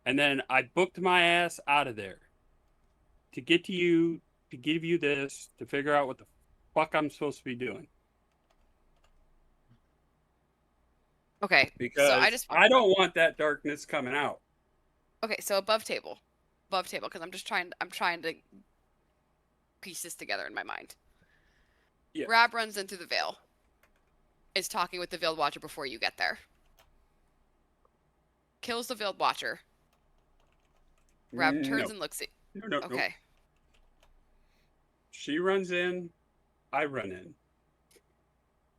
And then I booked my ass out of there to get to you, to give you this, to figure out what the fuck I'm supposed to be doing. Okay, Because I don't want that darkness coming out. Okay, so above table, because I'm trying to piece this together in my mind. Yeah. Rab runs in through the veil, is talking with the Veiled Watcher before you get there. Kills the Veiled Watcher. Rab turns and looks at. No. Okay. She runs in, I run in.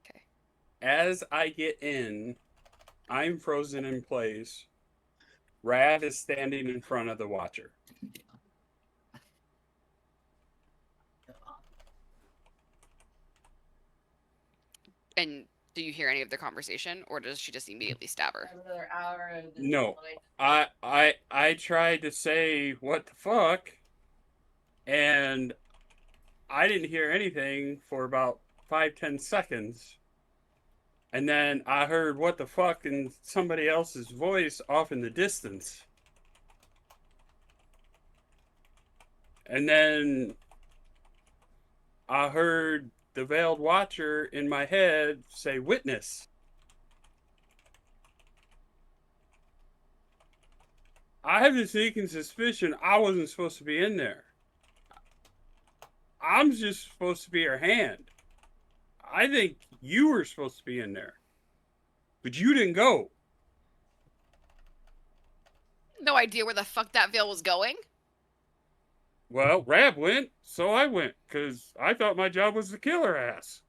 Okay. As I get in, I'm frozen in place. Rab is standing in front of the Watcher. And do you hear any of their conversation, or does she just immediately stab her? Another hour. And then No. like, I tried to say what the fuck, and I didn't hear anything for about 5-10 seconds. And then I heard what the fuck in somebody else's voice off in the distance. And then I heard the Veiled Watcher in my head say, "Witness." I have a sneaking suspicion I wasn't supposed to be in there. I'm just supposed to be her hand. I think you were supposed to be in there. But you didn't go. No idea where the fuck that veil was going. Well, Rab went, so I went, because I thought my job was to kill her ass.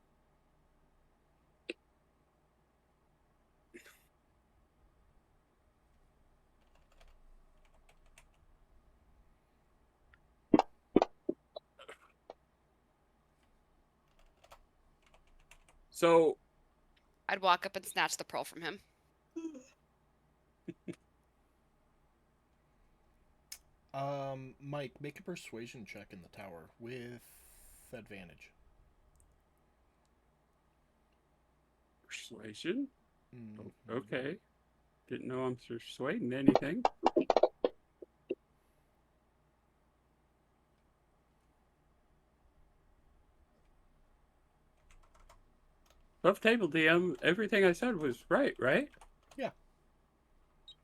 So I'd walk up and snatch the pearl from him. Mike, make a persuasion check in the tower with advantage. Persuasion? Mhm. Okay. Didn't know I'm persuading anything. Above table DM, everything I said was right? Yeah.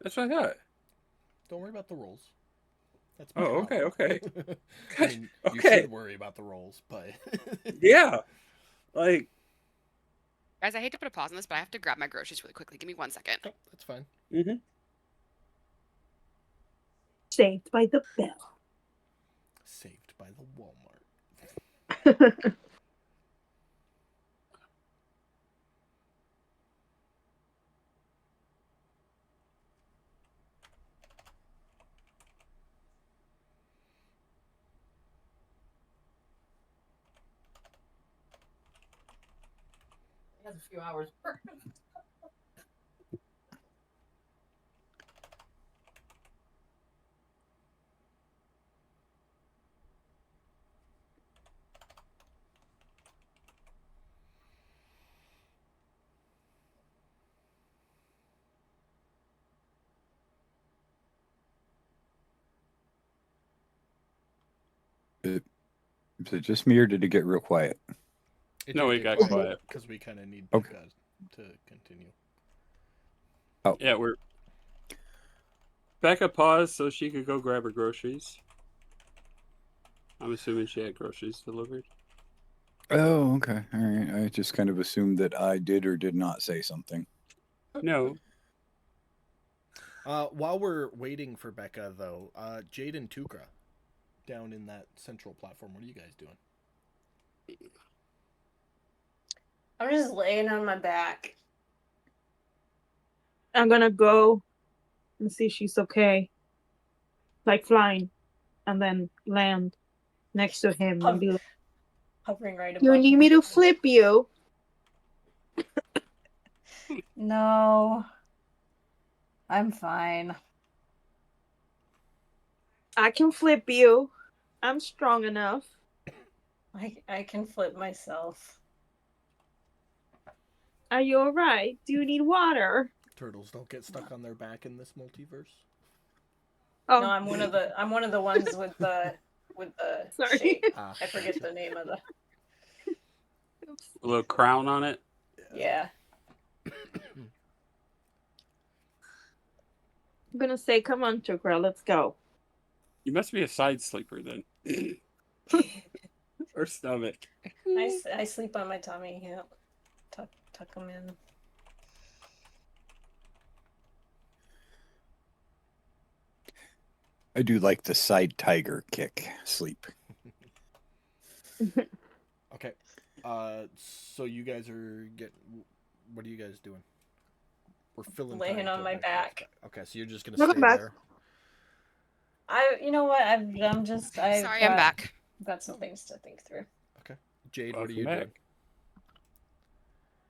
That's what I thought. Don't worry about the rolls. That's my Oh, job. okay. I mean, you Okay. should worry about the rolls, but Yeah. Like, Guys, I hate to put a pause on this, but I have to grab my groceries really quickly. Give me 1 second. oh, that's fine. mm-hmm. Saved by the bell. Saved by the Walmart. has a few hours. Is it just me or did it get real quiet? No, it got quiet. because we kind of need Okay. Becca to continue. Yeah, we're. Becca paused so she could go grab her groceries. I'm assuming she had groceries delivered. Oh, okay. All right. I just kind of assumed that I did or did not say something. No. While we're waiting for Becca, though, Jade and Tukra down in that central platform. What are you guys doing? I'm just laying on my back. I'm gonna go and see if she's okay. Like flying, and then land next to him and be like, Hovering right "Do you above need him. me to flip you?" No. I'm fine. I can flip you. I'm strong enough. I can flip myself. Are you alright? Do you need water? Turtles don't get stuck on their back in this multiverse. Oh, No, I'm one of the ones with the sorry. shape. Ah, I forget gotcha. the name of the. Oops. A little crown on it. Yeah. I'm gonna say, "Come on, Chokra, let's go." You must be a side sleeper then. Or stomach. I sleep on my tummy. Yeah. Tuck them in. I do like the side tiger kick sleep. Okay. So you guys are what are you guys doing? We're filling Laying time on till my Becca back. gets Okay, so you're just gonna Welcome stay back. there. You know what? I'm just. Sorry, I'm back. Got some things to think through. Jade, what are Welcome you back. doing?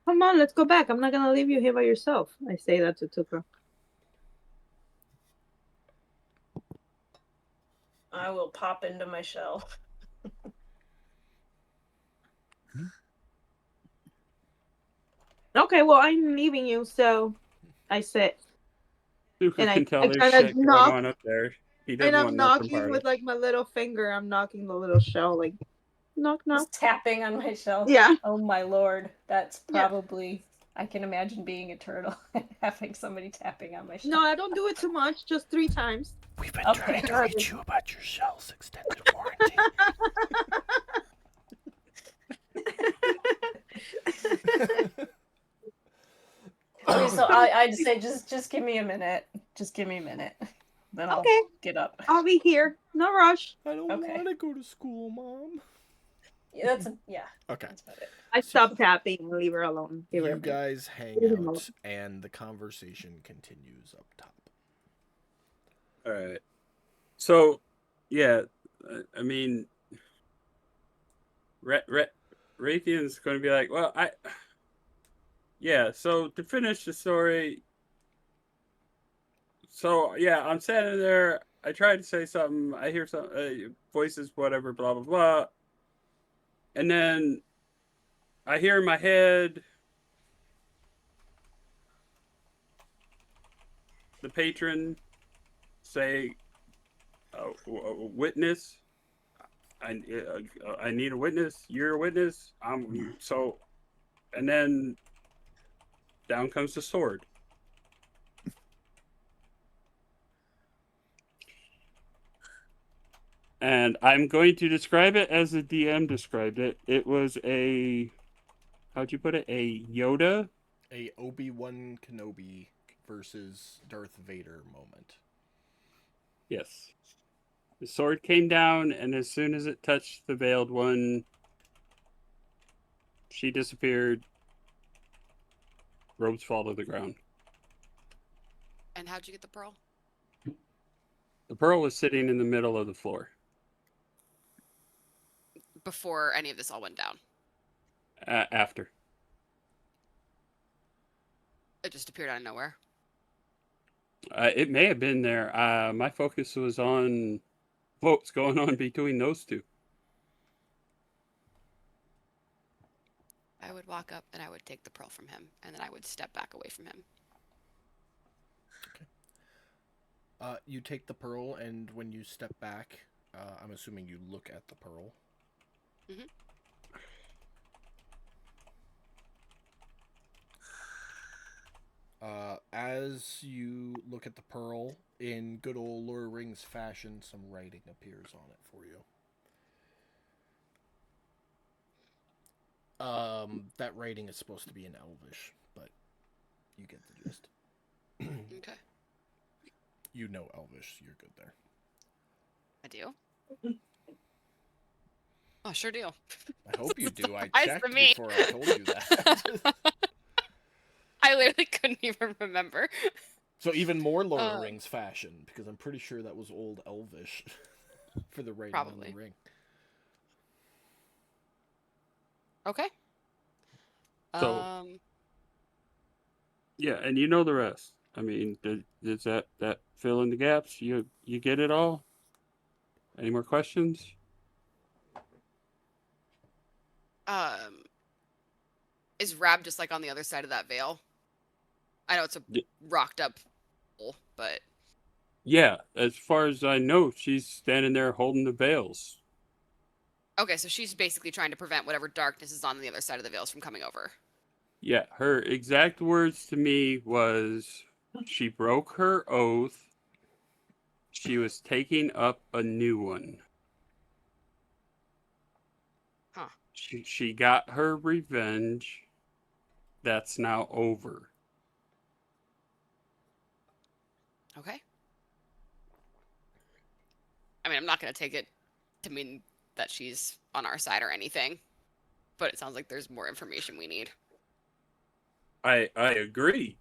Come on, let's go back. I'm not gonna leave you here by yourself. I say that to Tukra. I will pop into my shell. Okay, well, I'm leaving you, so I sit. Who And can tell I there's kind shit of going knock, on up there? He and doesn't I'm want nothing knocking part of with it. like my little finger. I'm knocking the little shell, like knock, knock. Just tapping on my shell. Yeah. Oh my lord. That's Yeah. probably. I can imagine being a turtle and having somebody tapping on my shell. No, I don't do it too much. Just 3 times. We've been Okay. trying to reach you about your shell's extended warranty. Okay, so I'd say just give me a minute. Just give me a minute. Then I'll Okay, get up. I'll be here. No rush. I don't Okay. want to go to school, Mom. Yeah, Okay. that's about it. I stop tapping and leave her alone. Give her a You minute. guys hang Leave him alone. out, and the conversation continues up top. All right. So, yeah, I mean, Raytheon's going to be like, well, yeah. So to finish the story, so yeah, I'm standing there. I tried to say something. I hear some voices, whatever, blah blah blah, and then I hear in my head the patron say, "Witness. I need a witness. You're a witness. So," and then down comes the sword. And I'm going to describe it as the DM described it. It was how'd you put it? A Yoda? A Obi-Wan Kenobi versus Darth Vader moment. Yes. The sword came down, and as soon as it touched the veiled one, she disappeared. Robes fall to the ground. And how'd you get the pearl? The pearl was sitting in the middle of the floor. Before any of this all went down. After. It just appeared out of nowhere. It may have been there. My focus was on what's going on between those two. I would walk up and I would take the pearl from him, and then I would step back away from him. You take the pearl, and when you step back, I'm assuming you look at the pearl. Mhm. As you look at the pearl, in good old Lord of the Rings fashion, some writing appears on it for you. That writing is supposed to be in Elvish, but you get the gist. Okay. You know Elvish, you're good there. I do. Oh, sure do. I hope you do. I Surprise to checked me. before I told you that. I literally couldn't even remember. So even more Lord of the Rings fashion, because I'm pretty sure that was old Elvish for the writing on Probably. the ring. Okay. So- Yeah, and you know the rest. I mean, does that fill in the gaps? You get it all? Any more questions? Is Rab just like on the other side of that veil? I know it's a Y- rocked up hole, but Yeah, as far as I know, she's standing there holding the veils. okay, so she's basically trying to prevent whatever darkness is on the other side of the veils from coming over. Yeah, her exact words to me was she broke her oath. She was taking up a new one. Huh. She got her revenge. That's now over. Okay. I mean, I'm not going to take it to mean that she's on our side or anything, but it sounds like there's more information we need. I agree,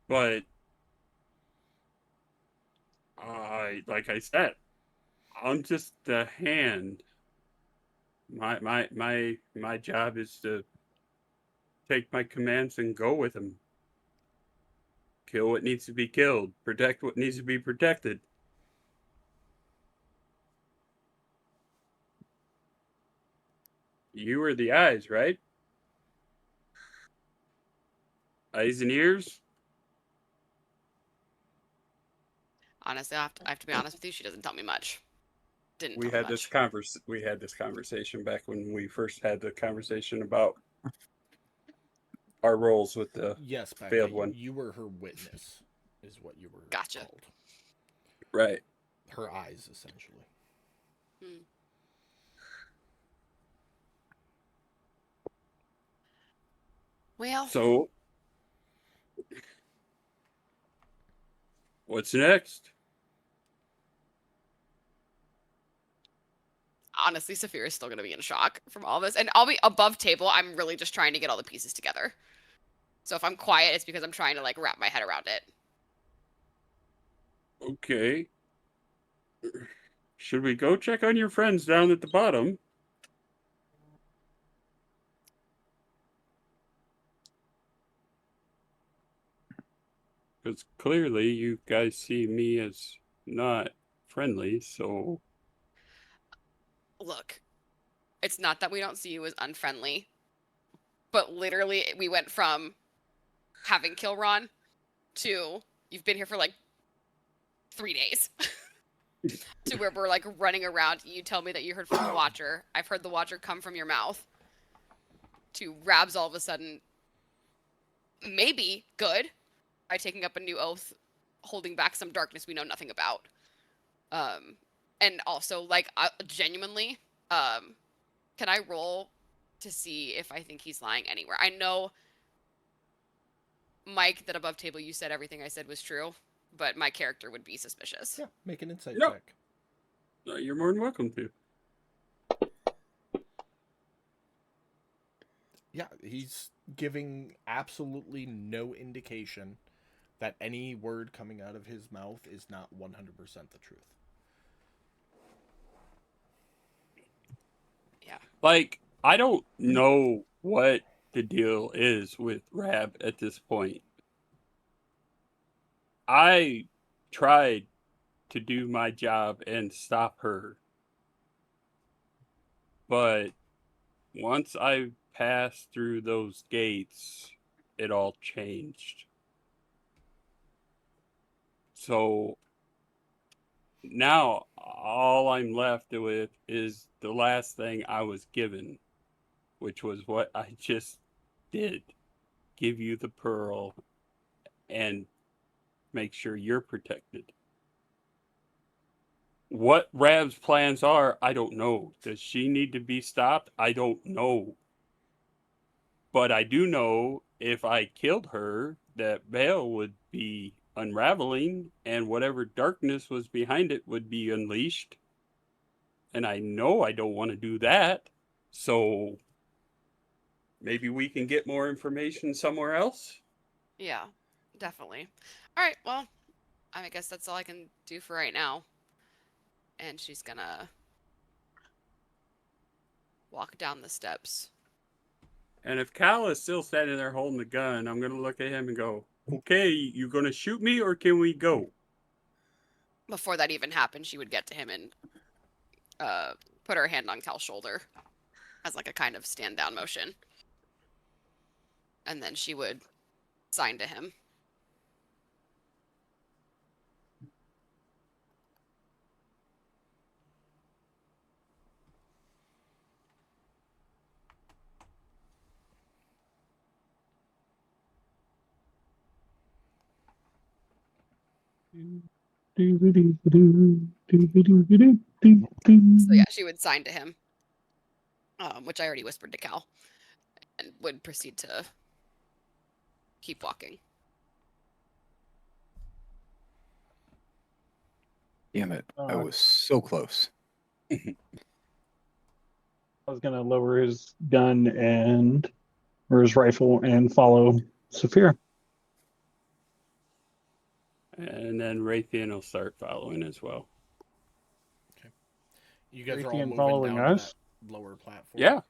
but like I said, I'm just the hand. My job is to take my commands and go with them. Kill what needs to be killed. Protect what needs to be protected. You are the eyes, right? Eyes and ears? Honestly, I have to be honest with you. She doesn't tell me much. Didn't We tell me had this much. we had this conversation back when we first had the conversation about our roles with the Yes, Becca, failed one. you were her witness, is what you were Gotcha. called. Right. Her eyes, essentially. Hmm. Well, So what's next? honestly, Saphira is still going to be in shock from all this. And I'll be above table. I'm really just trying to get all the pieces together. So if I'm quiet, it's because I'm trying to like wrap my head around it. Okay. Should we go check on your friends down at the bottom? Because clearly you guys see me as not friendly, so Look, it's not that we don't see you as unfriendly, but literally we went from having Kilron to you've been here for like 3 days to where we're like running around. You tell me that you heard from the Watcher. I've heard the Watcher come from your mouth. To Rabs all of a sudden, maybe good by taking up a new oath, holding back some darkness we know nothing about. And also like genuinely, can I roll to see if I think he's lying anywhere? I know, Mike, that above table you said everything I said was true, but my character would be suspicious. Yeah, make an insight Yep. check. you're more than welcome to. Yeah, he's giving absolutely no indication that any word coming out of his mouth is not 100% the truth. Yeah. Like, I don't know what the deal is with Rab at this point. I tried to do my job and stop her. But once I passed through those gates, it all changed. So now all I'm left with is the last thing I was given, which was what I just did. Give you the pearl and make sure you're protected. What Rav's plans are, I don't know. Does she need to be stopped? I don't know. But I do know if I killed her, that veil would be unraveling and whatever darkness was behind it would be unleashed. And I know I don't want to do that. So maybe we can get more information somewhere else? Yeah, definitely. All right, well, I guess that's all I can do for right now. And she's gonna walk down the steps. And if Cal is still standing there holding the gun, I'm going to look at him and go, okay, you going to shoot me or can we go? Before that even happened, she would get to him and put her hand on Cal's shoulder as like a kind of stand down motion. And then she would sign to him. So yeah, she would sign to him, which I already whispered to Cal, and would proceed to keep walking. Damn it. I was so close. I was gonna lower his gun or his rifle and follow Saphira. And then Raytheon will start following as well. You guys are all Raytheon moving following down to us? that lower platform.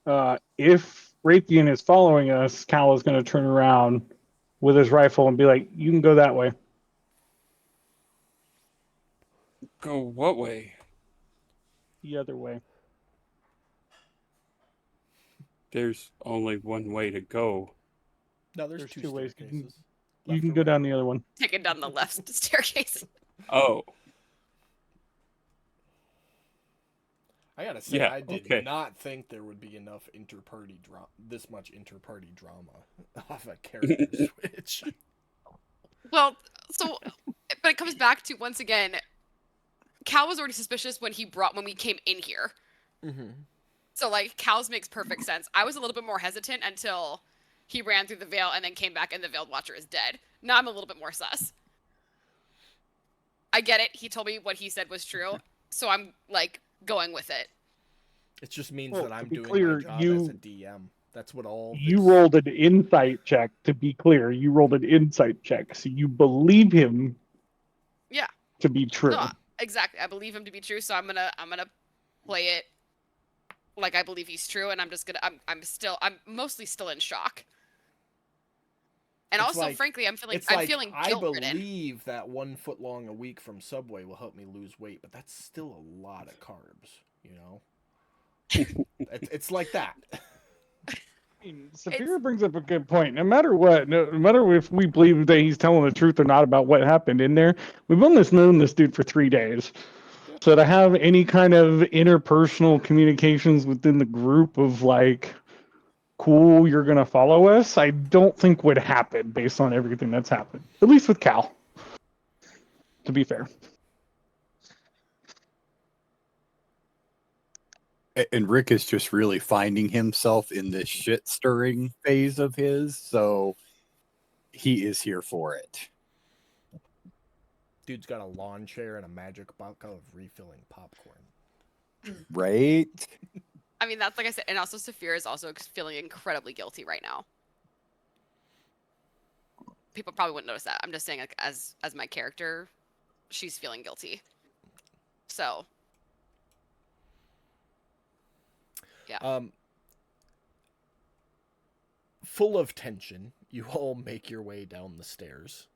Yeah. If Raytheon is following us, Cal is going to turn around with his rifle and be like, "You can go that way." Go what way? The other way. There's only one way to go. No, there's There's two two ways. staircases. You Left can or go right? down the other one. Taking down the left staircase. Oh, I gotta say, Yeah, I did okay. not think there would be enough inter-party drama, this much inter-party drama off a character switch. Well, so, but it comes back to, once again, Cal was already suspicious when we came in here. Mm-hmm. So, like, Cal's makes perfect sense. I was a little bit more hesitant until he ran through the veil and then came back and the Veiled Watcher is dead. Now I'm a little bit more sus. I get it. He told me what he said was true. So I'm, like, going with it. It just means Well, that to I'm be doing clear, my job as a DM. That's what all You this- rolled an insight check. To be clear, you rolled an insight check, so you believe him. Yeah. To be true. No, exactly. I believe him to be true, so I'm gonna play it like I believe he's true, and I'm mostly still in shock. And It's also, like- frankly, I'm feeling It's like, feeling I guilt-ridden. believe that 1 foot long a week from Subway will help me lose weight, but that's still a lot of carbs, you know? it's like that. Saphira brings up a good point. No matter what, no matter if we believe that he's telling the truth or not about what happened in there, we've almost known this dude for 3 days. So to have any kind of interpersonal communications within the group of like, cool, you're gonna follow us, I don't think would happen based on everything that's happened. At least with Cal. To be fair. And Rick is just really finding himself in this shit stirring phase of his, so he is here for it. Dude's got a lawn chair and a magic bucket of refilling popcorn. Right? I mean, that's like I said, and also Saphira is also feeling incredibly guilty right now. People probably wouldn't notice that. I'm just saying, like, as my character, she's feeling guilty. So, yeah. Full of tension, you all make your way down the stairs.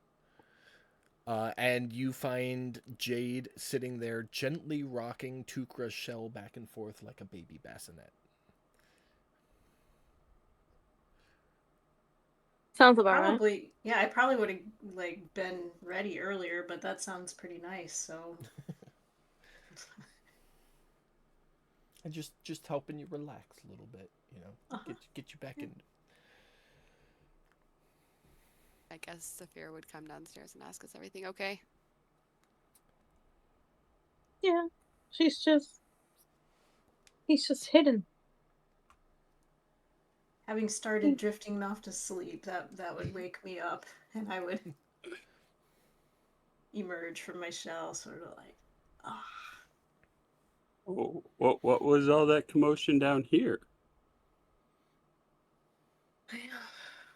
And you find Jade sitting there gently rocking Tukra's shell back and forth like a baby bassinet. Sounds about right. Probably, yeah, I probably would have like been ready earlier, but that sounds pretty nice. So And just helping you relax a little bit, Uh-huh. get you back in. I guess Saphira would come downstairs and ask, is everything okay? Yeah, he's just hidden. having started drifting off to sleep, that would wake me up, and I would emerge from my shell, sort of like, ah. Oh, what was all that commotion down here?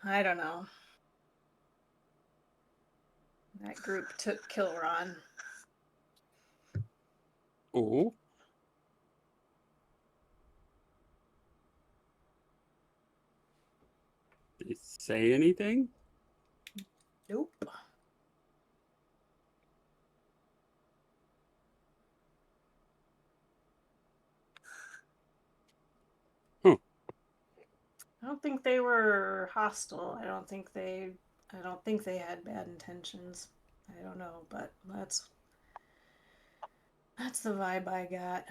I don't know. That group took Kilron. Oh, did it say anything? Nope. Huh. I don't think they were hostile. I don't think they had bad intentions. I don't know, but that's the vibe I got.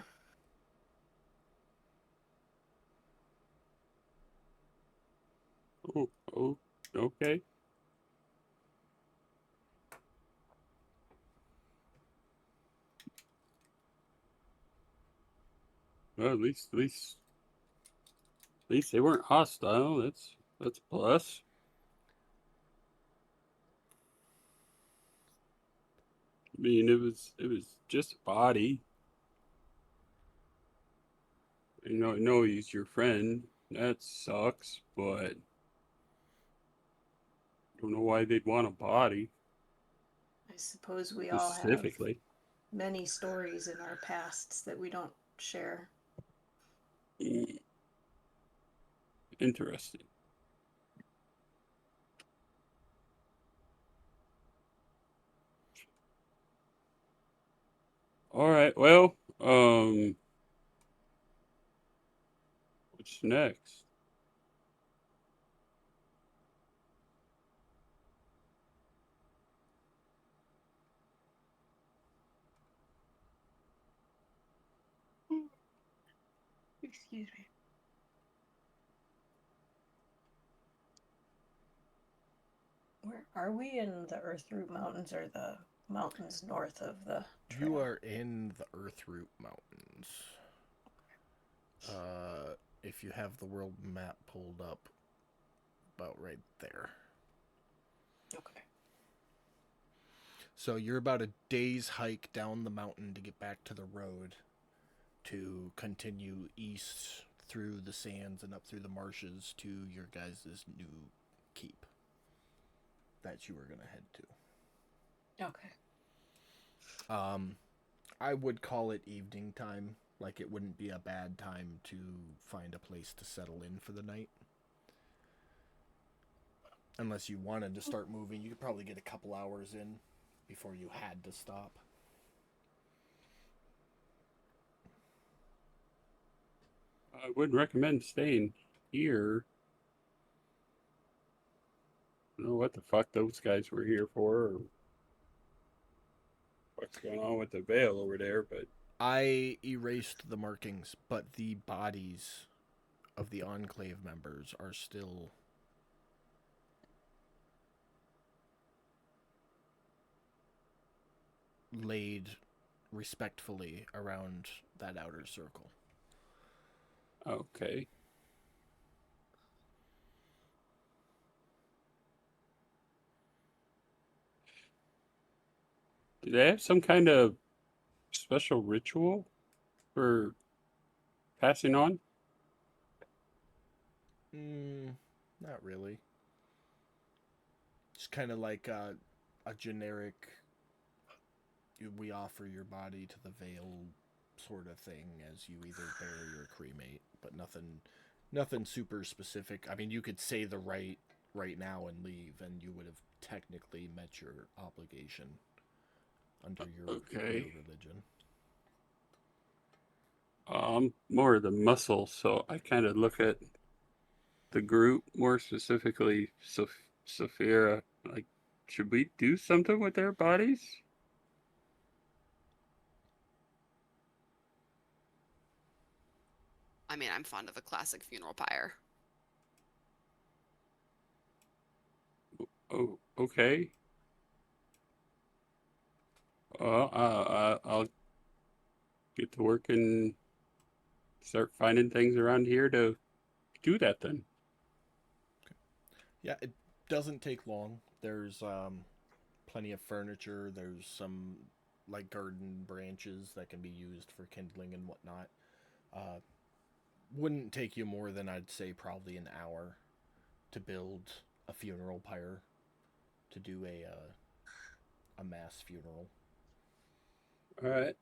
Oh, okay. Well, at least they weren't hostile. That's a plus. I mean, it was just a body. I know he's your friend. That sucks, but I don't know why they'd want a body I suppose we all have specifically. many stories in our pasts that we don't share. Mm, interesting. All right. Well, what's next? Excuse me. Where are we, in the Earthroot Mountains or the mountains north of the trail? You are in the Earthroot Mountains. If you have the world map pulled up, about right there. Okay. So you're about a day's hike down the mountain to get back to the road to continue east through the sands and up through the marshes to your guys' new keep that you were going to head to. Okay. I would call it evening time. Like, it wouldn't be a bad time to find a place to settle in for the night. Unless you wanted to start moving, you could probably get a couple hours in before you had to stop. I wouldn't recommend staying here. I don't know what the fuck those guys were here for, or what's going on with the veil over there, but I erased the markings, but the bodies of the Enclave members are still laid respectfully around that outer circle. okay. Do they have some kind of special ritual for passing on? Not really. Just kind of like a generic, we offer your body to the veil sort of thing as you either bury or cremate, but nothing super specific. I mean, you could say the right now and leave, and you would have technically met your obligation under your religion. I'm more of the muscle, so I kind of look at the group, more specifically Saphira, like, should we do something with their bodies? I mean, I'm fond of a classic funeral pyre. Oh, okay. Well, I'll get to work and start finding things around here to do that then. Yeah, it doesn't take long. There's plenty of furniture. There's some like garden branches that can be used for kindling and whatnot. Uh, wouldn't take you more than I'd say probably an hour to build a funeral pyre to do a mass funeral. All right.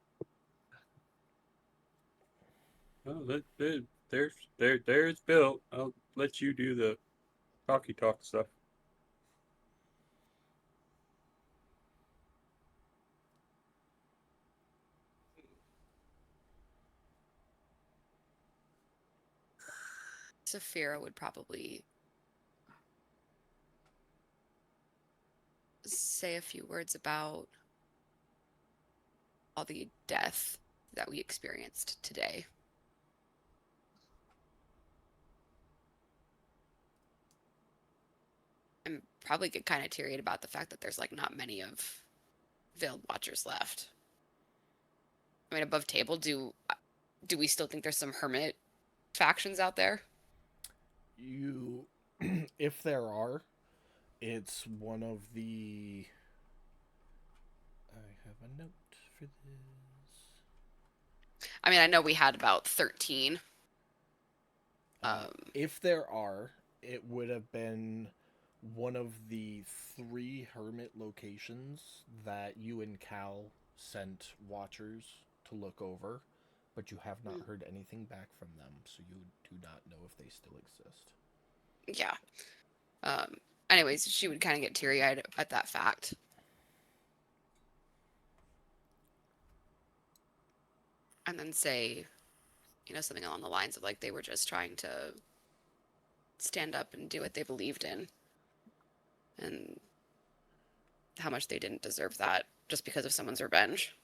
Well, there's Bill. I'll let you do the talky talk stuff. Saphira would probably say a few words about all the death that we experienced today. And probably get kind of teary about the fact that there's like not many of Veiled Watchers left. I mean, above table, do we still think there's some hermit factions out there? You, if there are, it's one of the. I have a note for this. I mean, I know we had about 13. If there are, it would have been one of the 3 hermit locations that you and Cal sent watchers to look over, but you have not heard anything back from them, so you do not know if they still exist. Yeah. Anyways, she would kind of get teary-eyed at that fact. And then say, something along the lines of like they were just trying to stand up and do what they believed in. And how much they didn't deserve that just because of someone's revenge.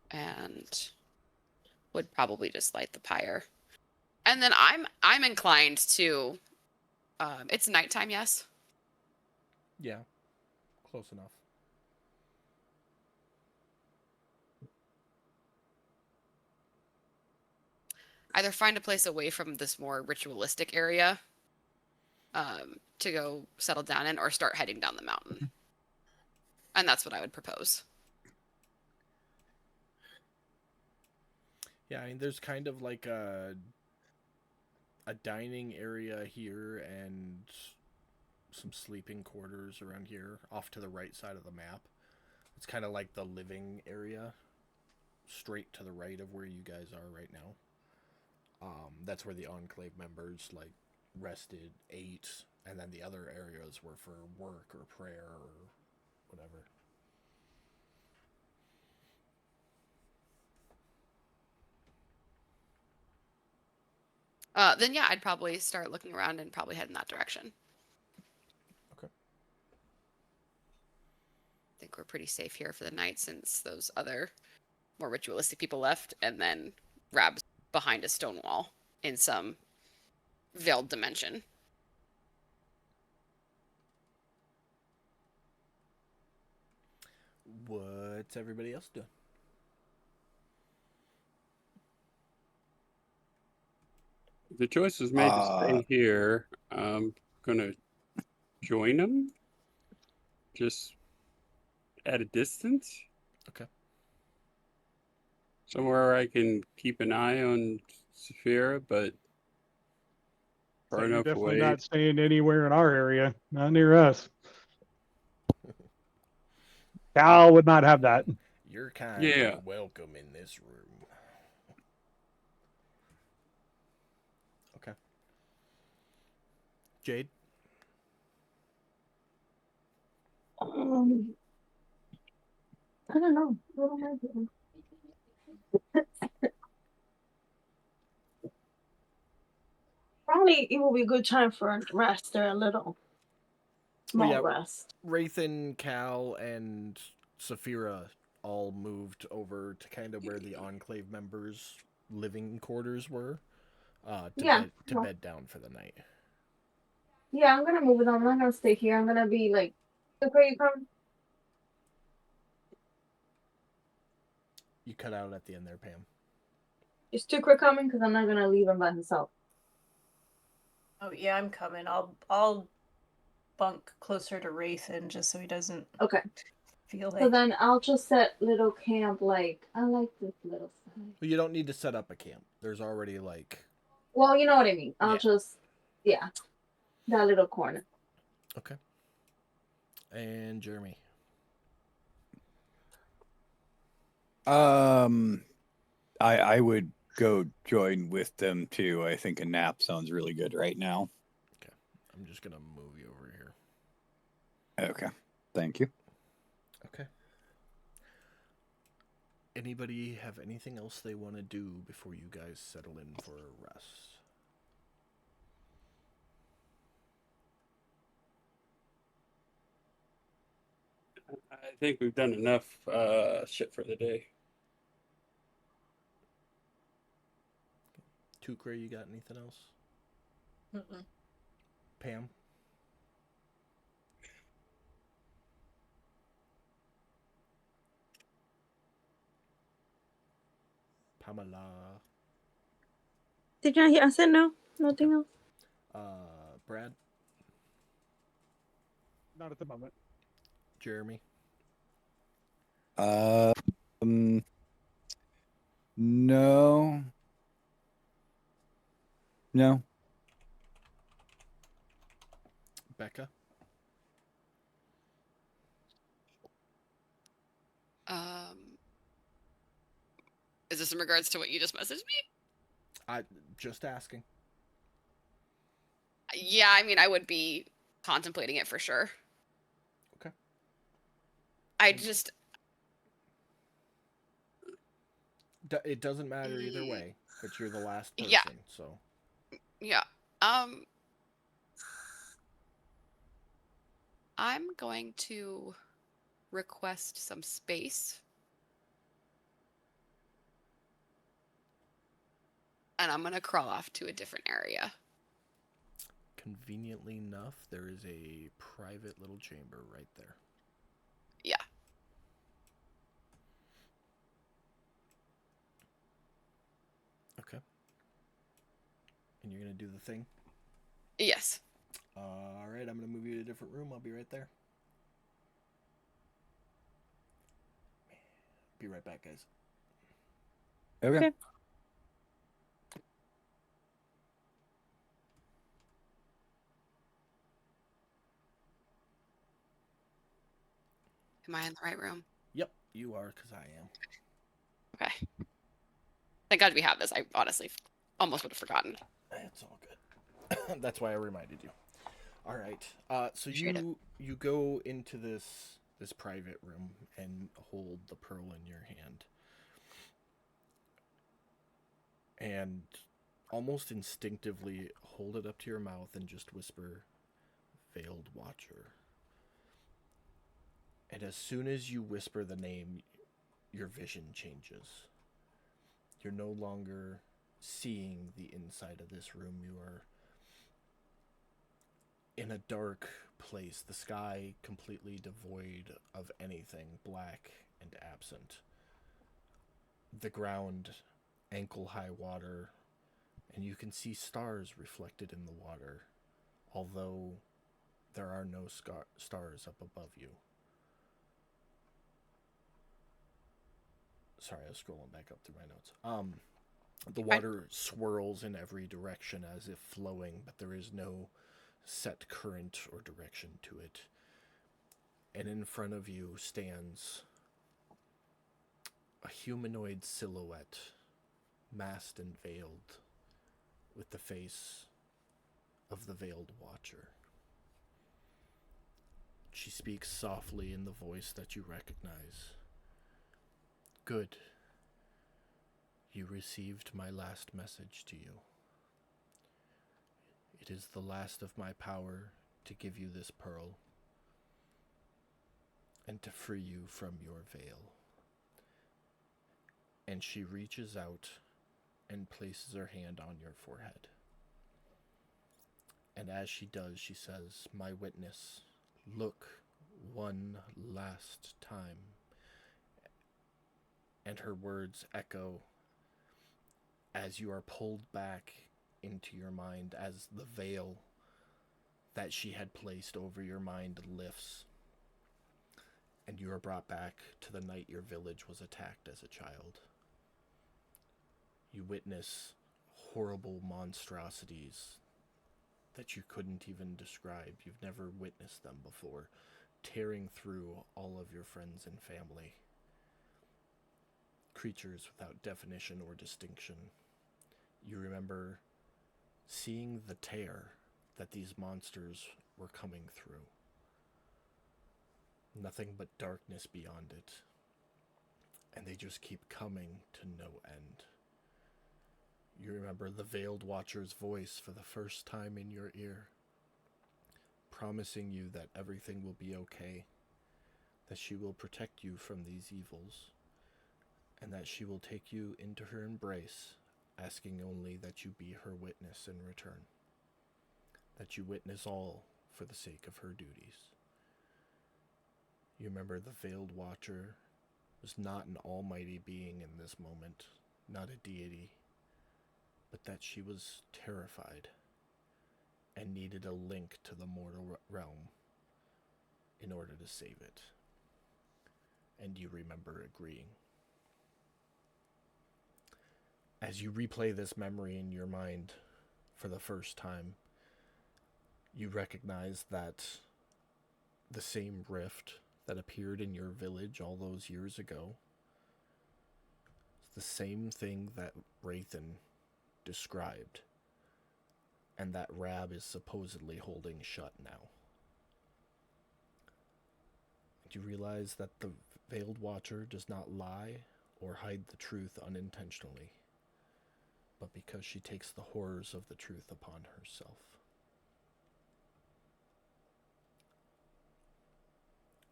And would probably just light the pyre. And then I'm inclined to it's nighttime, yes? Yeah, close enough. Either find a place away from this more ritualistic area to go settle down in, or start heading down the mountain. And that's what I would propose. Yeah, I mean, there's kind of like a dining area here and some sleeping quarters around here off to the right side of the map. It's kind of like the living area straight to the right of where you guys are right now. That's where the Enclave members like rested, ate, and then the other areas were for work or prayer or whatever. Then yeah, I'd probably start looking around and probably head in that direction. Okay. I think we're pretty safe here for the night since those other more ritualistic people left, and then Rab's behind a stone wall in some veiled dimension. What's everybody else doing? The choice was made to stay here. I'm gonna join them, just at a distance. Okay. Somewhere I can keep an eye on Saphira, but So far you're enough definitely away. not staying anywhere in our area, not near us. Cal would not have that. You're kind Yeah. of welcome in this room. Okay. Jade? I don't know. What am I doing? Probably it will be a good time for a rest or a little small yeah. rest. Wraithen, Cal, and Saphira all moved over to kind of where the Enclave members' living quarters were, Yeah. to bed down for the night. Yeah, I'm gonna move it on. I'm not gonna stay here. I'm gonna be like, okay, you come. You cut out at the end there, Pam. Is Tukur coming? Because I'm not gonna leave him by himself. Oh yeah, I'm coming. I'll bunk closer to Wraithen just so he doesn't Okay. feel So like. then I'll just set little camp. Like I like this little side. Well, you don't need to set up a camp. There's already like. Well, you know what I mean. I'll Yeah. just, yeah, that little corner. Okay. And Jeremy. I would go join with them too. I think a nap sounds really good right now. Okay. I'm just gonna move you over here. Okay. Thank you. Okay. Anybody have anything else they want to do before you guys settle in for a rest? I think we've done enough shit for the day. Tukray, you got anything else? Mm-mm. Pam? Pamela? Did you hear? I said no. Nothing else. Brad? Not at the moment. Jeremy? No. No. Becca? Is this in regards to what you just messaged me? I just asking. Yeah, I mean, I would be contemplating it for sure. Okay. I just, It doesn't matter either way, but you're the last person, Yeah. so. yeah. I'm going to request some space. And I'm going to crawl off to a different area. Conveniently enough, there is a private little chamber right there. Yeah. Okay. And you're going to do the thing? Yes. Alright, I'm going to move you to a different room. I'll be right there. Be right back, guys. Okay. Am I in the right room? Yep, you are, because I am. Okay. Thank God we have this. I honestly almost would have forgotten. It's all good. That's why I reminded you. All right. So Appreciate you go into this private room and hold the pearl in your hand. And almost instinctively hold it up to your mouth and just whisper, "Veiled Watcher." And as soon as you whisper the name, your vision changes. You're no longer seeing the inside of this room. You are in a dark place, the sky completely devoid of anything, black and absent. The ground ankle-high water, and you can see stars reflected in the water, although there are no stars up above you. Sorry, I was scrolling back up through my notes. The water swirls in every direction as if flowing, but there is no set current or direction to it. And in front of you stands a humanoid silhouette, masked and veiled, with the face of the Veiled Watcher. She speaks softly in the voice that you recognize. "Good. You received my last message to you. It is the last of my power to give you this pearl and to free you from your veil. And she reaches out and places her hand on your forehead. And as she does, she says, "My witness, look one last time." And her words echo as you are pulled back into your mind, as the veil that she had placed over your mind lifts, and you are brought back to the night your village was attacked as a child. You witness horrible monstrosities that you couldn't even describe. You've never witnessed them before, tearing through all of your friends and family. Creatures without definition or distinction. You remember seeing the tear that these monsters were coming through. Nothing but darkness beyond it. And they just keep coming to no end. You remember the Veiled Watcher's voice for the first time in your ear, promising you that everything will be okay, that she will protect you from these evils, and that she will take you into her embrace, asking only that you be her witness in return, that you witness all for the sake of her duties. You remember the Veiled Watcher was not an almighty being in this moment, not a deity, but that she was terrified and needed a link to the mortal realm in order to save it. And you remember agreeing. As you replay this memory in your mind for the first time, you recognize that the same rift that appeared in your village all those years ago is the same thing that Wraithen described, and that Rab is supposedly holding shut now. And you realize that the Veiled Watcher does not lie or hide the truth unintentionally, but because she takes the horrors of the truth upon herself.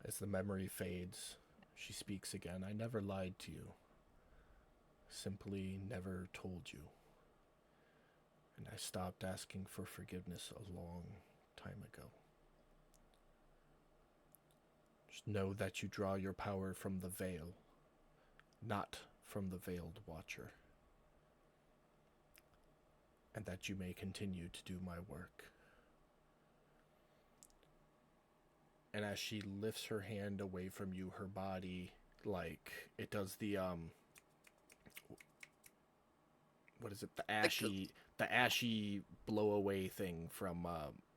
As the memory fades, she speaks again. "I never lied to you. Simply never told you. And I stopped asking for forgiveness a long time ago. Just know that you draw your power from the veil, not from the Veiled Watcher. And that you may continue to do my work." And as she lifts her hand away from you, her body, like, it does the, what is it? The ashy blow away thing from,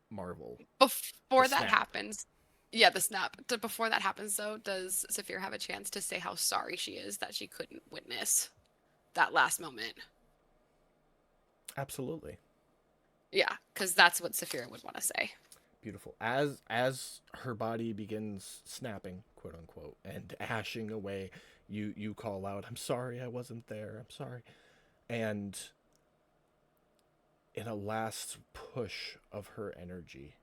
Marvel. Before The that snap. happens, yeah, the snap. Before that happens, though, does Saphir have a chance to say how sorry she is that she couldn't witness that last moment? Absolutely. Yeah, because that's what Saphir would want to say. Beautiful. As her body begins snapping, quote unquote, and ashing away, you call out, "I'm sorry I wasn't there. I'm sorry." And in a last push of her energy,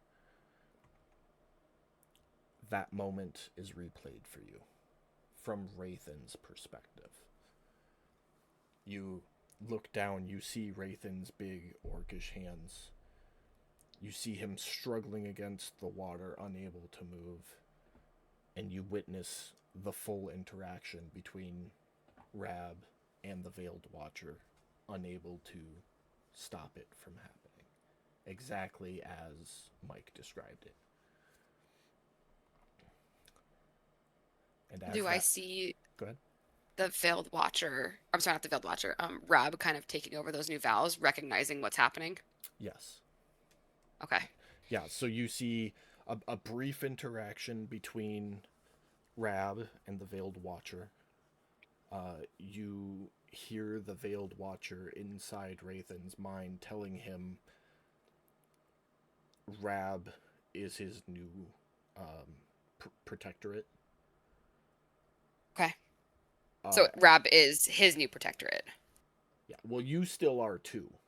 that moment is replayed for you from Wraithen's perspective. You look down, you see Wraithen's big orcish hands. You see him struggling against the water, unable to move, and you witness the full interaction between Rab and the Veiled Watcher, unable to stop it from happening, exactly as Mike described it. And as Do I that- see Go ahead. the Veiled Watcher? I'm sorry, not the Veiled Watcher. Rab kind of taking over those new vows, recognizing what's happening. Yes. Okay. Yeah, so you see a brief interaction between Rab and the Veiled Watcher. You hear the Veiled Watcher inside Wraithen's mind telling him Rab is his new protectorate. Okay. So Uh, Rab is his new protectorate. yeah, well, you still are too,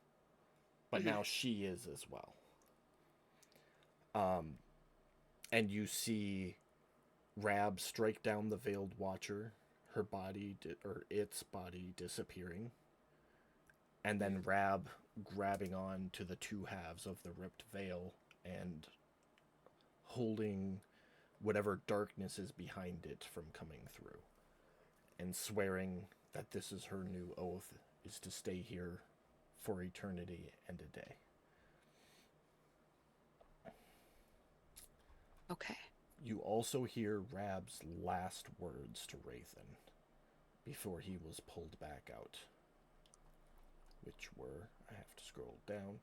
but Mhm. now she is as well. And you see Rab strike down the Veiled Watcher, her body or its body disappearing, and then Rab grabbing on to the two halves of the ripped veil and holding whatever darkness is behind it from coming through, and swearing that this is her new oath, is to stay here for eternity and a day. Okay. You also hear Rab's last words to Rathan before he was pulled back out, which were, I have to scroll down.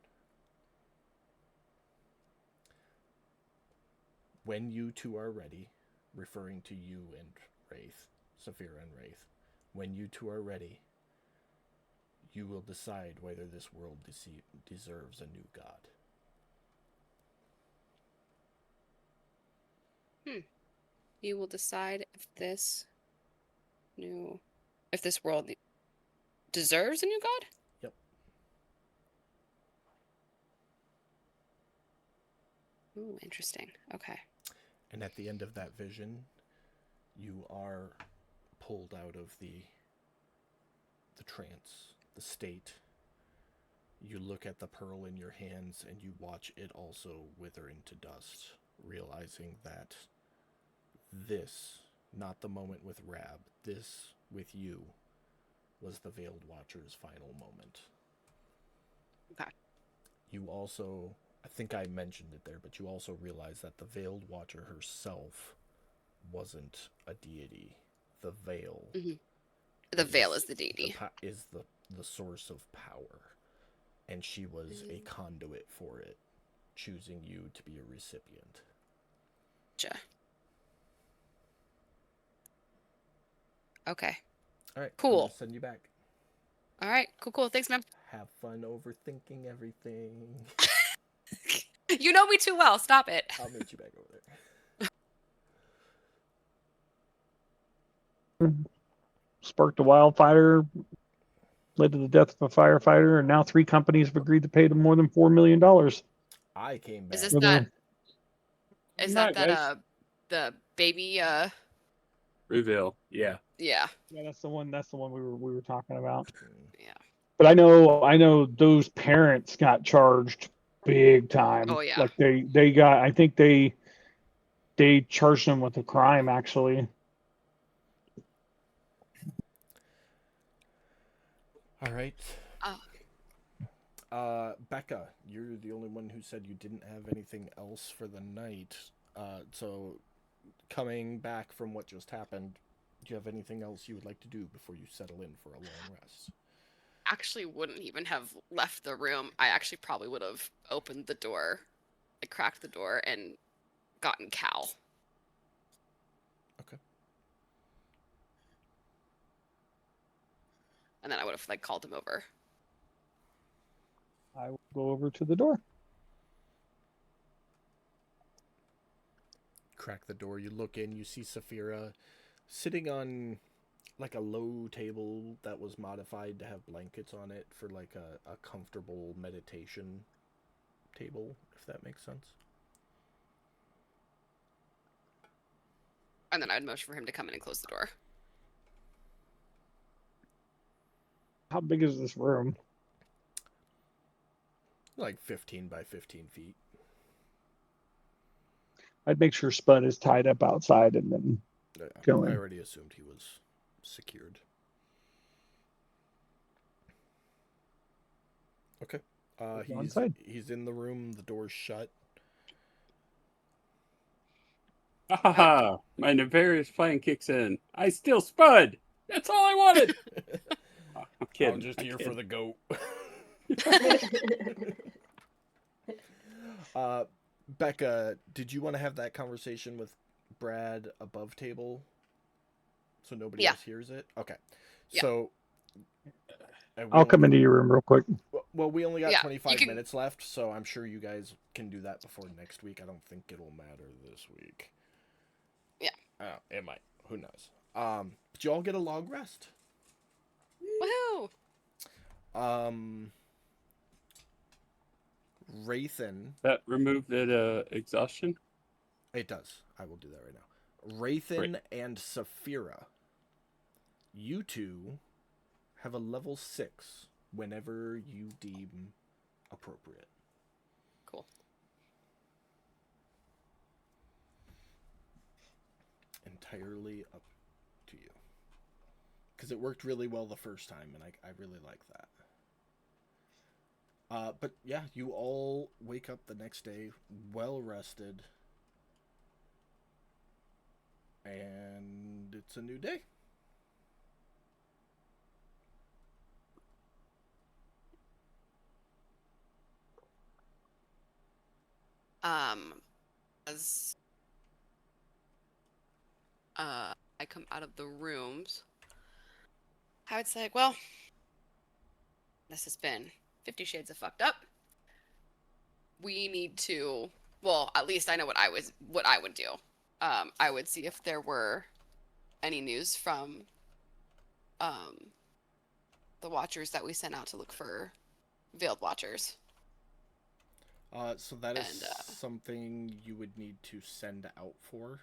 When you two are ready, referring to you and Wraith, Saphira and Wraith, when you two are ready, you will decide whether this world deserves a new god. You will decide if this world deserves a new god? Yep. Ooh, interesting. Okay. And at the end of that vision, you are pulled out of the trance, the state. You look at the pearl in your hands and you watch it also wither into dust, realizing that this, not the moment with Rab, this with you, was the Veiled Watcher's final moment. Okay. You also, I think I mentioned it there, but you also realize that the Veiled Watcher herself wasn't a deity. The veil. Mm-hmm. The veil is the deity. Is the source of power. And she was a conduit for it, choosing you to be a recipient. Gotcha. Okay. All right. Cool. I'm gonna send you back. All right. Cool. Thanks, man. Have fun overthinking everything. You know me too well. Stop it. I'll meet you back over there. Sparked a wildfire, led to the death of a firefighter, and now 3 companies have agreed to pay them more than $4 million. I came back. Is this Well, that? then- Is Not, that guys. the baby? Reveal. Yeah. Yeah. Yeah, that's the one. That's the one we were talking about. Yeah. But I know those parents got charged big time. Oh, yeah. Like they got. I think they charged them with a crime actually. All right. Oh. Becca, you're the only one who said you didn't have anything else for the night. So, coming back from what just happened, do you have anything else you would like to do before you settle in for a long rest? Actually wouldn't even have left the room. I actually probably would have opened the door, like cracked the door and gotten Cal. Okay. And then I would have like called him over. I will go over to the door. Crack the door, you look in, you see Saphira sitting on like a low table that was modified to have blankets on it for like a comfortable meditation table, if that makes sense. And then I'd motion for him to come in and close the door. How big is this room? Like 15 by 15 feet. I'd make sure Spud is tied up outside and then Yeah, go I in. already assumed he was secured. Okay. Go He's inside. he's in the room, the door's shut. Ah, my nefarious plan kicks in. I steal Spud. That's all I wanted. I'm kidding. I'm just I'm here kidding. for the goat. Becca, did you want to have that conversation with Brad above table so nobody Yeah. else hears it? Okay. Yeah. So and we I'll only- come into your room real quick. Well, we only got Yeah, 25 you can- minutes left, so I'm sure you guys can do that before next week. I don't think it'll matter this week. Yeah. It might. Who knows? Did you all get a long rest? Woohoo! Rathan. That removed the exhaustion. It does. I will do that right now. Rathan and Saphira. You two have a level 6 whenever you deem appropriate. Cool. Entirely up to you. Because it worked really well the first time, and I really like that. But yeah, you all wake up the next day well rested. And it's a new day. As I come out of the rooms, I would say, well, this has been 50 Shades of fucked up. We need to, well, at least I know what I would do. I would see if there were any news from the Watchers that we sent out to look for Veiled Watchers. So that is And, something you would need to send out for.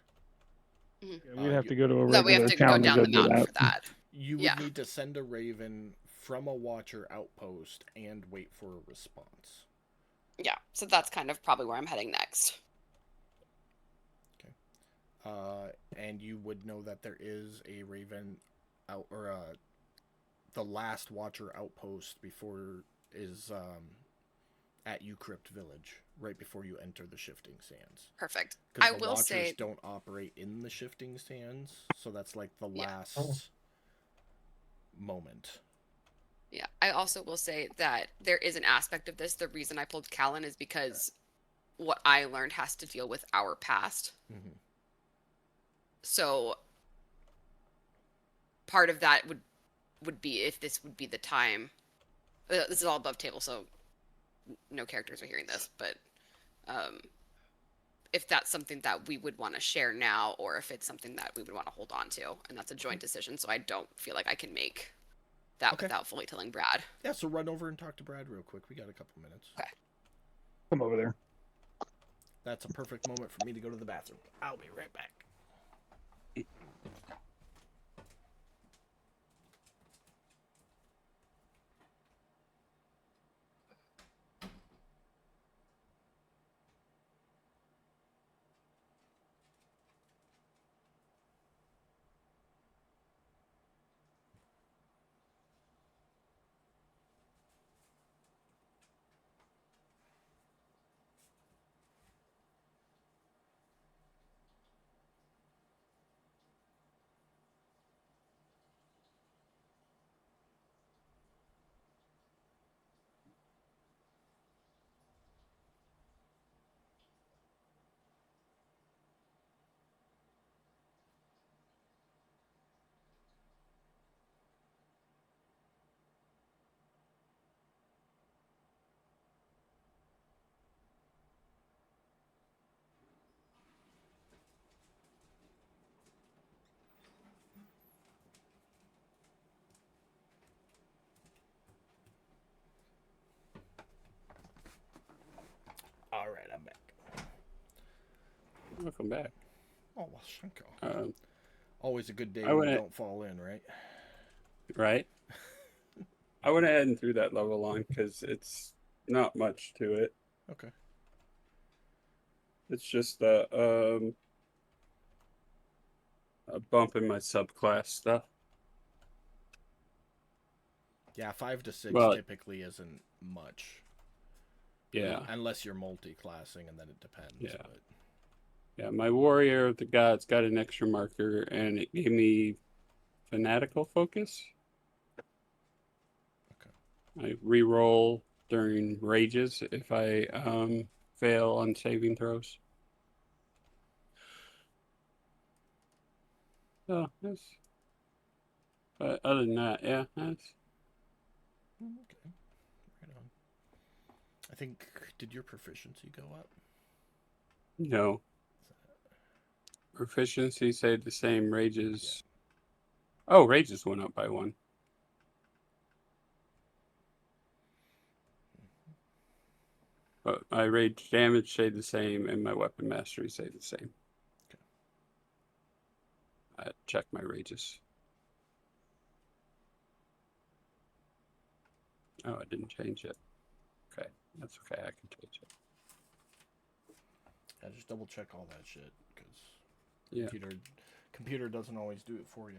Yeah, we'd have to go to a No, we have regular to go town down to the do mountain that. for that. You would Yeah. need to send a raven from a Watcher outpost and wait for a response. Yeah, so that's kind of probably where I'm heading next. And you would know that there is a raven out, or the last Watcher outpost before is at Eucrypt Village, right before you enter the Shifting Sands. Perfect. Because I the will Watchers say, don't operate in the Shifting Sands, so that's like the Yeah. last moment. yeah, I also will say that there is an aspect of this. The reason I pulled Callan is because what I learned has to deal with our past. Mhm. So part of that would be if this would be the time. This is all above table, so no characters are hearing this, but if that's something that we would want to share now, or if it's something that we would want to hold on to, and that's a joint decision, so I don't feel like I can make that Okay. without fully telling Brad. Yeah, so run over and talk to Brad real quick. We got a couple minutes. Okay. Come over there. That's a perfect moment for me to go to the bathroom. I'll be right back. All right, I'm back. Welcome back. Oh, well, Shinko. Um, Always a good day I when you went- don't fall in, right? right? I went ahead and threw that level on because it's not much to it. Okay. It's just a bump in my subclass stuff. Yeah, 5 to 6 Well- typically isn't much. Yeah. Unless you're multi-classing, and then it depends. Yeah. But Yeah, my Warrior of the Gods got an extra marker, and it gave me Fanatical Focus. Okay. I re-roll during rages if I fail on saving throws. So that's. But other than that, yeah, that's. okay. Right on. I think, did your proficiency go up? No. Proficiency stayed the same. Rages. Oh, rages went up by 1. But my rage damage stayed the same, and my weapon mastery stayed the same. Okay. I had to check my rages. Oh, I didn't change it. Okay, that's okay. I can change it. Yeah, just double check all that shit because Yeah. computer doesn't always do it for you.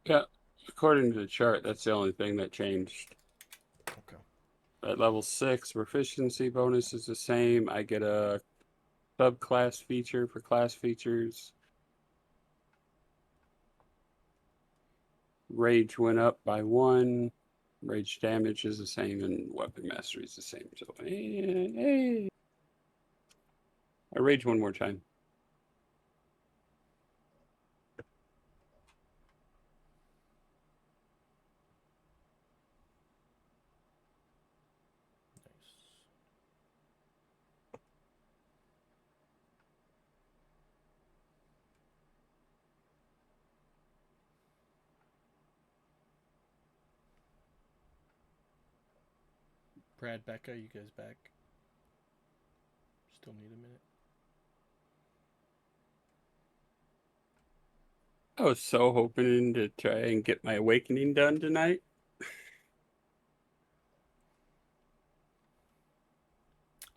Yeah. According to the chart, that's the only thing that changed. Okay. At level 6, proficiency bonus is the same. I get a subclass feature for class features. Rage went up by 1. Rage damage is the same, and weapon mastery is the same. So, hey. I rage one more time. Nice. Brad, Becca, you guys back? Still need a minute. I was so hoping to try and get my awakening done tonight.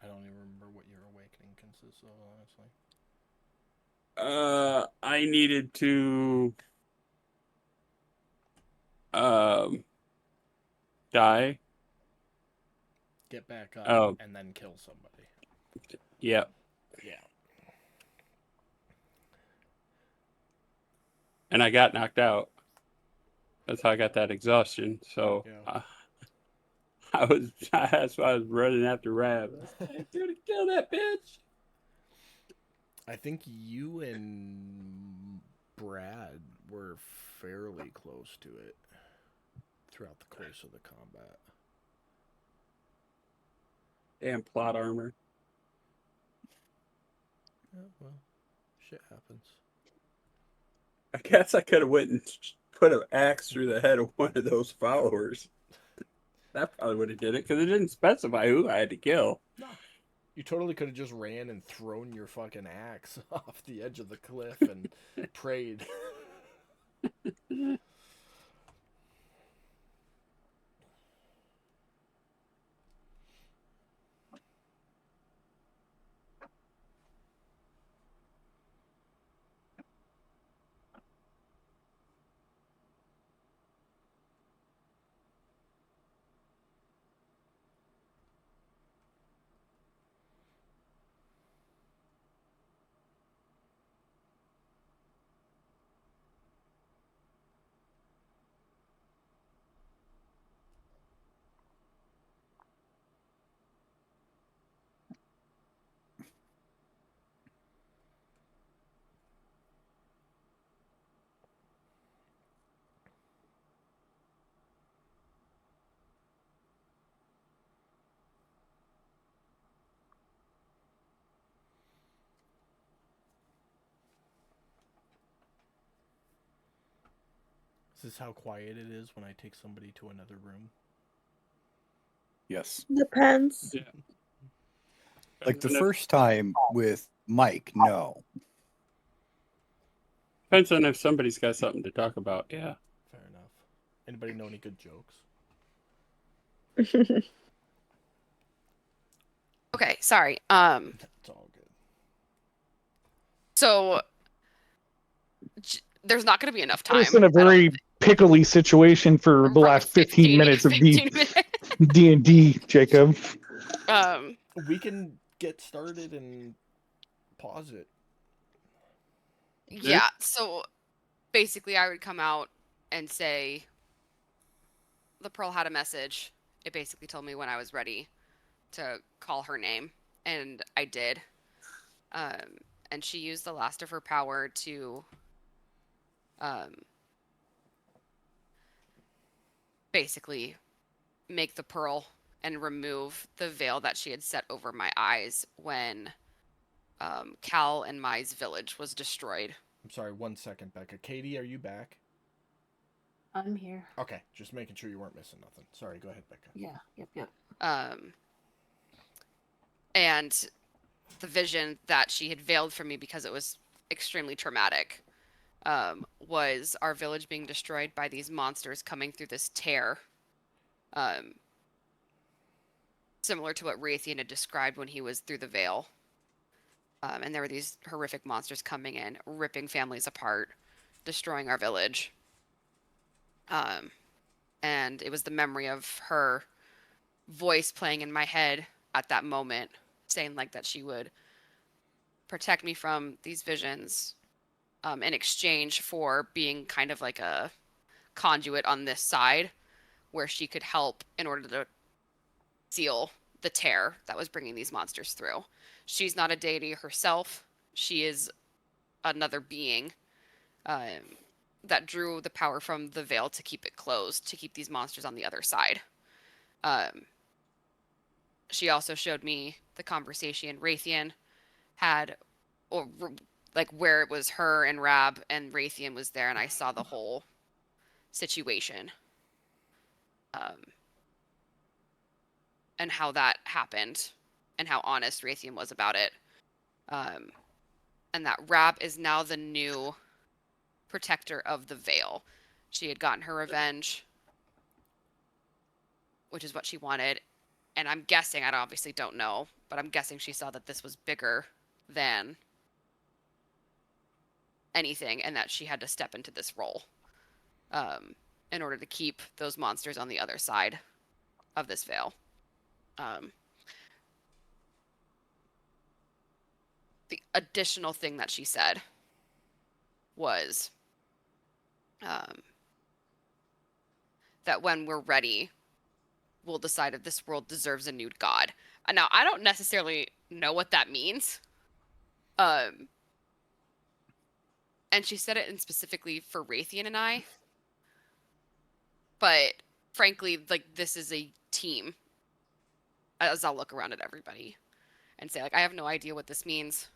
I don't even remember what your awakening consists of, honestly. I needed to die. Get back up Oh. and then kill somebody. Yep. Yeah. And I got knocked out. That's how I got that exhaustion. So Yeah. that's why I was running after Rab. I'm gonna kill that bitch. I think you and Brad were fairly close to it throughout the course of the combat. Damn plot armor. Yeah, well, shit happens. I guess I could have went and put an axe through the head of one of those followers. That probably would have did it because it didn't specify who I had to kill. No. You totally could have just ran and thrown your fucking axe off the edge of the cliff and prayed. Is this how quiet it is when I take somebody to another room? Yes. Depends. Yeah. Like the first time with Mike, no. Depends on if somebody's got something to talk about. Yeah. Fair enough. Anybody know any good jokes? Okay, sorry. It's all good. So there's not going to be enough time. It's in a very pickly situation for the last 15 minutes of 15 minutes. D&D, Jacob. We can get started and pause it. Yeah, so basically I would come out and say the Pearl had a message. It basically told me when I was ready to call her name, and I did. And she used the last of her power to basically make the pearl and remove the veil that she had set over my eyes when Cal and Mai's village was destroyed. I'm sorry, 1 second, Becca. Katie, are you back? I'm here. Okay, just making sure you weren't missing nothing. Sorry, go ahead, Becca. Yeah. Yep. And the vision that she had veiled from me because it was extremely traumatic was our village being destroyed by these monsters coming through this tear. Similar to what Raytheon had described when he was through the veil. And there were these horrific monsters coming in, ripping families apart, destroying our village. And it was the memory of her voice playing in my head at that moment, saying like that she would protect me from these visions in exchange for being kind of like a conduit on this side where she could help in order to seal the tear that was bringing these monsters through. She's not a deity herself. She is another being that drew the power from the veil to keep it closed, to keep these monsters on the other side. She also showed me the conversation Raytheon had, or like where it was her and Rab and Raytheon was there, and I saw the whole situation. And how that happened, and how honest Raytheon was about it. And that Rab is now the new protector of the veil. She had gotten her revenge, which is what she wanted. And I'm guessing, I obviously don't know, but I'm guessing she saw that this was bigger than anything and that she had to step into this role in order to keep those monsters on the other side of this veil. The additional thing that she said was that when we're ready, we'll decide if this world deserves a new god. Now, I don't necessarily know what that means. And she said it in specifically for Raytheon and I. But frankly, like, this is a team. As I'll look around at everybody and say, like, I have no idea what this means.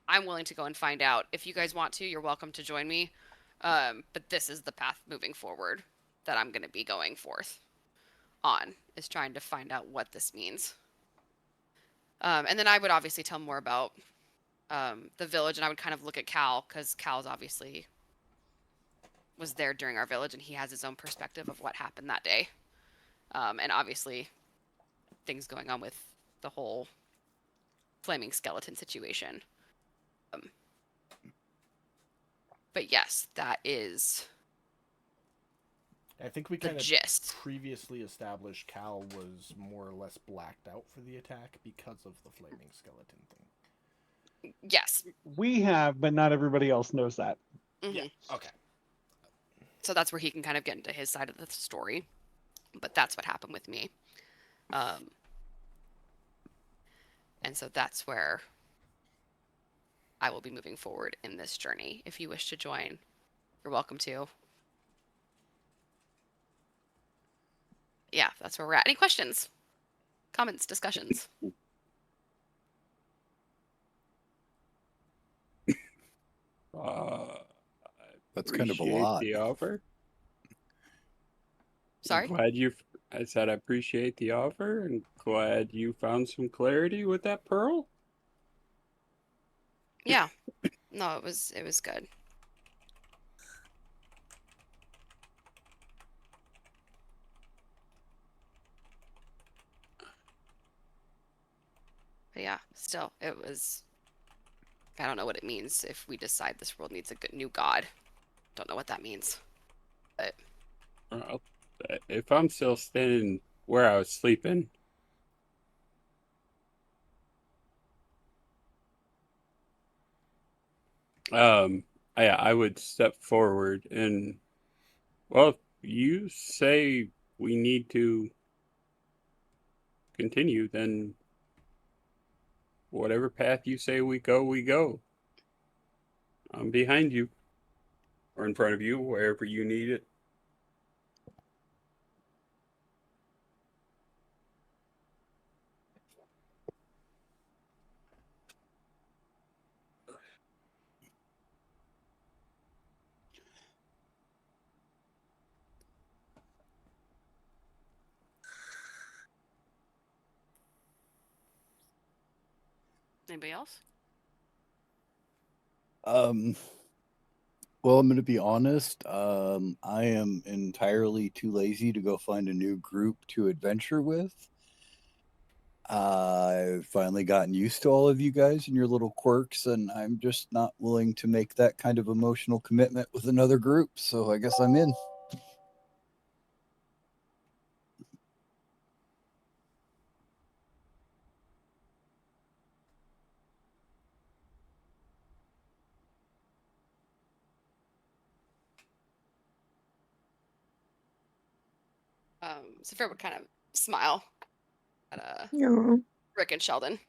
I'm willing to go and find out. If you guys want to, you're welcome to join me. But this is the path moving forward that I'm going to be going forth on, is trying to find out what this means. And then I would obviously tell more about the village, and I would kind of look at Cal, because Cal's obviously was there during our village, and he has his own perspective of what happened that day. And obviously things going on with the whole flaming skeleton situation. But yes, that is I think we the kind of gist. previously established Cal was more or less blacked out for the attack because of the flaming skeleton thing. Yes. We have, but not everybody else knows that. Mhm. Yeah. Okay. So that's where he can kind of get into his side of the story. But that's what happened with me. And so that's where I will be moving forward in this journey. If you wish to join, you're welcome to. Yeah, that's where we're at. Any questions, comments, discussions? That's kind of a Appreciate lot. the offer. Sorry? I said I appreciate the offer and glad you found some clarity with that pearl. Yeah. No, it was good. But yeah, still, it was. I don't know what it means if we decide this world needs a good new god. Don't know what that means. But Well, if I'm still standing where I was sleeping, I would step forward and, well, if you say we need to continue, then whatever path you say we go, we go. I'm behind you or in front of you, wherever you need it. Anybody else? Well, I'm going to be honest. I am entirely too lazy to go find a new group to adventure with. I've finally gotten used to all of you guys and your little quirks, and I'm just not willing to make that kind of emotional commitment with another group. So I guess I'm in. Saphira would kind of smile at Aw. Rick and Sheldon.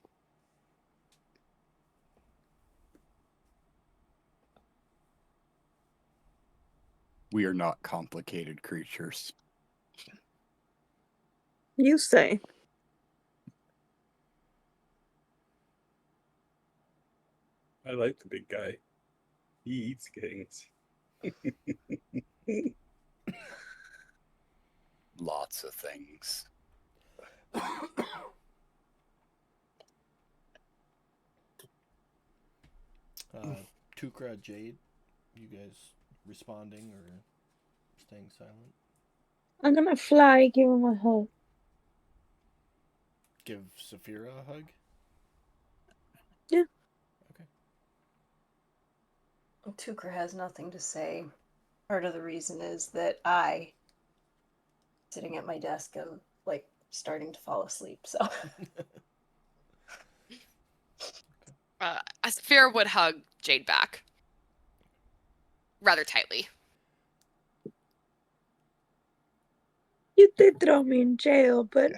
We are not complicated creatures. You say. I like the big guy. He eats things. Lots of things. Tukra, Jade, you guys responding or staying silent? I'm gonna fly, give him a hug. Give Saphira a hug? Yeah. Okay. Tukra has nothing to say. Part of the reason is that I, sitting at my desk, am like starting to fall asleep. So Saphira would hug Jade back rather tightly. You did throw me in jail, but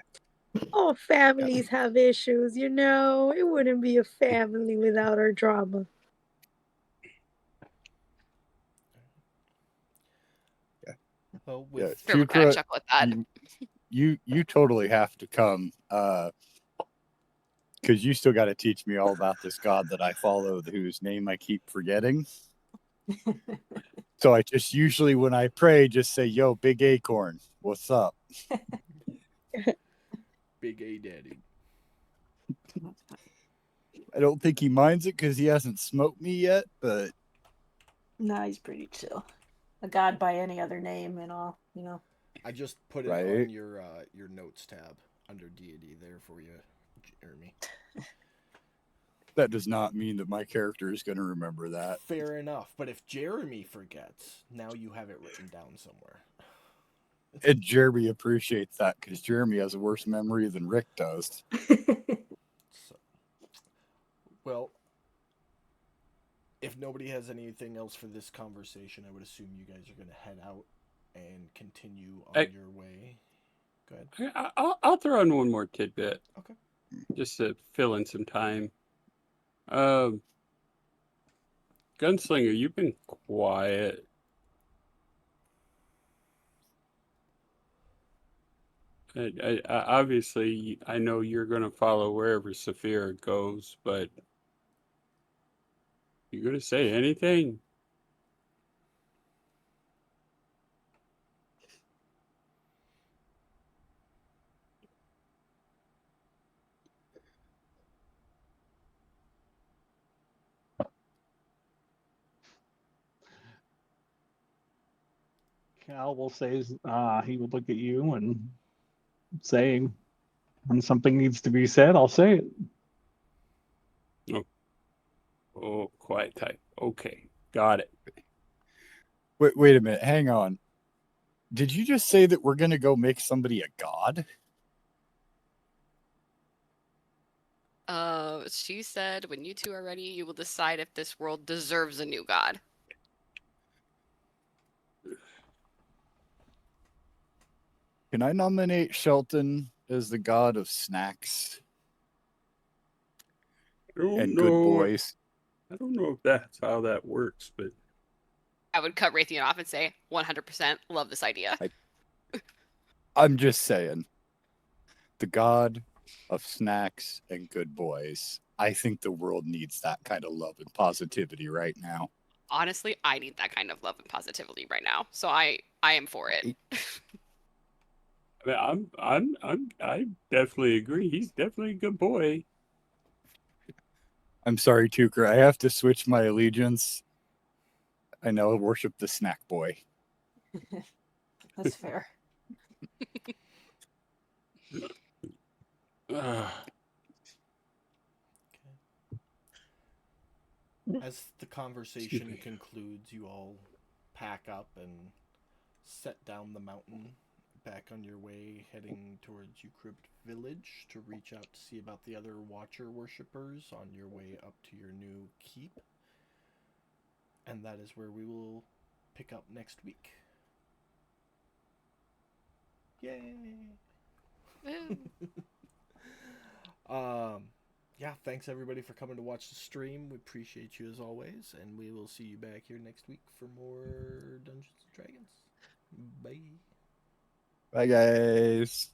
all families have issues, you know? It wouldn't be a family without our drama. Well, Yeah, with Saphira would kind of Tukra, chuckle at that. you totally have to come. Because you still got to teach me all about this god that I follow, whose name I keep forgetting. So I just usually, when I pray, just say, "Yo, Big Acorn, what's up?" Big A Daddy. I don't think he minds it because he hasn't smoked me yet, but nah, he's pretty chill. A god by any other name and all, you know. I just put it Right. on your notes tab under deity there for you, Jeremy. that does not mean that my character is going to remember that. Fair enough, but if Jeremy forgets, now you have it written down somewhere. And Jeremy appreciates that because Jeremy has a worse memory than Rick does. So, well, if nobody has anything else for this conversation, I would assume you guys are going to head out and continue on your way. Go ahead. I'll throw in one more tidbit. Okay. Just to fill in some time. Gunslinger, you've been quiet. I obviously, I know you're going to follow wherever Saphira goes, but you going to say anything? Cal will say he would look at you and say, when something needs to be said, I'll say it. Oh, quiet type. Okay, got it. Wait a minute. Hang on. Did you just say that we're going to go make somebody a god? She said, when you two are ready, you will decide if this world deserves a new god. Can I nominate Shelton as the god of snacks and good boys? I don't know if that's how that works, but I would cut Raytheon off and say, 100% love this idea. I'm just saying. The god of snacks and good boys. I think the world needs that kind of love and positivity right now. Honestly, I need that kind of love and positivity right now. So I am for it. I mean, I definitely agree. He's definitely a good boy. I'm sorry, Tuker. I have to switch my allegiance. I now worship the snack boy. That's fair. As the conversation concludes, you all pack up and set down the mountain back on your way, heading towards Eucrypt Village to reach out to see about the other Watcher worshippers on your way up to your new keep. And that is where we will pick up next week. Yay! Yeah, thanks everybody for coming to watch the stream. We appreciate you as always, and we will see you back here next week for more Dungeons and Dragons. Bye. Bye, guys.